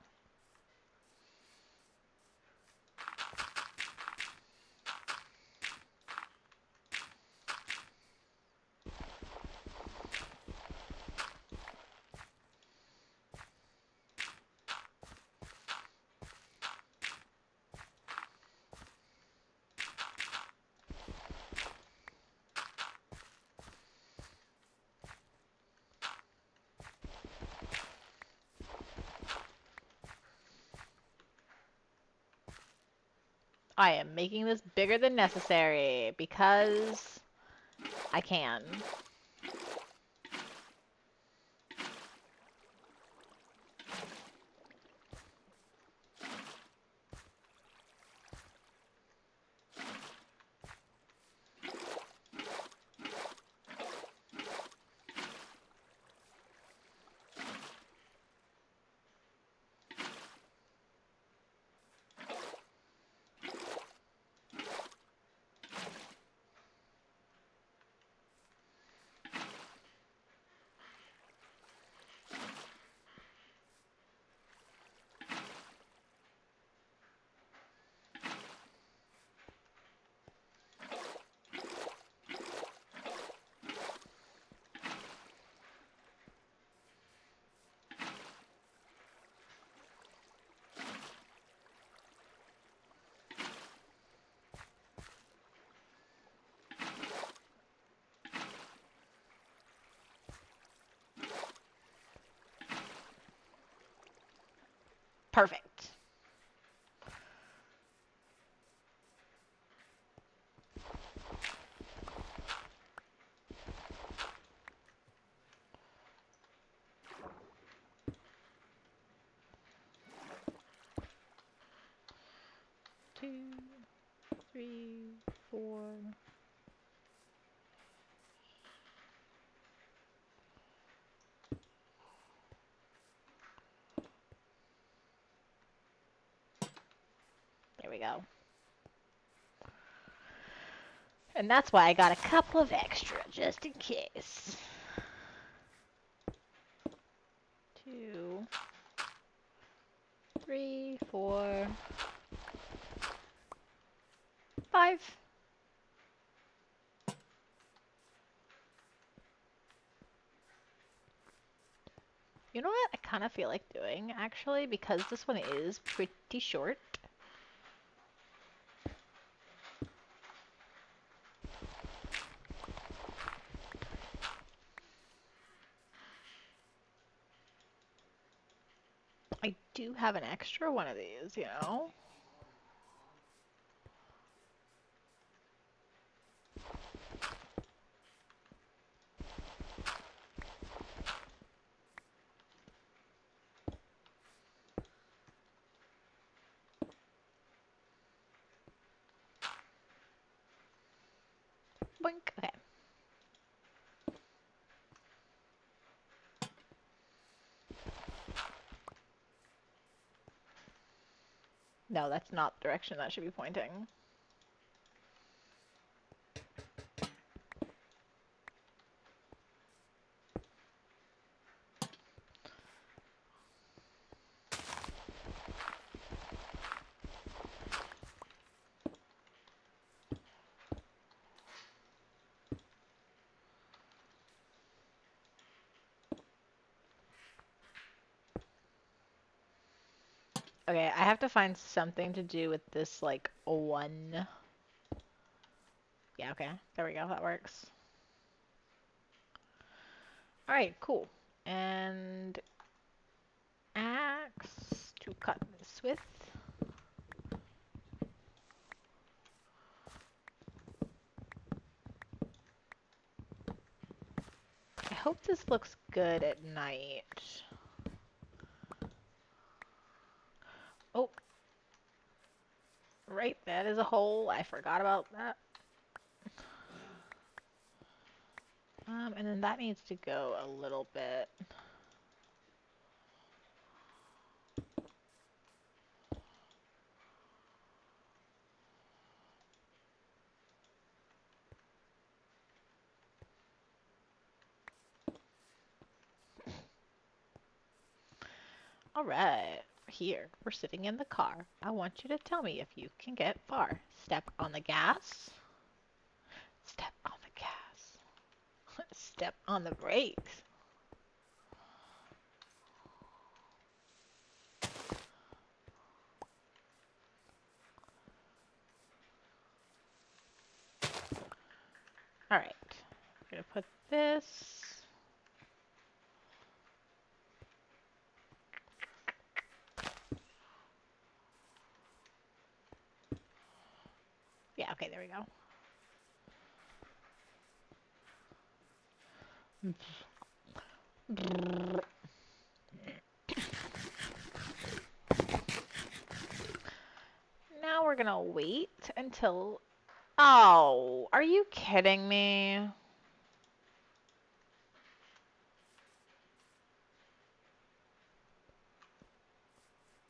I am making this bigger than necessary because I can. Perfect. Two, three, four. There we go. And that's why I got a couple of extra, just in case. 2, 3, 4, 5. You know what I kind of feel like doing, actually, because this one is pretty short. I do have an extra one of these, you know? Boink. Okay. No, that's not the direction that should be pointing. Okay, I have to find something to do with this, like, one. Yeah, okay. There we go. That works. Alright, cool. And axe to cut this with. I hope this looks good at night. Oh, right, that is a hole. I forgot about that. And then that needs to go a little bit. Alright, here, we're sitting in the car. I want you to tell me if you can get far. Step on the gas. Step on the gas. Step on the brakes. Alright, I'm gonna put this. Yeah, okay, there we go. Now we're gonna wait until... Oh, are you kidding me?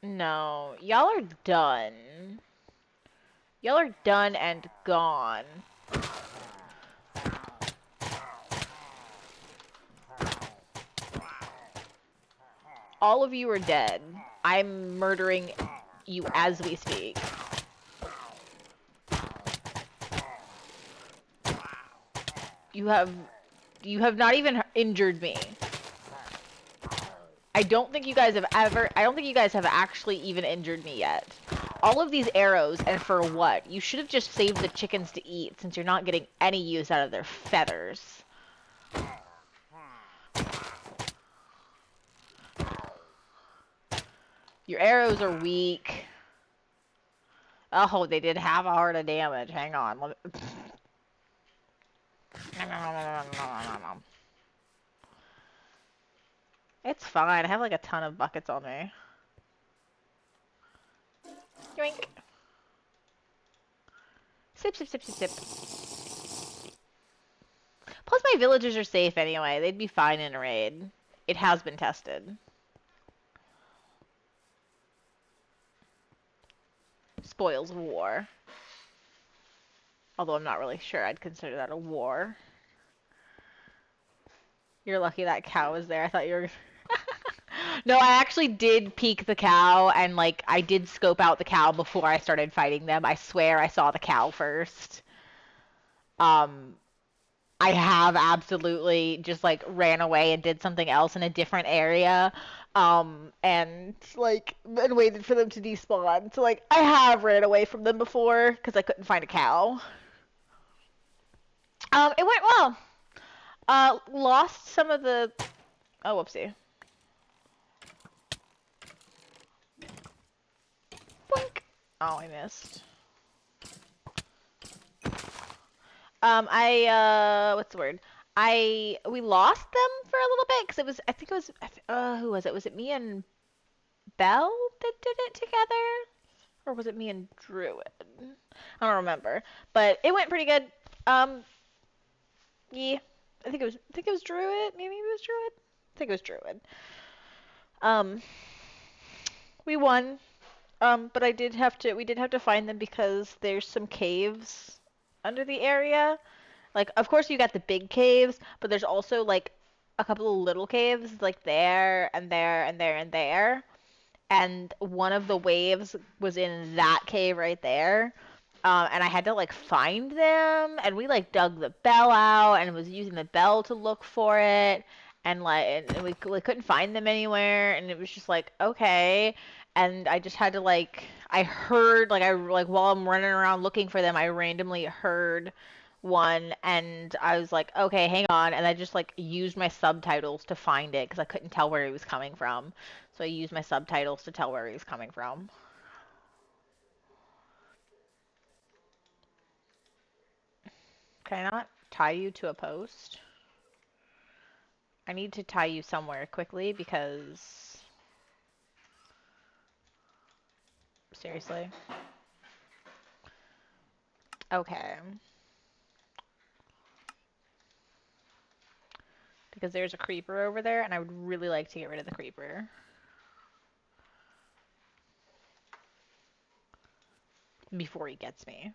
No, y'all are done. Y'all are done and gone. All of you are dead. I'm murdering you as we speak. You have not even injured me. I don't think you guys have actually even injured me yet. All of these arrows, and for what? You should have just saved the chickens to eat, since you're not getting any use out of their feathers. Your arrows are weak. Oh, they did half a heart of damage. Hang on. It's fine. I have like a ton of buckets on me. Yoink. Sip, sip, sip, sip, sip. Plus, my villagers are safe anyway. They'd be fine in a raid. It has been tested. Spoils of war. Although I'm not really sure I'd consider that a war. You're lucky that cow was there. I thought you were. No, I actually did peek the cow and like I did scope out the cow before I started fighting them. I swear I saw the cow first. Um, I have absolutely just like ran away and did something else in a different area. And like and waited for them to despawn. So like I have ran away from them before because I couldn't find a cow. It went well. Lost some of the. Oh, whoopsie. Boink. Oh, I missed. What's the word? We lost them for a little bit because it was, I think it was, who was it? Was it me and Belle that did it together? Or was it me and Druid? I don't remember. But it went pretty good. Um, yeah. I think it was Druid. Maybe it was Druid. I think it was Druid. Um, we won. But we did have to find them because there's some caves under the area. Like, of course you got the big caves, but there's also like a couple of little caves like there and there and there and there. And one of the waves was in that cave right there. And I had to like find them, and we like dug the bell out and was using the bell to look for it, and we couldn't find them anywhere, and it was just like okay, and I just had to like I heard like I like while I'm running around looking for them, I randomly heard one, and I was like okay, hang on, and I just like used my subtitles to find it because I couldn't tell where he was coming from, so I used my subtitles to tell where he was coming from. Can I not tie you to a post? I need to tie you somewhere quickly because seriously. Okay. Because there's a creeper over there and I would really like to get rid of the creeper before he gets me.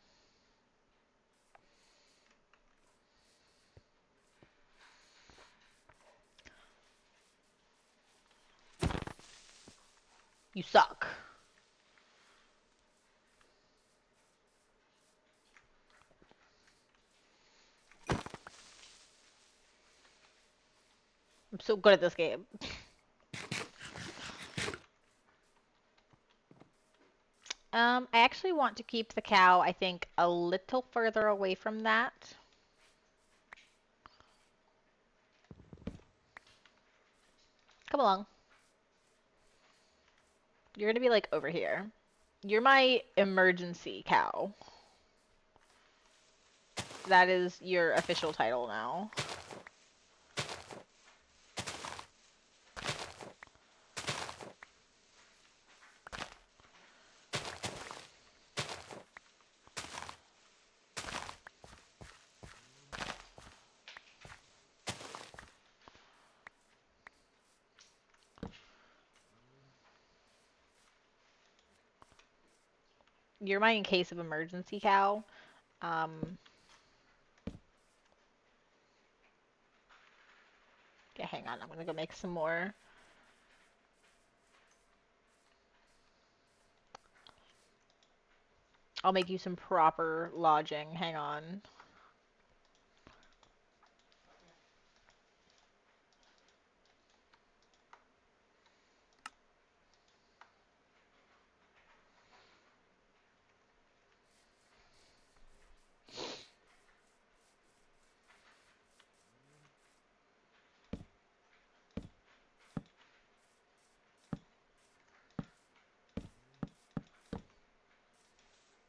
You suck. I'm so good at this game. I actually want to keep the cow, I think, a little further away from that. Come along. You're gonna be like over here. You're my emergency cow. That is your official title now. You're my in case of emergency cow. Um, yeah, hang on. I'm gonna go make some more. I'll make you some proper lodging. Hang on.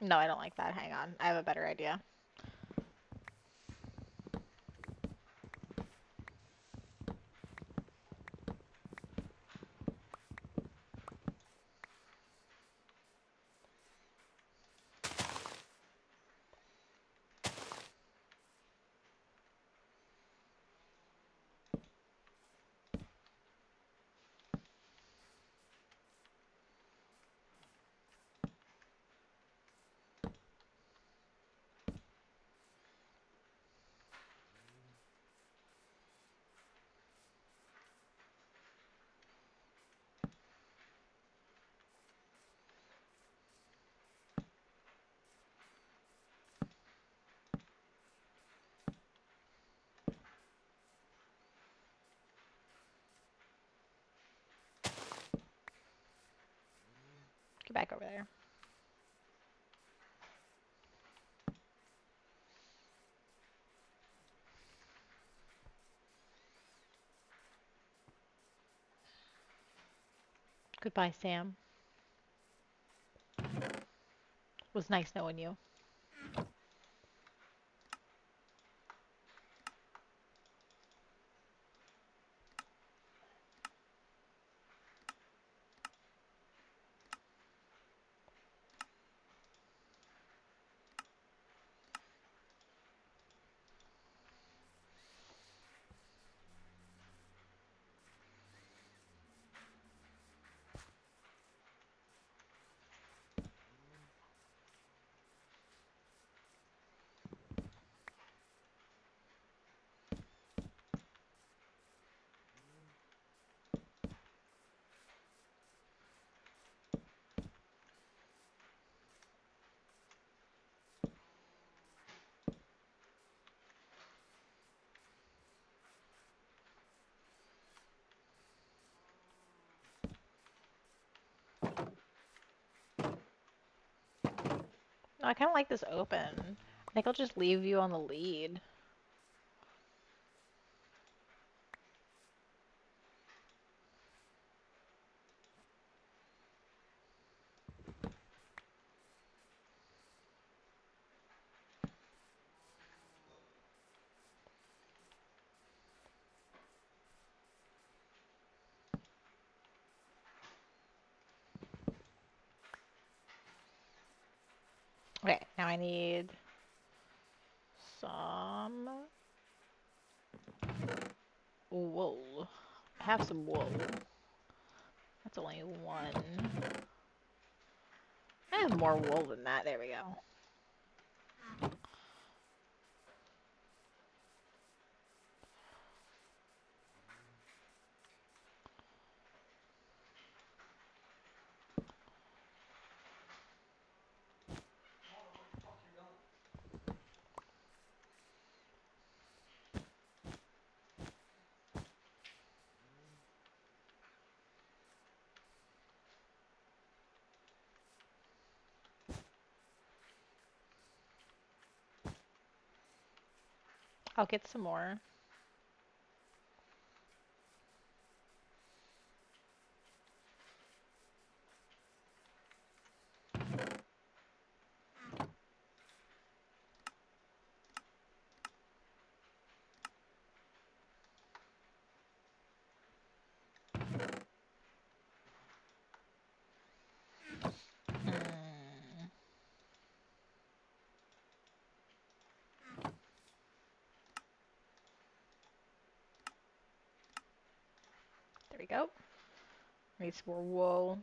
No, I don't like that. Hang on. I have a better idea. Goodbye, Sam. Was nice knowing you. No, I kind of like this open. I think I'll just leave you on the lead. Okay, now I need some wool. I have some wool. That's only one. I have more wool than that. There we go. I'll get some more. Hmm. There we go. Need some more wool.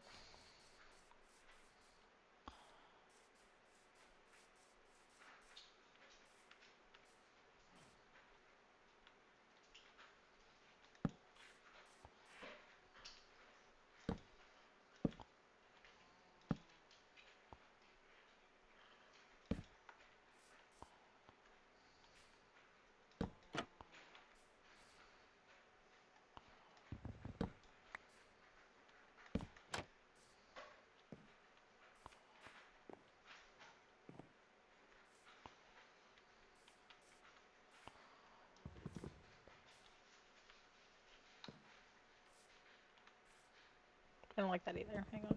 I don't like that either. Hang on.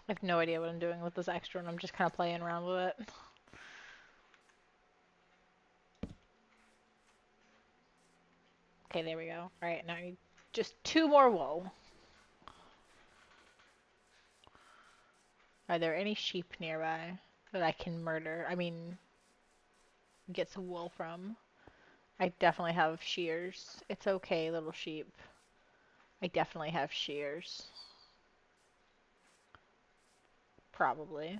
I have no idea what I'm doing with this extra, and I'm just kind of playing around with it. Okay, there we go. Alright, now I need just 2 more wool. Are there any sheep nearby that I can murder? I mean, get some wool from. I definitely have shears. It's okay, little sheep. I definitely have shears. Probably.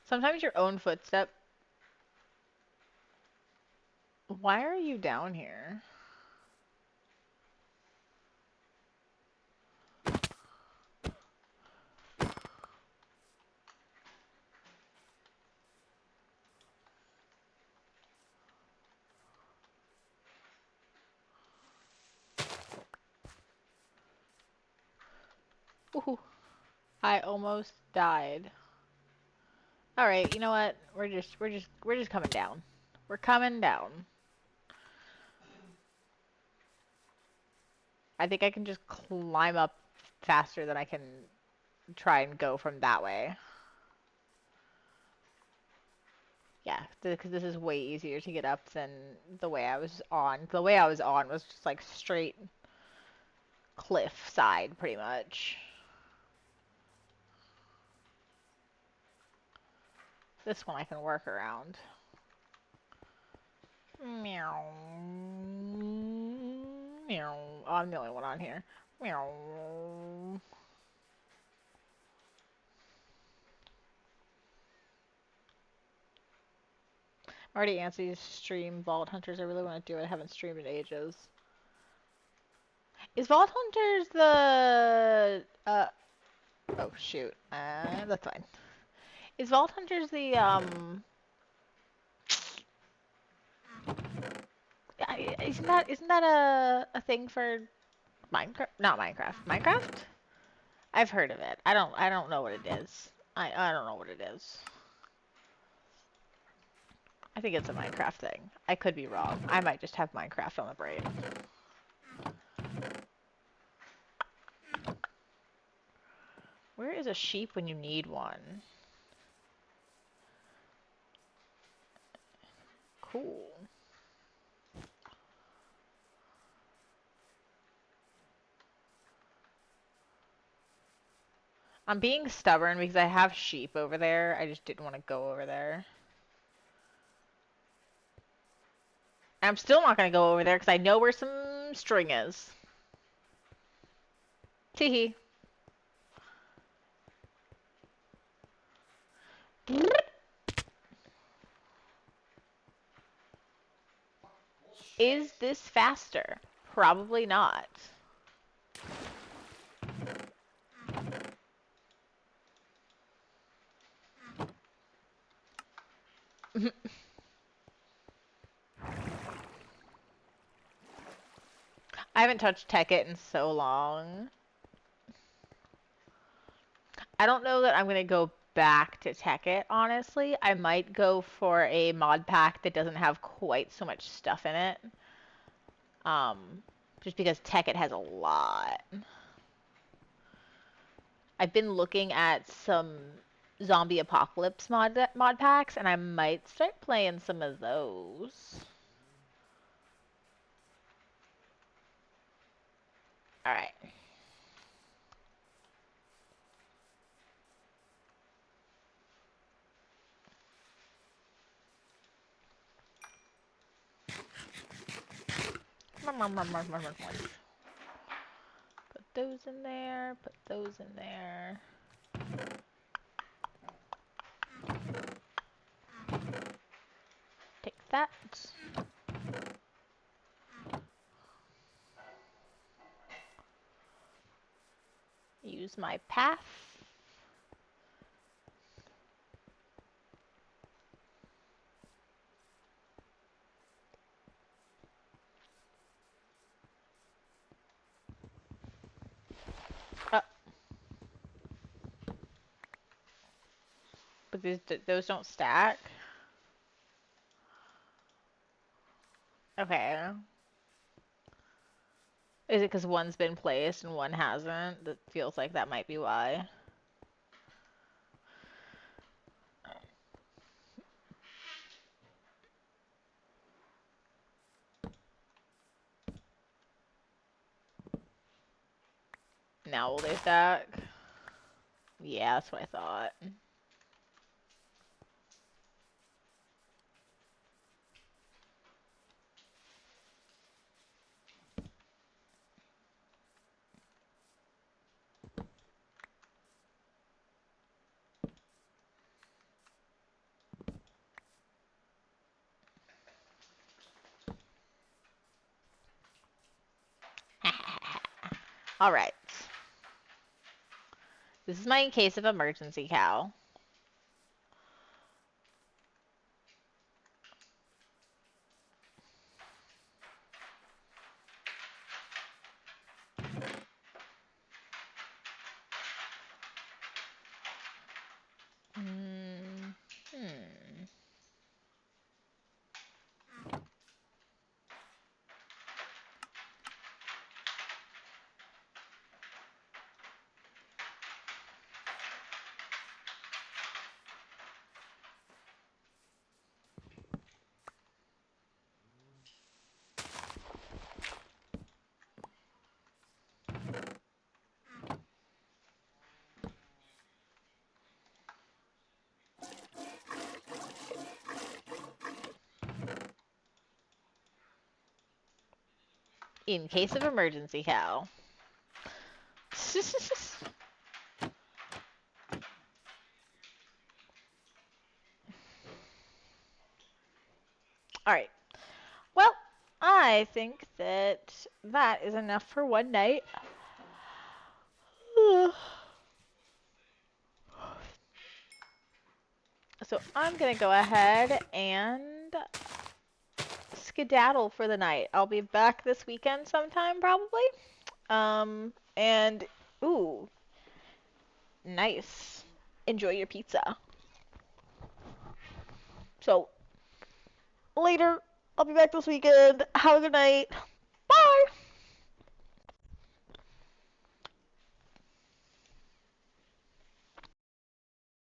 Sometimes your own footstep. Why are you down here? Woohoo. I almost died. All right, you know what? We're just coming down. We're coming down. I think I can just climb up faster than I can try and go from that way. Yeah, because this is way easier to get up than the way I was on. The way I was on was just like straight cliff side, pretty much. This one I can work around. Meow. Meow. Oh, I'm the only one on here. Meow. I already answered stream Vault Hunters. I really want to do it. I haven't streamed in ages. Is Vault Hunters the oh shoot. That's fine. Is Vault Hunters the isn't that a thing for Minecraft? Not Minecraft. Minecraft? I've heard of it. I don't know what it is. I don't know what it is. I think it's a Minecraft thing. I could be wrong. I might just have Minecraft on the brain. Where is a sheep when you need one? Cool. I'm being stubborn because I have sheep over there. I just didn't want to go over there. I'm still not going to go over there because I know where some string is. Teehee. Is this faster? Probably not. I haven't touched Tekkit in so long. I don't know that I'm going to go back to Tekkit, honestly. I might go for a mod pack that doesn't have quite so much stuff in it. Just because Tekkit has a lot. I've been looking at some zombie apocalypse mod packs, and I might start playing some of those. Alright. Put those in there, put those in there. Take that. Use my path. But those don't stack. Okay. Is it because one's been placed and one hasn't? That feels like that might be why. Now will they stack? Yeah, that's what I thought. Alright. This is my in case of emergency cow. In case of emergency, cow. Alright. Well, I think that that is enough for one night. So I'm going to go ahead and skedaddle for the night. I'll be back this weekend sometime, probably. And, ooh, nice. Enjoy your pizza. So, later. I'll be back this weekend. Have a good night.